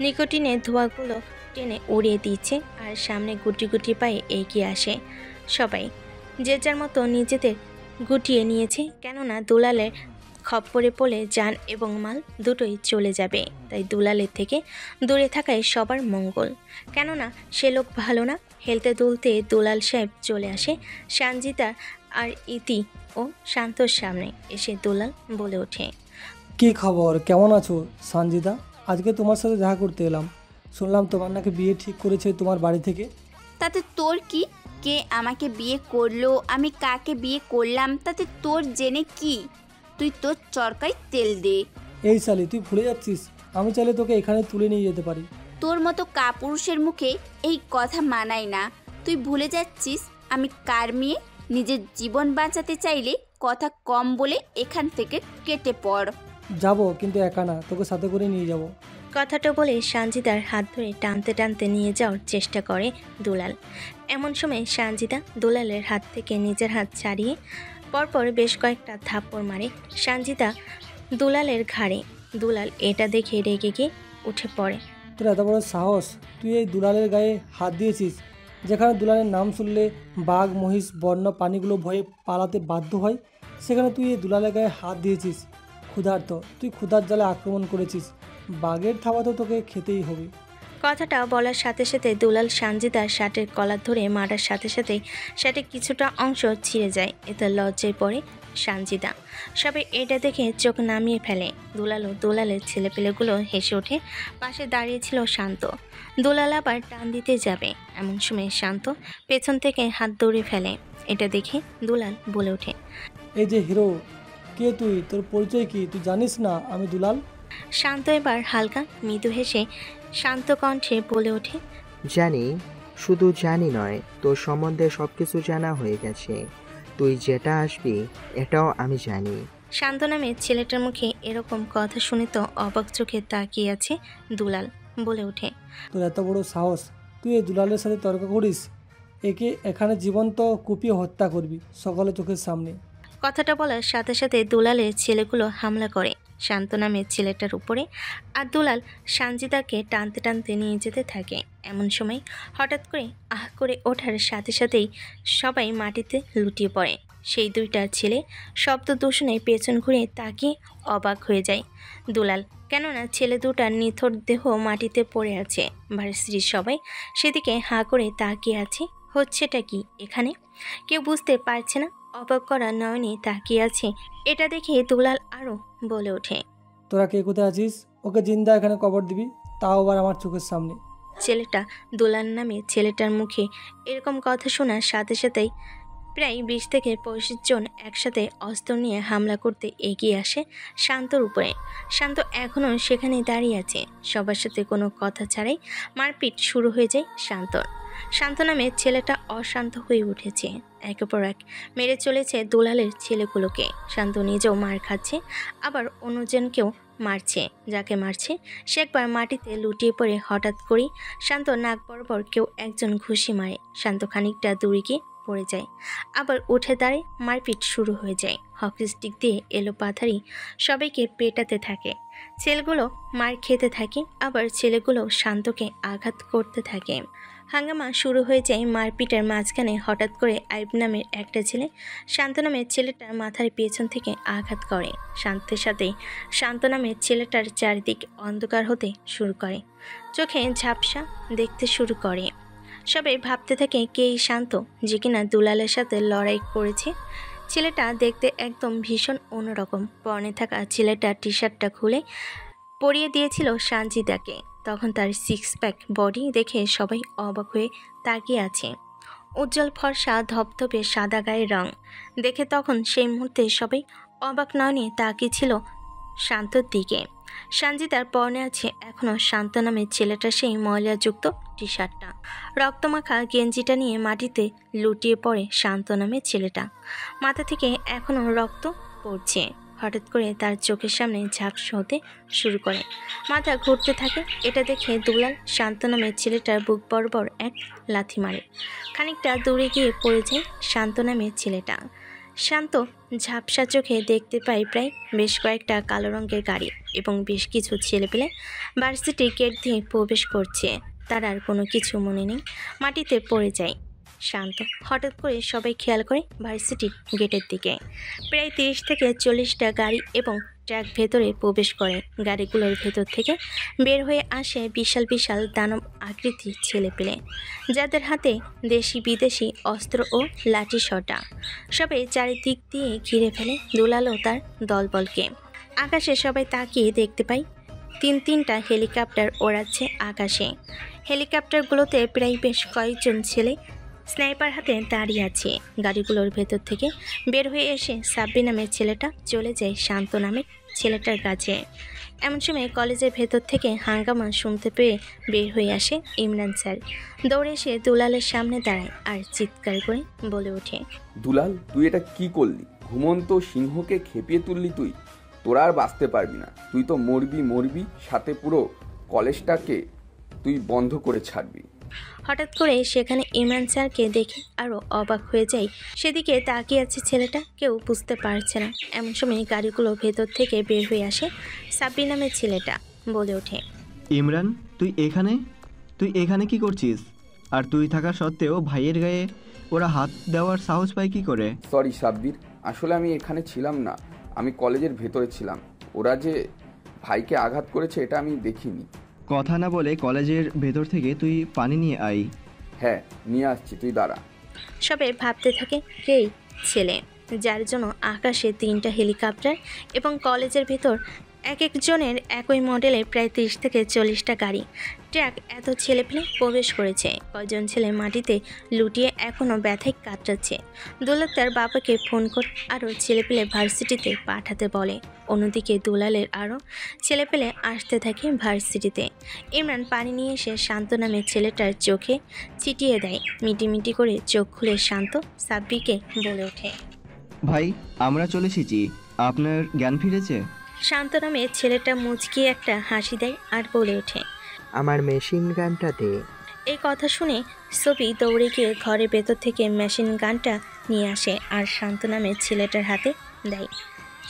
নিকোটিনের ধোঁয়াগুলো টেনে উড়িয়ে দিচ্ছে আর সামনে গুটি গুটি পায়ে এগিয়ে আসে। সবাই যে যার মতো নিজেদের গুটিয়ে নিয়েছে, কেননা দুলালের খপ্পরে পড়লে জান এবং মাল দুটোই চলে যাবে। তাই দুলালের থেকে দূরে থাকাই সবার মঙ্গল। কেননা সে লোক ভালো না। হেলতে দুলতে দুলাল সাহেব চলে আসে সানজিদা আর ইতি ও শান্তর সামনে। এসে দুলাল বলে ওঠে, কি খবর, কেমন আছো সঞ্জিদা? আজকে তোমার সাথে দেখা করতে এলাম। শুনলাম তোমার নাকি বিয়ে ঠিক করেছে তোমার বাড়ি থেকে। তাতে তোর কি? কে আমাকে বিয়ে করলো, আমি কাকে বিয়ে করলাম, তাতে তোর জেনে কি? তুই তোর চরকায় তেল দে। এই সালি, তুই ভুলে যাচ্ছিস? আমি চাইলে তোকে এখানে তুলে নিয়ে যেতে পারি। তোর মতো কাপুরুষের মুখে এই কথা মানায় না। তুই ভুলে যাচ্ছিস আমি কার মেয়ে। নিজের জীবন বাঁচাতে চাইলে কথা কম বলে এখান থেকে কেটে পড়। যাবো, কিন্তু একা না, তোকে সাথে করে নিয়ে যাব। কথাটা বলে সানজিদার হাত ধরে টানতে টানতে নিয়ে যাওয়ার চেষ্টা করে দুলাল। এমন সময় সানজিদা দুলালের হাত থেকে নিজের হাত ছাড়িয়ে পরপর বেশ কয়েকটা থাপ্পড় মারে সানজিদা দুলালের ঘাড়ে। দুলাল এটা দেখে রেগে গিয়ে উঠে পড়ে। তোর এত বড় সাহস, তুই এই দুলালের গায়ে হাত দিয়েছিস? যেখানে দুলালের নাম শুনলে বাঘ, মহিষ, বন্য প্রাণীগুলো ভয়ে পালাতে বাধ্য হয়, সেখানে তুই এই দুলালের গায়ে হাত দিয়েছিস। ক্ষুধার্ত, তুই ক্ষুধার জালে আক্রমণ করেছিস। বাঘের থাবা তো তোকে খেতেই হবে। কথাটা বলার সাথে সাথে দুলাল সানজিদার শার্টের কলার ধরে মারার সাথে সাথেই শার্টের কিছুটা অংশ ছিঁড়ে যায়। এতে লজ্জায় পড়ে সানজিদা। সবাই এটা দেখে চোখ নামিয়ে ফেলে। দুলাল ও দুলালের ছেলেপেলেগুলো হেসে ওঠে। পাশে দাঁড়িয়েছিল শান্ত। দুলাল আবার টান দিতে যাবে, এমন সময় শান্ত পেছন থেকে হাত দৌড়ে ফেলে। এটা দেখে দুলাল বলে ওঠে, এই যে হিরো, কে তুই? তোর পরিচয় কি? তুই জানিস না আমি দুলাল? শান্ত এবার হালকা মৃদু হেসে শান্ত কণ্ঠে বলে ওঠে, জানি, শুধু জানি নয়, তোর সম্বন্ধে সব কিছু জানা হয়ে গেছে। তুই যেটা আসবি এটাও আমি জানি। শান্ত নামে ছেলেটার মুখে এরকম কথা শুনে তো অবাক চোখে তাকিয়ে আছে দুলাল। বলে ওঠে, তোর এত বড় সাহস, তুই এই দুলালের সাথে তর্ক করিস? একে এখানে জীবন্ত কুপিয়ে হত্যা করবি সকলের চোখের সামনে। কথাটা বলার সাথে সাথে দুলালের ছেলেগুলো হামলা করে শান্ত নামের ছেলেটার উপরে। আর দুলাল সানজিদাকে টানতে টানতে নিয়ে যেতে থাকে। এমন সময় হঠাৎ করে আহ করে ওঠার সাথে সাথেই সবাই মাটিতে লুটিয়ে পড়ে। সেই দুইটা ছেলে শব্দ দূষণে পেছন ঘুরে তাকিয়ে অবাক হয়ে যায় দুলাল। কেননা ছেলে দুটার নিথর দেহ মাটিতে পড়ে আছে। ভার্সিটির সবাই সেদিকে হাঁ করে তাকিয়ে আছে। হচ্ছেটা কি এখানে? কেউ বুঝতে পারছে না। অবাক করা নয়নে তাকিয়ে আছে। এটা দেখে দুলাল আরও বলে ওঠে, তোরা কে কোথায় আছিস? ওকে জিন্দা এখানে কবর দিবি, তাও আবার আমার চোখের সামনে। ছেলেটা দুলাল নামে ছেলেটার মুখে এরকম কথা শোনার সাথে সাথেই প্রায় 20 থেকে 25 জন একসাথে অস্ত্র নিয়ে হামলা করতে এগিয়ে আসে শান্তর উপরে। শান্ত এখনও সেখানেই দাঁড়িয়ে আছে। সবার সাথে কোনো কথা ছাড়াই মারপিট শুরু হয়ে যায় শান্তর। শান্ত নামে ছেলেটা অশান্ত হয়ে উঠেছে। একের পর এক মেরে চলেছে দুলালের ছেলেগুলোকে। শান্ত নিজেও মার খাচ্ছে, আবার অন্যজনকেও মারছে। যাকে মারছে সে একবার মাটিতে লুটিয়ে পড়ে হঠাৎ করেই শান্ত নাক বরাবর কেউ একজন ঘুষি মারে। শান্ত খানিকটা দূরে গিয়ে পড়ে যায়, আবার উঠে দাঁড়ায়। মারপিট শুরু হয়ে যায়। হকি স্টিক দিয়ে এলো পাথারি সবাইকে পেটাতে থাকে। ছেলেগুলো মার খেতে থাকে, আবার ছেলেগুলো শান্তকে আঘাত করতে থাকে। হাঙ্গামা শুরু হয়ে যায় মারপিটের মাঝখানে। হঠাৎ করে আইব নামের একটা ছেলে শান্ত নামের ছেলেটার মাথার পেছন থেকে আঘাত করে। শান্তের সাথে শান্ত নামের ছেলেটার চারিদিক অন্ধকার হতে শুরু করে। চোখে ঝাপসা দেখতে শুরু করে। সবাই ভাবতে থাকে কে শান্ত, যে কিনা দুলালের সাথে লড়াই করেছে। ছেলেটা দেখতে একদম ভীষণ অন্যরকম। পরনে থাকা ছেলেটা টি শার্টটা খুলে পরিয়ে দিয়েছিল সানজিদাকে। তখন তার 6 প্যাক বডি দেখে সবাই অবাক হয়ে তাকিয়ে আছে। উজ্জ্বল ফর্সা ধপধপে সাদা গায়ের রং দেখে তখন সেই মুহূর্তে সবাই অবাক নয়নে তাকিয়ে ছিল শান্তর দিকে। সানজিদার পরনে আছে এখনও শান্ত নামের ছেলেটা সেই ময়লাযুক্ত টি শার্টটা। রক্তমাখা গেঞ্জিটা নিয়ে মাটিতে লুটিয়ে পড়ে শান্ত নামের ছেলেটা। মাথা থেকে এখনও রক্ত পড়ছে। হঠাৎ করে তার চোখের সামনে ঝাপসা হতে শুরু করে, মাথা ঘুরতে থাকে। এটা দেখে দুলাল শান্ত নামের ছেলেটার বুক বরাবর এক লাথি মারে। খানিকটা দূরে গিয়ে পড়ে যায় শান্ত নামের ছেলেটা। শান্ত ঝাপসা চোখে দেখতে পায় প্রায় বেশ কয়েকটা কালো রঙের গাড়ি এবং বেশ কিছু ছেলেপেলে ভার্সিটি গেট দিয়ে প্রবেশ করছে। তার আর কোনো কিছু মনে নেই, মাটিতে পড়ে যায়। শান্ত। হঠাৎ করে সবাই খেয়াল করে ভার্সিটির গেটের দিকে। প্রায় 30 থেকে 40টা গাড়ি এবং ট্রাক ভেতরে প্রবেশ করে। গাড়িগুলোর ভেতর থেকে বের হয়ে আসে বিশাল বিশাল দানব আকৃতির ছেলেপেলে, যাদের হাতে দেশি বিদেশি অস্ত্র ও লাঠি সটা। সবাই চারিদিক দিয়ে ঘিরে ফেলে দুলাল ও তার দলবলকে। আকাশে সবাই তাকিয়ে দেখতে পাই তিনটা হেলিকপ্টার ওড়াচ্ছে আকাশে। হেলিকপ্টারগুলোতে প্রায় বেশ কয়েকজন ছেলে স্নাইপার হাতে দাঁড়িয়ে আছে। গাড়িগুলোর ভেতর থেকে বের হয়ে এসে সাব্বি নামের ছেলেটা চলে যায় শান্ত নামের ছেলেটার কাছে। এমন সময় কলেজের ভেতর থেকে হাঙ্গামা শুনতে পেয়ে বের হয়ে আসে ইমরান স্যার। দৌড়ে এসে দুলালের সামনে দাঁড়ায় আর চিৎকার করে বলে ওঠে, দুলাল, তুই এটা কি করলি? ঘুমন্ত সিংহকে খেপিয়ে তুললি তুই। তোরা আর বাঁচতে পারবি না। তুই তো মরবি, সাথে পুরো কলেজটাকে তুই বন্ধ করে ছাড়বি। হঠাৎ করে সেখানে ইমরান স্যারকে দেখে আরও অবাক হয়ে যায়। সেদিকে তাকিয়ে আছে ছেলেটা, কেউ বুঝতে পারছে না। এমন সময় গাড়িগুলো ভেতর থেকে বের হয়ে আসে সাব্বি নামের ছেলেটা। বলে ওঠে, ইমরান, তুই এখানে কি করছিস? আর তুই থাকা সত্ত্বেও ভাইয়ের গায়ে ওরা হাত দেওয়ার সাহস পায় কি করে? সরি সাব্বির, আসলে আমি এখানে ছিলাম না, আমি কলেজের ভেতরে ছিলাম। ওরা যে ভাইকে আঘাত করেছে এটা আমি দেখিনি। কথা না বলে কলেজের ভেতর থেকে তুই পানি নিয়ে আই। হ্যাঁ, নিয়ে আসছি, তুই দাঁড়া। সবাই ভাবতে থাকে কেই ছেলে যার জন্য আকাশে 3টা হেলিকপ্টার এবং কলেজের ভেতর এক একজনের একই মডেলের প্রায় 30 থেকে 40টা গাড়ি ট্রাক এত ছেলেপেলে প্রবেশ করেছে। কয়েকজন ছেলে মাটিতে লুটিয়ে এখনও ব্যথায় কাতরাচ্ছে। দুলাল তার বাবাকে ফোন করে আরও ছেলেপেলে ভার্সিটিতে পাঠাতে বলে। অন্যদিকে দুলালের আরও ছেলেপেলে আসতে থাকে ভার্সিটিতে। ইমরান পানি নিয়ে এসে শান্ত নামের ছেলেটার চোখে ছিটিয়ে দেয়। মিটিমিটি করে চোখ খুলে শান্ত সাব্বিকে বলে ওঠে, ভাই, আমরা চলে এসেছি। আপনার জ্ঞান ফিরেছে? শান্ত নামের ছেলেটা মুচকি একটা হাসি দেয় আর বলে ওঠে, আমার মেশিন গানটা দে। এই কথা শুনে সবি দৌড়ে গিয়ে ঘরের ভেতর থেকে মেশিন গানটা নিয়ে আসে আর শান্ত নামের ছেলেটার হাতে দেয়।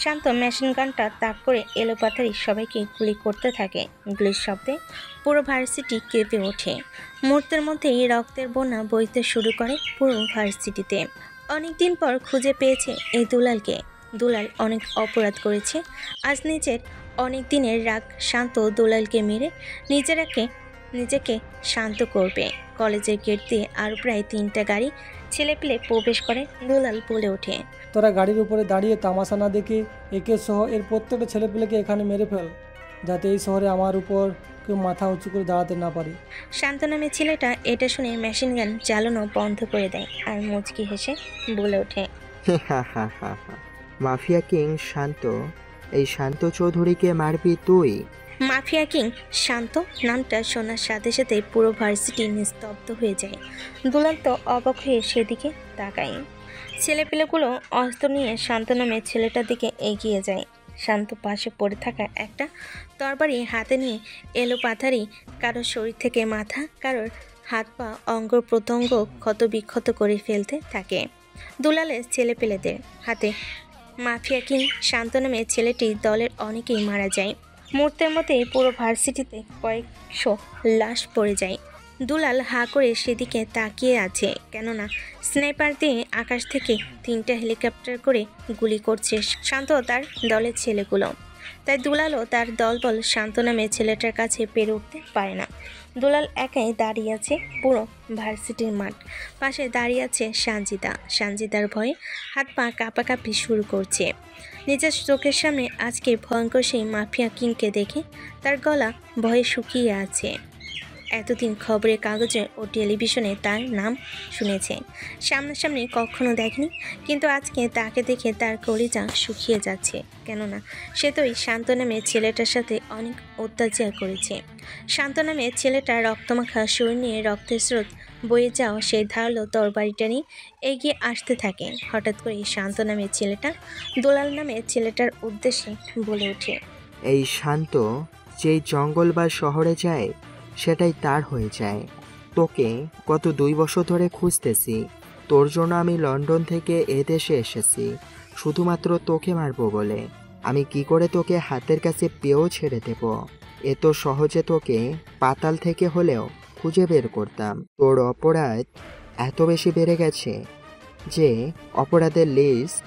শান্ত মেশিন গানটা তাক করে এলোপাথারি সবাইকে গুলি করতে থাকে। গুলির শব্দে পুরো ভার্সিটি কেঁপে ওঠে। মুহূর্তের মধ্যেই রক্তের বন্যা বইতে শুরু করে পুরো ভার্সিটিতে। অনেকদিন পর খুঁজে পেয়েছে এই দুলালকে। দুলাল অনেক অপরাধ করেছে। আজ নিজের অনেক দিনের রাগ শান্ত দুলালকে মেরে নিজেকে শান্ত করবে। কলেজের গেট দিয়ে আরও প্রায় 3টা গাড়ি ছেলেপেলে প্রবেশ করে। দুলাল বলে ওঠে, তোরা গাড়ির উপরে দাঁড়িয়ে তামাশা না দেখে একে সহ এর প্রত্যেকটা ছেলেপেলেকে এখানে মেরে ফেল, যাতে এই শহরে আমার উপর কেউ মাথা উঁচু করে দাঁড়াতে না পারে। শান্ত নামে ছেলেটা এটা শুনে মেশিন গান চালানো বন্ধ করে দেয় আর মুচকি হেসে বলে ওঠে, মাফিয়া কিং শান্ত, এই শান্ত চৌধুরীকে মারবি তুই? মাফিয়া কিং শান্ত নামটা শোনার সাথে সাথে পুরো ভার্সিটি নিস্তব্ধ হয়ে যায়। দুলাল তো অবাক হয়ে সেদিকে তাকায়। ছেলেপেলেগুলো অস্ত্র নিয়ে শান্ত নামের ছেলেটার দিকে এগিয়ে যায়। শান্ত পাশে পড়ে থাকা একটা তরবারি হাতে নিয়ে এলোপাথারি কারোর শরীর থেকে মাথা, কারোর হাত পা অঙ্গ প্রত্যঙ্গ ক্ষত বিক্ষত করে ফেলতে থাকে। দুলালের ছেলেপেলেদের হাতে মাফিয়া কিং শান্ত নামের ছেলেটি দলের অনেকেই মারা যায়। মুহূর্তের মধ্যে পুরো ভার্সিটিতে কয়েকশো লাশ পড়ে যায়। দুলাল হাঁ করে সেদিকে তাকিয়ে আছে, কেননা স্নাইপার দিয়ে আকাশ থেকে 3টা হেলিকপ্টার করে গুলি করছে শান্ত তার দলের ছেলেগুলো। তাই দুলালও তার দলবল শান্ত নামের ছেলেটার কাছে পেরে উঠতে পারে না। দুলাল একাই দাঁড়িয়ে আছে পুরো ভার্সিটির মাঠ। পাশে দাঁড়িয়ে আছে সানজিদার ভয়ে হাত পা কাঁপাকাঁপি শুরু করছে। নিজের চোখের সামনে আজকে ভয়ঙ্কর সেই মাফিয়া কিংকে দেখে তার গলা ভয়ে শুকিয়ে আছে। এতদিন খবরের কাগজে ও টেলিভিশনে তার নাম শুনেছে, সামনাসামনি কখনো দেখেনি, কিন্তু আজকে তাকে দেখে তার কলিজা শুকিয়ে যাচ্ছে। কেননা সে তো এই শান্ত নামের ছেলেটার সাথে অনেক অত্যাচার করেছে। শান্ত নামের ছেলেটা রক্তমাখা শরীর নিয়ে রক্তের স্রোত বয়ে যাওয়া সেই ধারালো তরবারিটা নিয়ে এগিয়ে আসতে থাকে। হঠাৎ করে শান্ত নামের ছেলেটা দুলাল নামের ছেলেটার উদ্দেশ্যে বলে ওঠে, এই শান্ত যেই জঙ্গল বা শহরে যায় সেটাই তার হয়ে যায়। তোকে গত 2 বছর ধরে খুঁজতেছি। তোর জন্য আমি লন্ডন থেকে এদেশে এসেছি শুধুমাত্র তোকে মারবো বলে। আমি কি করে তোকে হাতের কাছে পেয়েও ছেড়ে দেব? এত সহজে তোকে পাতাল থেকে হলেও খুঁজে বের করতাম। তোর অপরাধ এত বেশি বেড়ে গেছে যে অপরাধের লিস্ট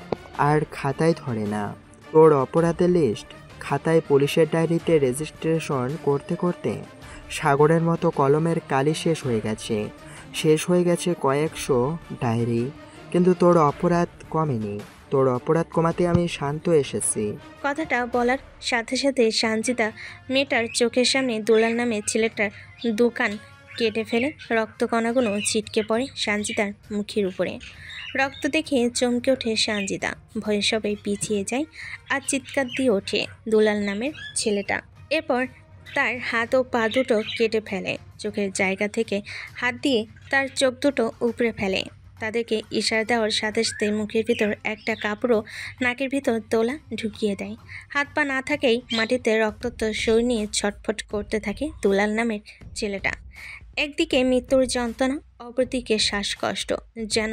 আর খাতায় ধরে না। তোর অপরাধের লিস্ট খাতায় পুলিশের ডায়েরিতে রেজিস্ট্রেশন করতে করতে সাগরের মতো কলমের কালি শেষ হয়ে গেছে কয়েকশো ডায়েরি, কিন্তু তোর অপরাধ কমেনি। তোর অপরাধ কমাতে আমি শান্ত এসেছি। কথাটা বলার সাথে সাথে সানজিদা মেয়েটার চোখের সামনে দুলাল নামে ছেলেটার দোকান কেটে ফেলে রক্তকণাগুলো ছিটকে পড়ে সানজিদার মুখের উপরে। রক্ত দেখে চমকে ওঠে সানজিদা, ভয়ে সবাই পিছিয়ে যায় আর চিৎকার দিয়ে ওঠে দুলাল নামের ছেলেটা। এরপর তার হাত ও পা দুটো কেটে ফেলে, চোখের জায়গা থেকে হাত দিয়ে তার চোখ দুটো উপড়ে ফেলে। তাদেরকে ইশারা দেওয়ার সাথে সাথে মুখের ভিতর একটা কাপড়ও নাকের ভিতর তোলা ঢুকিয়ে দেয়। হাত পা না থাকেই মাটিতে রক্তাক্ত শরীর নিয়ে ছটফট করতে থাকে দুলাল নামের ছেলেটা। একদিকে মৃত্যুর যন্ত্রণা, অপরদিকে শ্বাসকষ্ট যেন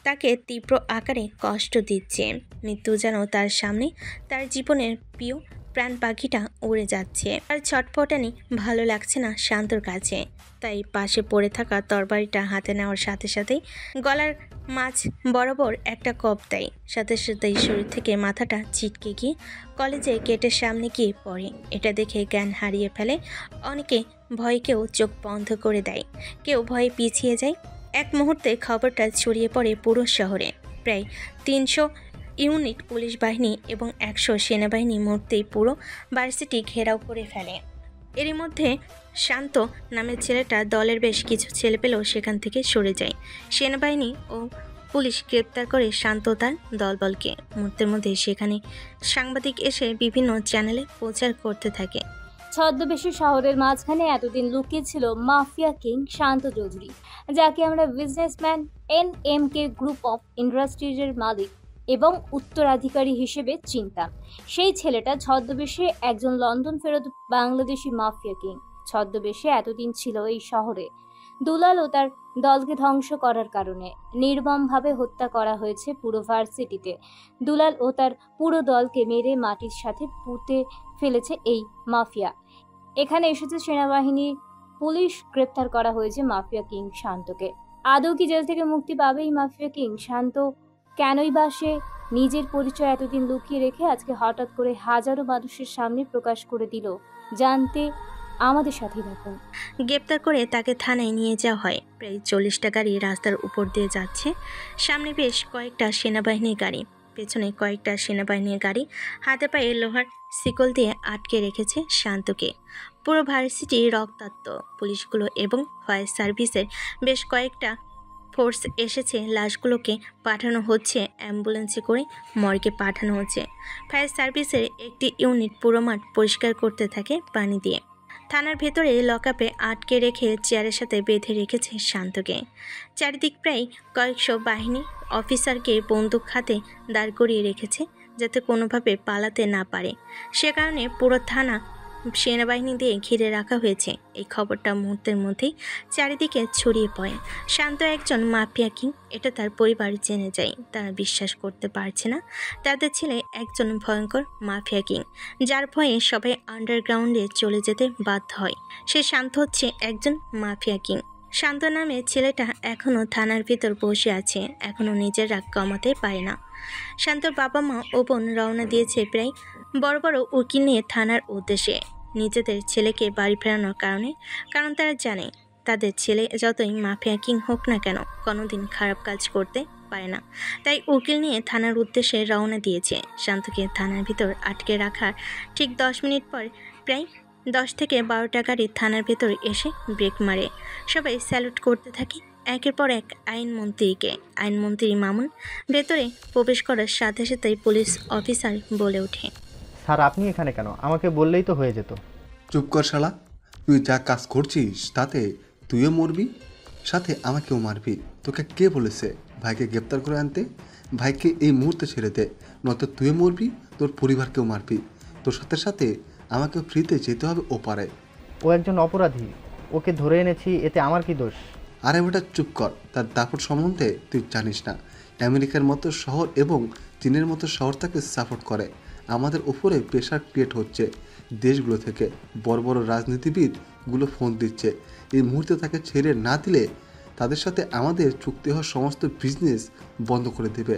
তাকে তীব্র আকারে কষ্ট দিচ্ছে। মৃত্যু যেন তার সামনে তার জীবনের প্রিয় প্রাণ পাখিটা উড়ে যাচ্ছে। আর ছটফটানি ভালো লাগছে না শান্তর কাছে, তাই পাশে পড়ে থাকা তরবারিটা হাতে নেওয়ার সাথে সাথেই গলার মাঝ বরাবর একটা কপ দেয়। সাথে সাথেই শরীর থেকে মাথাটা ছিটকে গিয়ে কলেজে গেটের সামনে গিয়ে পড়ে। এটা দেখে জ্ঞান হারিয়ে ফেলে অনেকে, ভয়কেও চোখ বন্ধ করে দেয়, কেউ ভয়ে পিছিয়ে যায়। এক মুহূর্তে খবরটা ছড়িয়ে পড়ে পুরো শহরে। প্রায় 300 ইউনিট পুলিশ বাহিনী এবং 100 সেনাবাহিনী মুহূর্তেই পুরো ভার্সিটি ঘেরাও করে ফেলে। এরই মধ্যে শান্ত নামের ছেলেটা দলের বেশ কিছু ছেলে পেলেও সেখান থেকে সরে যায়। সেনাবাহিনী ও পুলিশ গ্রেপ্তার করে শান্ত তার দলবলকে। মুহূর্তের মধ্যে সেখানে সাংবাদিক এসে বিভিন্ন চ্যানেলে প্রচার করতে থাকে। ছদ্মবেশী শহরের মাঝখানে এতদিন লুকিয়ে ছিল মাফিয়া কিং শান্ত চৌধুরী, যাকে আমরা বিজনেসম্যান NMK গ্রুপ অফ ইন্ডাস্ট্রিজের মালিক এবং উত্তরাধিকারী হিসেবে চিনতাম। সেই ছেলেটা ছদ্মবেশে একজন লন্ডন ফেরত বাংলাদেশি মাফিয়া কিং। ছদ্মবেশে এতদিন ছিল এই শহরে। দুলাল ও তার দলকে ধ্বংস করার কারণে নির্মমভাবে হত্যা করা হয়েছে পুরো ভার্সিটিতে। দুলাল ও তার পুরো দলকে মেরে মাটির সাথে পুঁতে ফেলেছে এই মাফিয়া। এখানে এসেছে সেনাবাহিনী, পুলিশ, গ্রেপ্তার করা হয়েছে মাফিয়া কিং শান্তকে। আদৌ কি জেল থেকে মুক্তি পাবে এই মাফিয়া কিং শান্ত? কেনই বা সে নিজের পরিচয় এতদিন লুকিয়ে রেখে আজকে হঠাৎ করে হাজারো মানুষের সামনে প্রকাশ করে দিল? জানতে আমাদের সাথেই থাকুন। গ্রেপ্তার করে তাকে থানায় নিয়ে যাওয়া হয়। প্রায় 40টা গাড়ি রাস্তার উপর দিয়ে যাচ্ছে। সামনে বেশ কয়েকটা সেনাবাহিনীর গাড়ি, পেছনে কয়েকটা সেনাবাহিনীর গাড়ি। হাতে পায়ে লোহার শিকল দিয়ে আটকে রেখেছে শান্তকে। পুরো ভার্সিটি রক্তাক্ত। পুলিশগুলো এবং ফায়ার সার্ভিসের বেশ কয়েকটা ফোর্স এসেছে। লাশগুলোকে পাঠানো হচ্ছে অ্যাম্বুলেন্সে করে, মর্গে পাঠানো হচ্ছে। ফায়ার সার্ভিসের একটি ইউনিট পুরো মাঠ পরিষ্কার করতে থাকে পানি দিয়ে। থানার ভেতরে লকআপে আটকে রেখে চেয়ারের সাথে বেঁধে রেখেছে শান্তকে। চারিদিক প্রায় কয়েকশো বাহিনী অফিসারকে বন্দুক হাতে দাঁড় করিয়ে রেখেছে, যাতে কোনোভাবে পালাতে না পারে। সে কারণে পুরো থানা সেনাবাহিনী দিয়ে ঘিরে রাখা হয়েছে। এই খবরটা মুহূর্তের মধ্যেই চারিদিকে ছড়িয়ে পড়ে। শান্ত একজন মাফিয়া কিং, এটা তার পরিবার জেনে যায়। তারা বিশ্বাস করতে পারছে না তাদের ছেলে একজন ভয়ঙ্কর মাফিয়া কিং, যার ভয়ে সবাই আন্ডারগ্রাউন্ডে চলে যেতে বাধ্য হয়। সে শান্ত হচ্ছে একজন মাফিয়া কিং। শান্ত নামে ছেলেটা এখনও থানার ভিতর বসে আছে, এখনও নিজের রাগ কমাতে পারে না। শান্তর বাবা মা ও বোন রওনা দিয়েছে প্রায় বড় বড় উকিল নিয়ে থানার উদ্দেশ্যে, নিজেদের ছেলেকে বাড়ি ফেরানোর কারণ তারা জানে তাদের ছেলে যতই মাফিয়া কিং হোক না কেন কোনোদিন খারাপ কাজ করতে পারে না। তাই উকিল নিয়ে থানার উদ্দেশ্যে রওনা দিয়েছে। শান্তকে থানার ভিতর আটকে রাখার ঠিক 10 মিনিট পর প্রায় 10 থেকে 12টা গাড়ি থানার ভেতর এসে ব্রেক মারে। সবাই স্যালুট করতে থাকে একের পর এক আইনমন্ত্রীকে। আইনমন্ত্রী মামুন ভেতরে প্রবেশ করার সাথে সাথেই পুলিশ অফিসার বলে ওঠে, স্যার আপনি এখানে কেন? আমাকে বললেই তো হয়ে যেত। চুপ কর শালা, তুই যা কাজ করছিস তাতে তুইও মরবি, সাথে আমাকেও মারবি। তোকে কে বলেছে ভাইকে গ্রেপ্তার করে আনতে? ভাইকে এই মুহূর্তে ছেড়ে দে, নয়তো তুইও মরবি, তোর পরিবারকেও মারবি। তোর সাথে সাথে আমাকেও ফ্রিতে যেতে হবে ওপারে। ও একজন অপরাধী, ওকে ধরে এনেছি, এতে আমার কি দোষ? আরে বেটা চুপ কর, তার দাপট সম্বন্ধে তুই জানিস না। আমেরিকার মতো শহর এবং চীনের মতো শহর তাকে সাপোর্ট করে। আমাদের উপরে প্রেশার ক্রিয়েট হচ্ছে দেশগুলো থেকে। বড় বড় রাজনীতিবিদগুলো ফোন দিচ্ছে, এই মুহূর্তে তাকে ছেড়ে না দিলে তাদের সাথে আমাদের চুক্তি হওয়া সমস্ত বিজনেস বন্ধ করে দেবে।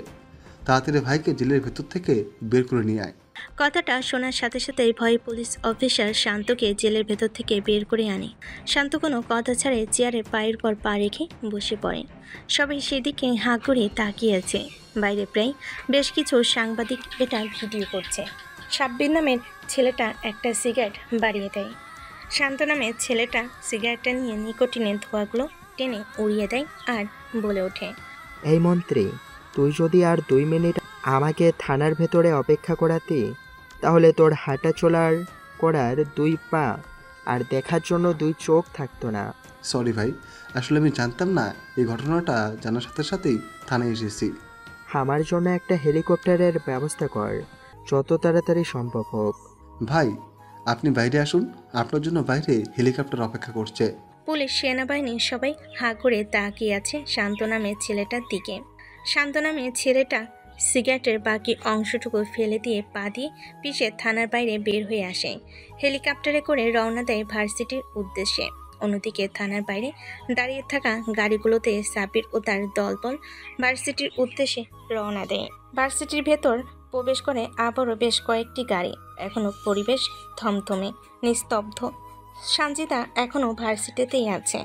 তাড়াতাড়ি ভাইকে জেলের ভেতর থেকে বের করে নিয়ে আয়। কথাটা শোনার সাথে সাথেই ভয়ে পুলিশ অফিসার শান্তকে জেলের ভেতর থেকে বের করে আনে। শান্ত কোনো কথা ছাড়ে চেয়ারে পায়ের পর পা রেখে বসে পড়ে। সবাই সেদিকে হাঁ করে তাকিয়ে আছে। বাইরে প্রায় বেশ কিছু সাংবাদিক এটা ভিডিও করছে। সাব্বির নামের ছেলেটা একটা সিগারেট বাড়িয়ে দেয়। শান্ত নামের ছেলেটা সিগারেটটা নিয়ে নিকোটিনের ধোঁয়াগুলো টেনে উড়িয়ে দেয় আর বলে ওঠে, এই মন্ত্রী, তুই যদি আর 2 মিনিট আমাকে থানার ভেতরে অপেক্ষা করাতি, তাহলে তোর হাঁটা চলার করার 2 পা আর দেখার জন্য 2 চোখ থাকতো না। সরি ভাই, আসলে আমি জানতাম না। এই ঘটনাটা জানার সাথে সাথেই থানায় এসেছি। আমার জন্য একটা হেলিকপ্টারের ব্যবস্থা কর, যত তাড়াতাড়ি সম্ভব হোক। ভাই, আপনি বাইরে আসুন, আপনার জন্য বাইরে হেলিকপ্টার অপেক্ষা করছে। পুলিশ সেনাবাহিনী সবাই হাঁ করে তাকিয়ে আছে শান্ত নামের ছেলেটার দিকে। শান্ত নামের ছেলেটা সিগারেটের বাকি অংশটুকু ফেলে দিয়ে পা দিয়ে পিছে থানার বাইরে বের হয়ে আসে। হেলিকপ্টারে করে রওনা দেয় ভার্সিটির উদ্দেশ্যে। অন্যদিকে থানার বাইরে দাঁড়িয়ে থাকা গাড়িগুলোতে সাব্বির ও তার দলবল ভার্সিটির উদ্দেশ্যে রওনা দেয়। ভার্সিটির ভেতর প্রবেশ করে আবারও বেশ কয়েকটি গাড়ি। এখনও পরিবেশ থমথমে, নিস্তব্ধ। সঞ্জিতা এখনও ভার্সিটিতেই আছে।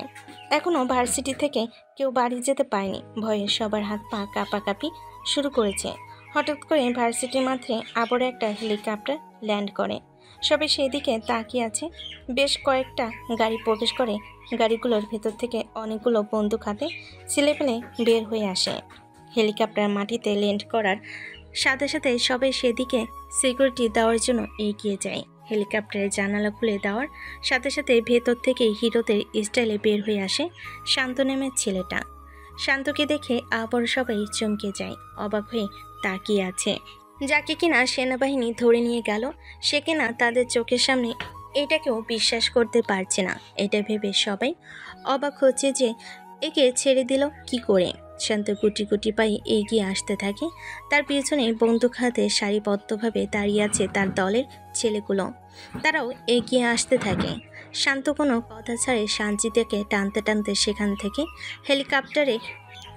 এখনও ভার্সিটি থেকে কেউ বাড়ি যেতে পারেনি। ভয়ে সবার হাত পা কাঁপাকাঁপি শুরু করেছে। হঠাৎ করে ভার্সিটির মাঠে আবারও একটা হেলিকপ্টার ল্যান্ড করে। সবাই সেদিকে তাকিয়ে আছে। বেশ কয়েকটা গাড়ি প্রবেশ করে। গাড়িগুলোর ভেতর থেকে অনেকগুলো বন্দুক হাতে ছেলেপেলে বের হয়ে আসে। হেলিকপ্টার মাটিতে ল্যান্ড করার সাথে সাথে সবাই সেদিকে সিকিউরিটি দেওয়ার জন্য এগিয়ে যায়। হেলিকপ্টারের জানালা খুলে দেওয়ার সাথে সাথে ভেতর থেকে হিরোদের স্টাইলে বের হয়ে আসে শান্ত নামের ছেলেটা। শান্তকে দেখে আবার সবাই চমকে যায়, অবাক হয়ে তাকিয়ে আছে। যাকে কিনা সেনাবাহিনী ধরে নিয়ে গেল, সে কিনা তাদের চোখের সামনে। এটাকেও বিশ্বাস করতে পারছে না। এটা ভেবে সবাই অবাক হচ্ছে যে একে ছেড়ে দিল কি করে। শান্ত গুটি গুটি পায়ে এগিয়ে আসতে থাকে। তার পিছনে বন্দুক হাতে সারিবদ্ধভাবে দাঁড়িয়ে আছে তার দলের ছেলেগুলো। তারাও এগিয়ে আসতে থাকে। শান্ত কোনো কথা ছাড়ে সঞ্জিতাকে টানতে টানতে সেখান থেকে হেলিকপ্টারে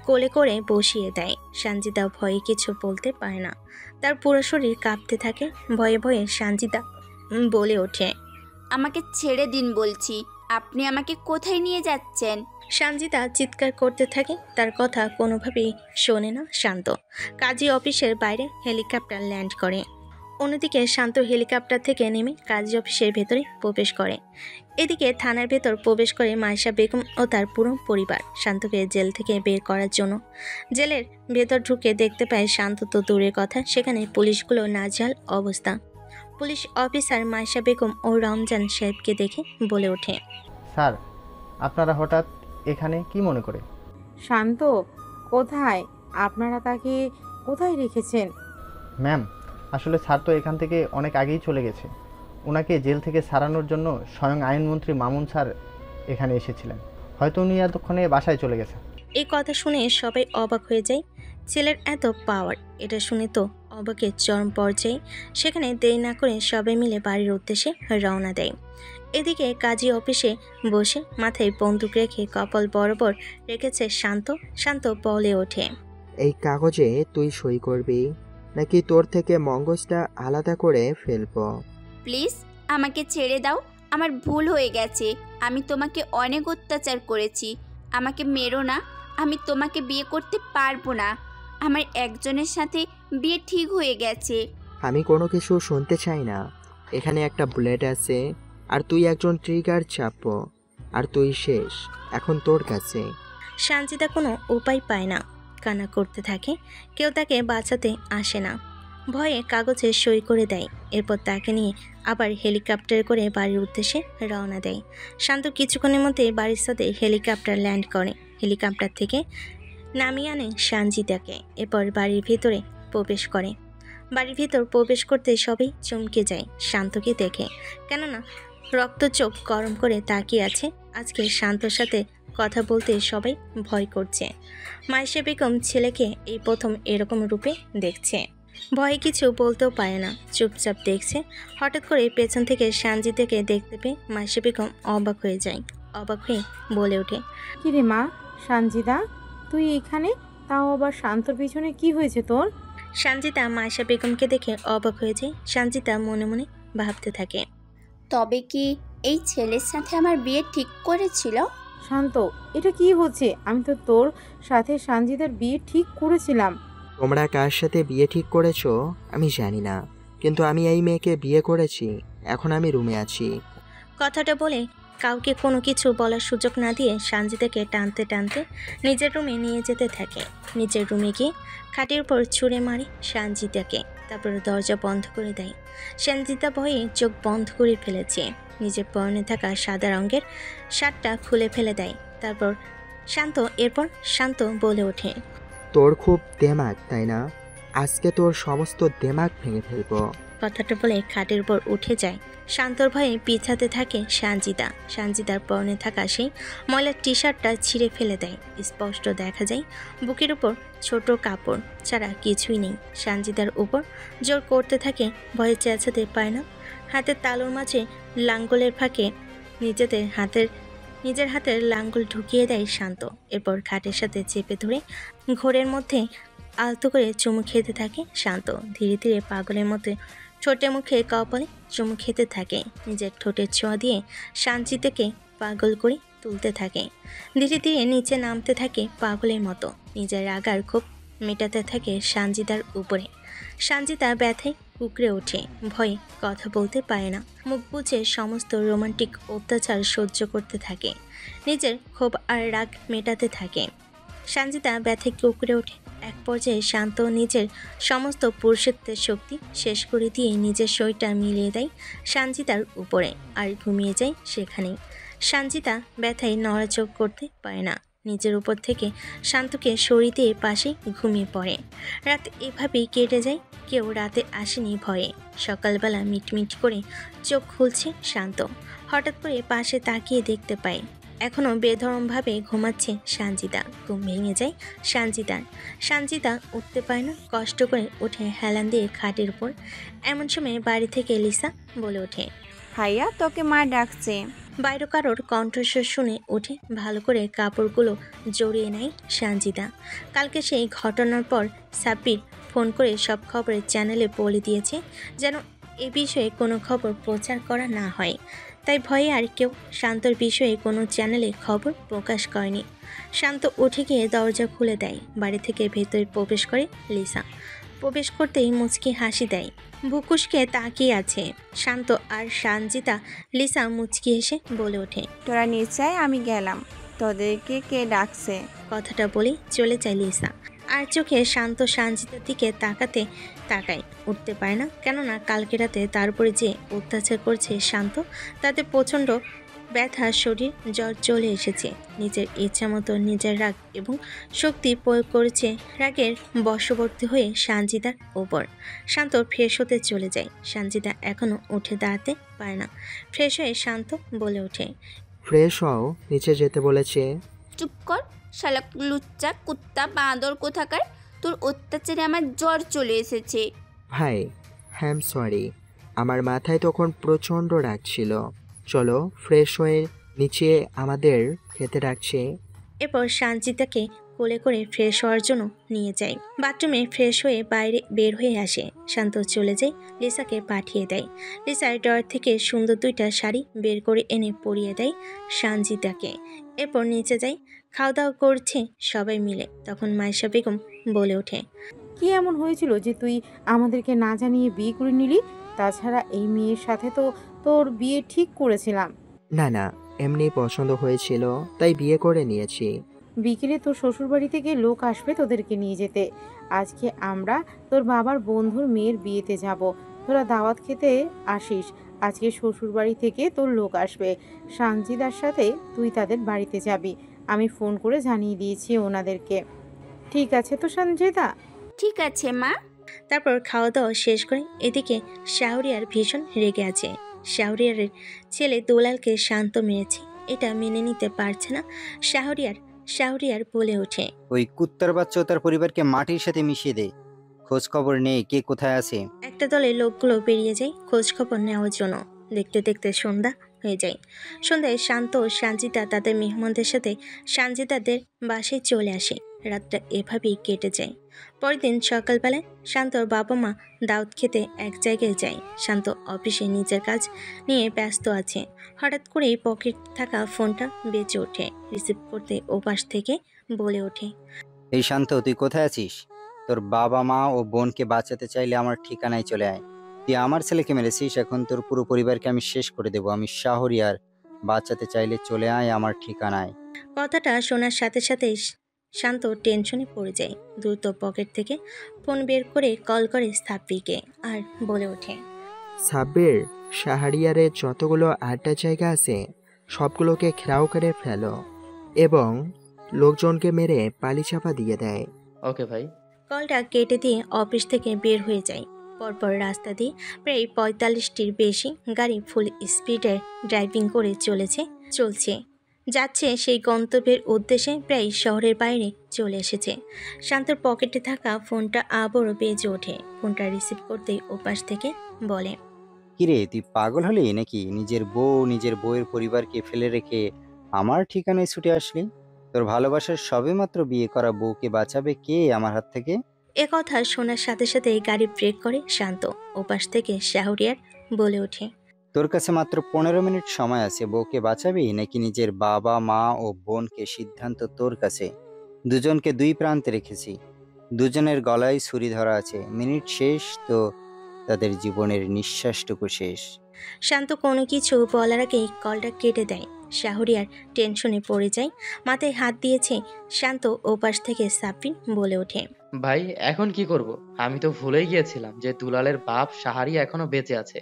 কোলে করে বসিয়ে দেয়। সঞ্জিতা ভয়ে কিছু বলতে পারে না। তার পুরো শরীর কাঁপতে থাকে। ভয়ে ভয়ে সঞ্জিতা বলে ওঠে, আমাকে ছেড়ে দিন বলছি, আপনি আমাকে কোথায় নিয়ে যাচ্ছেন? সঞ্জিতা চিৎকার করতে থাকে। তার কথা কোনোভাবেই শোনে না শান্ত। কাজী অফিসের বাইরে হেলিকপ্টার ল্যান্ড করে। অন্যদিকে শান্ত হেলিকপ্টার থেকে নেমে কাজী অফিসের ভেতরে প্রবেশ করে। এদিকে থানার ভেতর প্রবেশ করে মাইশা বেগম ও তার পুরো পরিবার শান্তকে জেল থেকে বের করার জন্য। জেলের ভেতর ঢুকে দেখতে পায় শান্ত তো দূরের কথা, সেখানে পুলিশগুলো নাজেহাল অবস্থা। পুলিশ অফিসার মাইশা বেগম ও রমজান সাহেবকে দেখে বলে ওঠে, স্যার, আপনারা হঠাৎ এখানে কি মনে করে? শান্ত কোথায়? আপনারা তাকে কোথায় রেখেছেন? ম্যাম, আসলে স্যার তো এখান থেকে অনেক আগেই চলে গেছে। ওনাকে জেল থেকে ছাড়ানোর জন্য স্বয়ং আইনমন্ত্রী মামুন স্যার এখানে এসেছিলেন। হয়তো উনি এতক্ষণে বাসায় চলে গেছে। এই কথা শুনে সবাই অবাক হয়ে যায়। ছেলের এত পাওয়ার, এটা শুনে তো অবাকের চরম পর্যায়ে। সেখানে দেরি না করে সবাই মিলে বাড়ির উদ্দেশ্যে রওনা দেয়। এদিকে কাজী অফিসে বসে মাথায় বন্দুক রেখে কপাল বরাবর রেখেছে শান্ত। শান্ত বলে ওঠে, এই কাগজে তুই সই করবি নাকি তোর থেকে মগজটা আলাদা করে ফেলবো? প্লিজ আমাকে ছেড়ে দাও, আমার ভুল হয়ে গেছে। আমি তোমাকে অনেক অত্যাচার করেছি, আমাকে মেরো না। আমি তোমাকে বিয়ে করতে পারবো না। আমার একজনের সাথে বিয়ে ঠিক হয়ে গেছে। আমি কোনো কিছু শুনতে চাই না। এখানে একটা বুলেট আছে আর তুই একজন ট্রিগার চাপো আর তুই শেষ। এখন তোর কাছে। সঞ্জিতা কোনো উপায় পায় না, কান্না করতে থাকে। কেউ তাকে বাঁচাতে আসে না। ভয়ে কাগজে সই করে দেয়। এরপর তাকে নিয়ে আবার হেলিকপ্টারে করে বাড়ির উদ্দেশ্যে রওনা দেয়। শান্ত কিছুক্ষণের মধ্যে বাড়ির সাথে হেলিকপ্টার ল্যান্ড করে। হেলিকপ্টার থেকে নামিয়ে আনে সঞ্জিতাকে। এরপর বাড়ির ভিতরে প্রবেশ করে। বাড়ির ভিতর প্রবেশ করতে সবাই চমকে যায় শান্তকে দেখে, কেননা রক্ত চোখ গরম করে তাকিয়ে আছে। আজকে শান্তর সাথে কথা বলতে সবাই ভয় করছে। মাইশা বেগম ছেলেকে এই প্রথম এরকম রূপে দেখছে। ভয়ে কিছু বলতেও পারে না, চুপচাপ দেখছে। হঠাৎ করে পেছন থেকে সঞ্জিতাকে দেখতে পেয়ে মাইশা বেগম অবাক হয়ে যায়। অবাক হয়ে বলে ওঠে, কিরে মা, সঞ্জিদা, তুই এখানে? তাও আবার শান্তর পিছনে কি হয়েছে তোর? সঞ্জিতা মায়েশা বেগমকে দেখে অবাক হয়ে যায়। সঞ্জিতা মনে মনে ভাবতে থাকে, তবে কি এই ছেলের সাথে আমার বিয়ে ঠিক করেছিল? শান্ত, এটা কি হচ্ছে? আমি তো তোর সাথে সঞ্জিদার বিয়ে ঠিক করেছিলাম। তোমরা কার সাথে বিয়ে ঠিক করেছো আমি জানি না, কিন্তু আমি এই মেয়েকে বিয়ে করেছি। এখন আমি রুমে আছি। কথাটা বলে কাউকে কোনো কিছু বলার সুযোগ না দিয়ে সঞ্জিতাকে টানতে টানতে নিজের রুমে নিয়ে যেতে থাকে। নিজের রুমে গিয়ে খাটের উপর ছুঁড়ে মারে সঞ্জিতাকে, তারপর দরজা বন্ধ করে দেয়। সঞ্জিতা ভয়ে চোখ বন্ধ করে ফেলেছে। নিজের পরনে থাকা সাদা রঙের শার্টটা খুলে ফেলে দেয়। এরপর শান্ত বলে ওঠে, তোর খুব দেমাগ তাই না? আজকে তোর সমস্ত দেমাগ ভেঙে ফেলবো। কথাটা বলে খাটের উপর উঠে যায়। শান্তর ভয়ে পিছাতে থাকে সঞ্জিতা। সঞ্জিতার পরনে থাকা সেই ময়লার টি শার্টটা ছিঁড়ে ফেলে দেয়। স্পষ্ট দেখা যায় বুকের উপর ছোট কাপড় ছাড়া কিছুই নেই। সঞ্জিতার উপর জোর করতে থাকে, ভয়ে চেঁচাতে পায় না। হাতের তালুর মাঝে লাঙ্গলের ফাঁকে নিজের হাতের লাঙ্গল ঢুকিয়ে দেয় শান্ত। এরপর খাটের সাথে চেপে ধরে ঘোরের মধ্যে আলতো করে চুমু খেতে থাকে শান্ত। ধীরে ধীরে পাগলের মতো ঠোঁটে মুখে কপালে চুমু খেতে থাকে। নিজের ঠোঁটের ছোঁয়া দিয়ে সঞ্জিতাকে পাগল করে তুলতে থাকে। ধীরে ধীরে নিচে নামতে থাকে পাগলের মতো। নিজের রাগার ক্ষোভ মেটাতে থাকে সঞ্জিতার উপরে। সঞ্জিতা ব্যথায় কুকড়ে ওঠে, ভয়ে কথা বলতে পারে না। মুখ বুজে সমস্ত রোমান্টিক অত্যাচার সহ্য করতে থাকে। নিজের ক্ষোভ আর রাগ মেটাতে থাকে। সঞ্জিতা ব্যথায় কুকড়ে ওঠে। এক পর্যায়ে শান্ত নিজের সমস্ত পুরুষত্বের শক্তি শেষ করে দিয়ে নিজের শরীরটা মিলিয়ে দেয় সঞ্জিতার উপরে আর ঘুমিয়ে যায় সেখানেই। সঞ্জিতা ব্যথায় নড়াচড় করতে পারে না। নিজের উপর থেকে শান্তকে সরিয়ে দিয়ে পাশে ঘুমিয়ে পড়ে। রাত এভাবেই কেটে যায়। কেউ রাতে আসেনি ভয়ে। সকালবেলা মিটমিট করে চোখ খুলছে শান্ত। হঠাৎ করে পাশে তাকিয়ে দেখতে পায় এখনও বেধরমভাবে ঘুমাচ্ছে সঞ্জিতা। ঘুম ভেঙে যায় সঞ্জিতা উঠতে পারে না। কষ্ট করে উঠে হেলান দিয়ে খাটের উপর। এমন সময় বাড়ি থেকে লিসা বলে ওঠে, ভাইয়া তোকে মা ডাকছে। বাইরে কারোর কণ্ঠস্বর শুনে উঠে ভালো করে কাপড়গুলো জড়িয়ে নেয় সঞ্জিতা। কালকে সেই ঘটনার পর সাব্বির ফোন করে সব খবরের চ্যানেলে বলে দিয়েছে যেন এ বিষয়ে কোনো খবর প্রচার করা না হয়। তাই ভয়ে আর কেউ শান্তর বিষয়ে কোনো চ্যানেলে খবর প্রকাশ করেনি। শান্ত উঠে গিয়ে দরজা খুলে দেয়। বাড়ি থেকে ভেতরে প্রবেশ করে লিসা। প্রবেশ করতেই মুচকি হাসি দেয়। ভুকুসকে তাকিয়ে আছে শান্ত আর সঞ্জিতা। লিসা মুচকি হেসে বলে ওঠে, তোরা নিশ্চয়, আমি গেলাম। তোদেরকে কে ডাকছে? কথাটা বলে চলে যায় লিসা। আর চোখে শান্ত সঞ্জিতার দিকে তাকায়। উঠতে পারে না, কেননা কালকে রাতে তার উপরে যে অত্যাচার করছে শান্ত, তাতে প্রচণ্ড ব্যথা, শরীর জ্বর চলে এসেছে। নিজের ইচ্ছা মতো নিজের রাগ এবং শক্তি প্রয়োগ করেছে রাগের বশবর্তী হয়ে সঞ্জিতার ওপর। শান্ত ফ্রেশ হতে চলে যায়। সঞ্জিতা এখনও উঠে দাঁড়াতে পারে না। ফ্রেশ হয়ে শান্ত বলে ওঠে, ফ্রেশ হও, নিচে যেতে বলেছে। চুপ কর শালা লুচ্চা কুত্তা বাঁদর কোথাকার। তোর অত্যাচারে আমার জ্বর চলে এসেছে। ভাই, হ্যাম সরি, আমার মাথায় তখন প্রচণ্ড রাগ ছিল। চলো ফ্রেশ হয়ে নিচে আমাদের খেতে রাখছে। এরপর সঞ্জিতাকে কোলে করে ফ্রেশ হওয়ার জন্য নিয়ে যায়। বাথরুমে ফ্রেশ হয়ে বাইরে বের হয়ে আসে। শান্ত চলে যায়, লিসাকে পাঠিয়ে দেয়। লিসার ড্রয়ার থেকে সুন্দর 2টা শাড়ি বের করে এনে পরিয়ে দেয় সঞ্জিতাকে। এরপর নিচে যায়। খাওয়া দাওয়া করছে সবাই মিলে। তখন মায়েশা বেগম বলে ওঠে, কি এমন হয়েছিল যে তুই আমাদেরকে না জানিয়ে বিয়ে করে নিলি? তাছাড়া এই মেয়ের সাথে তো তোর বিয়ে ঠিক করেছিলাম। না, এমনি পছন্দ হয়েছিল তাই বিয়ে করে নিয়েছি। বিকেলে তোর শ্বশুরবাড়ি থেকে লোক আসবে তোদেরকে নিয়ে যেতে। আজকে আমরা তোর বাবার বন্ধুর মেয়ের বিয়েতে যাব। তোরা দাওয়াত খেতে আসিস। আজকে শ্বশুরবাড়ি থেকে তোর লোক আসবে। সঞ্জিদার সাথে তুই তাদের বাড়িতে যাবি। আমি ফোন করে জানিয়ে দিয়েছি ওনাদেরকে। ঠিক আছে তো সঞ্জিদা? ঠিক আছে মা। তারপর খাওয়া দাওয়া শেষ করে এদিকে শাহরিয়ার ভীষণ রেগে আছে। শাহরিয়ারের ছেলে দুলালকে শান্ত মেরেছে, এটা মেনে নিতে পারছে না শাহরিয়ার বলে ওঠে, ওই কুত্তার বাচ্চা তার পরিবারকে মাটির সাথে মিশিয়ে দেয়। খোঁজ খবর নেই কে কোথায় আছে। একটা দলে লোকগুলো বেরিয়ে যায় খোঁজ খবর নেওয়ার জন্য। দেখতে দেখতে সন্ধ্যা হয়ে যায়। সন্ধ্যায় শান্ত ও সঞ্জিতা তাদের মেহমানদের সাথে সঞ্জিতাদের বাসায় চলে আসে। রাতটা এভাবেই কেটে যায়। পরের দিন সকালবেলায় শান্তর বাবা মা দাওয়াত খেতে এক জায়গায় যায়। শান্ত অফিসে নিজের কাজ নিয়ে ব্যস্ত আছে। হঠাৎ করেই পকেট থাকা ফোনটা বেজে ওঠে। রিসিভ করতে ওপাশ থেকে বলে ওঠে, এই শান্ত, তুই কোথায় আছিস? তোর বাবা মা ও বোনকে বাঁচাতে চাইলে আমার ঠিকানায় চলে আয়। তুই আমার ছেলেকে মেরেছিস, এখন তোর পুরো পরিবারকে আমি শেষ করে দেবো। আমি শাহরিয়ার, বাঁচাতে চাইলে চলে আয় আমার ঠিকানায়। কথাটা শোনার সাথে সাথেই শান্ত টেনশনে পড়ে যায়। দ্রুত পকেট থেকে ফোন বের করে কল করে সাব্বিরকে আর বলে ওঠে, সাব্বির, শাহরিয়ারে যতগুলো আড্ডা জায়গা আছে সবগুলোকে ঘেরাও করে ফেলো এবং লোকজনকে মেরে পালিচাপা দিয়ে দেয়। ওকে ভাই। কলটা কেটে দিয়ে অফিস থেকে বের হয়ে যায়। পরপর রাস্তা দিয়ে প্রায় 45টির বেশি গাড়ি ফুল স্পিডে ড্রাইভিং করে চলছে যাচ্ছে সেই গন্তব্যের উদ্দেশ্যে। প্রায় শহরের বাইরে চলে এসেছে। শান্তর পকেটে থাকা ফোনটা আবারও বেজে ওঠে। ফোনটা রিসিভ করতেই ওপাশ থেকে বলে, কিরে, তুই পাগল হলি নাকি? নিজের বউ, নিজের বউয়ের পরিবারকে ফেলে রেখে আমার ঠিকানায় ছুটে আসলি? তোর ভালোবাসার সবেমাত্র বিয়ে করা বউকে বাঁচাবে কে আমার হাত থেকে? এ কথা শোনার সাথে সাথে গাড়ি ব্রেক করে শান্ত। ওপাশ থেকে শাহরিয়ার বলে ওঠে, তোর কাছে মাত্র 15 মিনিট সময় আছে। বউকে বাঁচাবি নাকি নিজের বাবা মা ও বোনকে? সিদ্ধান্ত তোর কাছে। দুজনকে দুই প্রান্তে রেখেছি, দুজনের গলায় ছুরি ধরা আছে। মিনিট শেষ তো তাদের জীবনের নিঃশ্বাসটুকু শেষ। শান্ত কোনো কিছু বলার আগেই কলটা কেটে দেয়। শাহরিয়ার টেনশনে পড়ে যায়। মাথায় হাত দিয়েছে শান্ত। ওপাশ থেকে সাব্বির বলে ওঠে, ভাই এখন কি করব? আমি তো ভুলেই গিয়েছিলাম যে দুলালের বাপ শাহারি এখনো বেঁচে আছে,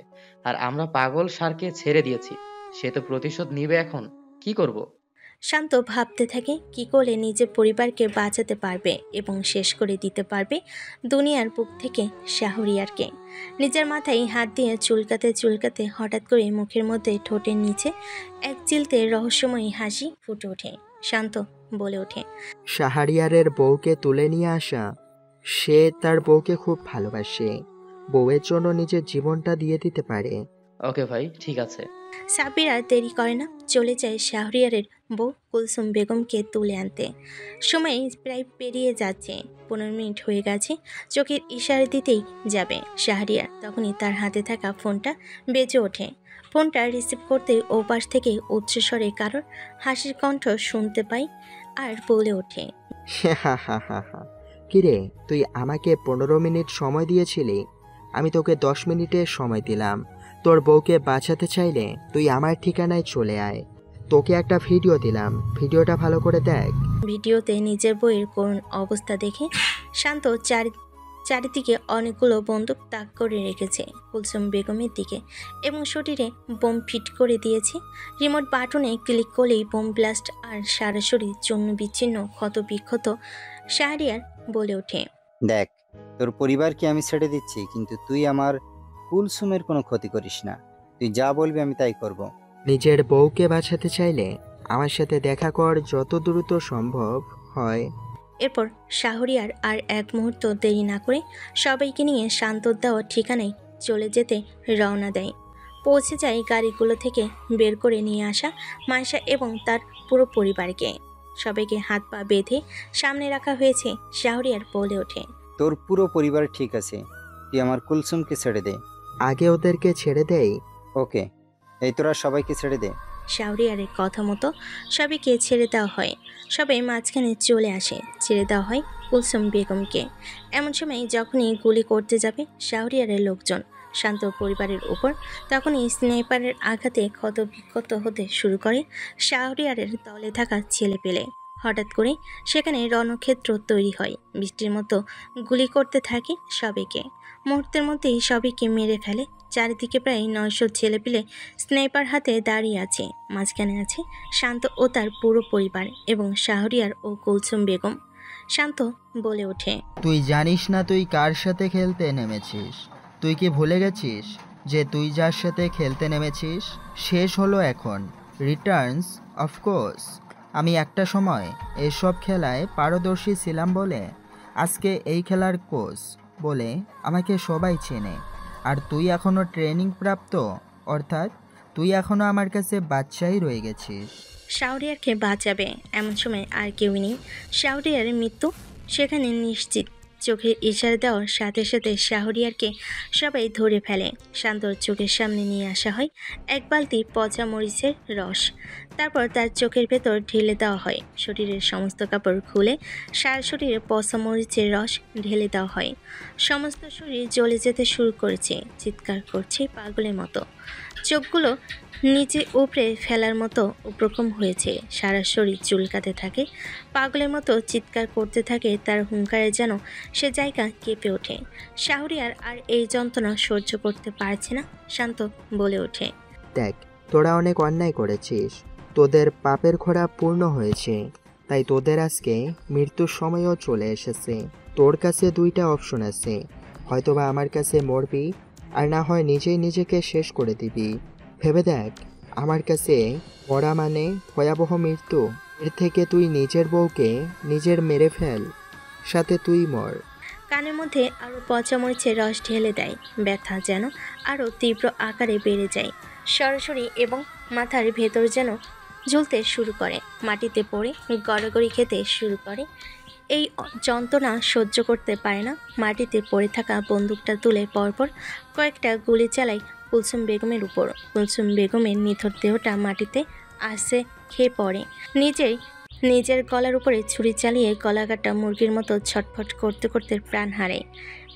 আর আমরা পাগল সারকে ছেড়ে দিয়েছি। সে তো প্রতিশোধ নিবে। এখন কি করব? শান্ত ভাবতে থাকে কি করলে নিজের পরিবারকে বাঁচাতে পারবে এবং শেষ করে দিতে পারবে দুনিয়ার বুক থেকে শাহরিয়ারকে। নিজের মাথায় হাত দিয়ে চুলকাতে হঠাৎ করে মুখের মধ্যে ঠোঁটের নিচে এক চিলতে রহস্যময়ী হাসি ফুটে ওঠে। শান্ত বলে ওঠে, শাহরিয়ারের বউকে তুলে নিয়ে আসা। সে তার বউকে খুব ভালোবাসে, বউয়ের জন্য নিজের জীবনটা দিয়ে দিতে পারে। ওকে ভাই, ঠিক আছে। সাব্বির আর দেরি করে না, চলে যায় শাহরিয়ারের বউ কুলসুম বেগমকে তুলে আনতে। সময় প্রায় পেরিয়ে যাচ্ছে। 15 মিনিট হয়ে গেছে। চোখের ইশারা দিতেই যাবে শাহরিয়ার, তখনই তার হাতে থাকা ফোনটা বেজে ওঠে। ফোনটা রিসিভ করতে ওপাশ থেকে উচ্চস্বরে কারোর হাসির কণ্ঠ শুনতে পাই আর বলে ওঠে, কিরে, তুই আমাকে 15 মিনিট সময় দিয়েছিলি, আমি তোকে 10 মিনিটের সময় দিলাম। তোর বউকে বাঁচাতে চাইলে তুই আমার ঠিকানায় চলে আয়। তোকে একটা ভিডিও দিলাম, ভিডিওটা ভালো করে দেখ। ভিডিওতে নিজের বইয়ের করুণ অবস্থা দেখে শান্ত চারিদিকে অনেকগুলো বন্দুক তাক করে রেখেছে কুলসুম বেগমের দিকে এবং শরীরে বোম ফিট করে দিয়েছে। রিমোট বাটনে ক্লিক করলেই বোম ব্লাস্ট আর সরাসরি চূর্ণ বিচ্ছিন্ন ক্ষত বিক্ষত। শাহরিয়ার বলে ওঠে, দেখ, তোর পরিবারকে আমি ছেড়ে দিচ্ছি, কিন্তু তুই আমার কুলসুমের কোনো ক্ষতি করিস না। তুই যা বলবি আমি তাই করব। নিজের বউকে বাঁচাতে চাইলে আমার সাথে দেখা কর যত দ্রুত সম্ভব হয়। এরপর শাহরিয়ার আর এক মুহূর্ত দেরি না করে সবাইকে নিয়ে শান্তর দেওয়া ঠিকানায় চলে যেতে রওনা দেয়। পৌঁছে যায় গাড়িগুলো থেকে বের করে নিয়ে আসা মাইশা এবং তার পুরো পরিবারকে। সবাইকে হাত পা বেঁধে সামনে রাখা হয়েছে। শাহরিয়ার বলে ওঠে, তোর পুরো পরিবার ঠিক আছে, তুই আমার কুলসুমকে ছেড়ে দে। আগে ওদেরকে ছেড়ে দেই। ওকে, এই তোরা সবাইকে ছেড়ে দে। শাহরিয়ারের কথা মতো সবাইকে ছেড়ে দেওয়া হয়। সবাই মাঝখানে চলে আসে। ছেড়ে দেওয়া হয় কুলসুম বেগমকে। এমন সময় যখনই গুলি করতে যাবে শাহরিয়ারের লোকজন শান্ত পরিবারের উপর, তখনই স্নাইপারের আঘাতে ক্ষত বিক্ষত হতে শুরু করে শাহরিয়ারের দলে থাকা ছেলেপেলে। হঠাৎ করে সেখানে রণক্ষেত্র তৈরি হয়। বৃষ্টির মতো গুলি করতে থাকে সবাইকে। মুহূর্তের মধ্যেই সবাইকে মেরে ফেলে। চারিদিকে প্রায় 900 ছেলেপিলে স্নাইপার হাতে দাঁড়িয়ে আছে। মাঝখানে আছে শান্ত ও তার পুরো পরিবার এবং শাহরিয়ার ও কুলসুম বেগম। শান্ত বলে ওঠে, তুই জানিস না তুই কার সাথে খেলতে নেমেছিস? তুই কি ভুলে গেছিস যে তুই যার সাথে খেলতে নেমেছিস শেষ হলো এখন? Returns of course. আমি একটা সময় এসব খেলায় পারদর্শী ছিলাম বলে আজকে এই খেলার কোচ বলে আমাকে সবাই চেনে। আর তুই এখনও ট্রেনিং প্রাপ্ত, অর্থাৎ তুই এখনো আমার কাছে বাচ্চাই রয়ে গেছিস। শাহরিয়ারকে বাঁচাবে এমন সময় আর কেউ নেই। শাহরিয়ারের মৃত্যু সেখানে নিশ্চিত। চোখের ইশারা দেওয়ার সাথে সাথে শাহরিয়ারকে সবাই ধরে ফেলে। শান্তর চোখের সামনে নিয়ে আসা হয় এক বালতি পচা মরিচের রস। তারপর তার চোখের ভেতর ঢেলে দেওয়া হয়। শরীরের সমস্ত কাপড় খুলে সারা শরীরে পচা মরিচের রস ঢেলে দেওয়া হয়। সমস্ত শরীর জ্বলে যেতে শুরু করেছে, চিৎকার করছে পাগলের মতো। চোখগুলো নিচে উপড়ে ফেলার মতো উপক্রম হয়েছে, সারা শরীর চুলকাতে থাকে, পাগলের মতো চিৎকার করতে থাকে। তার হুঙ্কারে যেন সে জায়গা কেঁপে ওঠে। শাহরিয়ার আর এই যন্ত্রণা সহ্য করতে পারছে না। শান্ত বলে ওঠে, দেখ, তোরা অনেক অন্যায় করেছিস, তোদের পাপের খোঁড়া পূর্ণ হয়েছে, তাই তোদের আজকে মৃত্যুর সময়ও চলে এসেছে। তোর কাছে দুইটা অপশন আছে, হয়তোবা আমার কাছে মরবি, আর না হয় নিজেই নিজেকে শেষ করে দিবি। ভেবে দেখ, আমার কাছে মরা মানে ভয়াবহ মৃত্যু। এর থেকে তুই নিজের বউকে নিজের মেরে ফেল, সাথে তুই মর। কানের মধ্যে আরও পচা মরিচের রস ঢেলে দেয়। ব্যথা যেন আরও তীব্র আকারে বেড়ে যায়। সরাসরি এবং মাথার ভেতর যেন ঝুলতে শুরু করে, মাটিতে পড়ে গড়াগড়ি খেতে শুরু করে। এই যন্ত্রণা সহ্য করতে পারে না। মাটিতে পড়ে থাকা বন্দুকটা তুলে পরপর কয়েকটা গুলি চালায় কুলসুম বেগমের উপর। কুলসুম বেগমের নিথর দেহটা মাটিতে আসে খেয়ে পড়ে। নিজের গলার উপরে ছুরি চালিয়ে গলাকাটা মুরগির মতো ছটফট করতে করতে প্রাণ হারায়।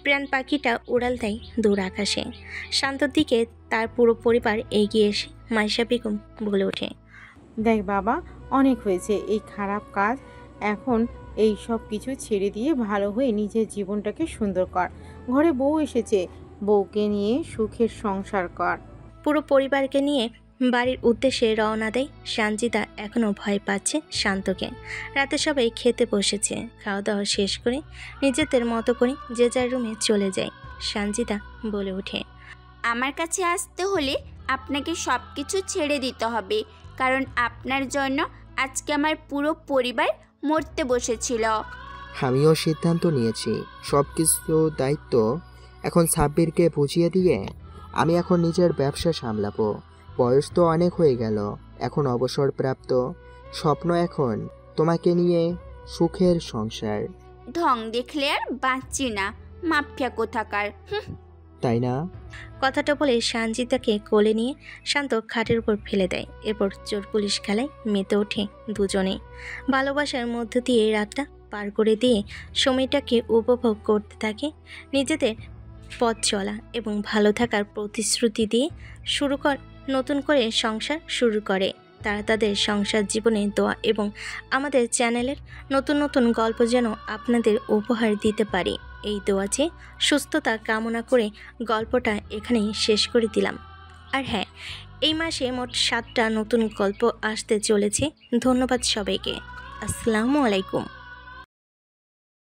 প্রাণ পাখিটা উড়াল দেয় দূর আকাশে। শান্তর দিকে তার পুরো পরিবার এগিয়ে এসে মাইশা বেগম বলে ওঠে, দেখ বাবা, অনেক হয়েছে এই খারাপ কাজ। এখন এই সব কিছু ছেড়ে দিয়ে ভালো হয়ে নিজের জীবনটাকে সুন্দর কর। ঘরে বউ এসেছে, বউকে নিয়ে সুখের সংসার কর। পুরো পরিবারকে নিয়ে বাড়ির উদ্দেশ্যে রওনা দেয় সানজিদা। এখনও ভয় পাচ্ছে শান্তকে। রাতে সবাই খেতে বসেছে। খাওয়া দাওয়া শেষ করে নিজেদের মতো করে যে যার রুমে চলে যায়। সানজিদা বলে ওঠে, আমার কাছে আসতে হলে আপনাকে সব কিছু ছেড়ে দিতে হবে, কারণ আপনার জন্য আজকে আমার পুরো পরিবার মরতে বসেছিল। আমিও সিদ্ধান্ত নিয়েছি, সব কিছু দায়িত্ব এখন সাব্বিরকে বুঝিয়ে দিয়ে আমি এখন নিজের ব্যবসা সামলাবো। বয়স তো অনেক হয়ে গেল, এখন অবসরপ্রাপ্ত। স্বপ্ন এখন তোমাকে নিয়ে সুখের সংসার। ঢং দেখলে আর বাঁচছি না, মাফিয়া কোথাকার। তাই না? কথাটা বলে সানজিদাকে কোলে নিয়ে শান্ত খাটের উপর ফেলে দেয়। এরপর চোর পুলিশ খেলায় মেতে ওঠে দুজনে। ভালোবাসার মধ্য দিয়ে রাতটা পার করে দিয়ে সময়টাকে উপভোগ করতে থাকে। নিজেদের পথ চলা এবং ভালো থাকার প্রতিশ্রুতি দিয়ে নতুন করে সংসার শুরু করে তারা। তাদের সংসার জীবনে দোয়া এবং আমাদের চ্যানেলের নতুন নতুন গল্প যেন আপনাদের উপহার দিতে পারি, এই দোয়া চেয়ে সুস্থতা কামনা করে গল্পটা এখানেই শেষ করে দিলাম। আর হ্যাঁ, এই মাসে মোট 7টা নতুন গল্প আসতে চলেছে। ধন্যবাদ সবাইকে। আসসালামু আলাইকুম।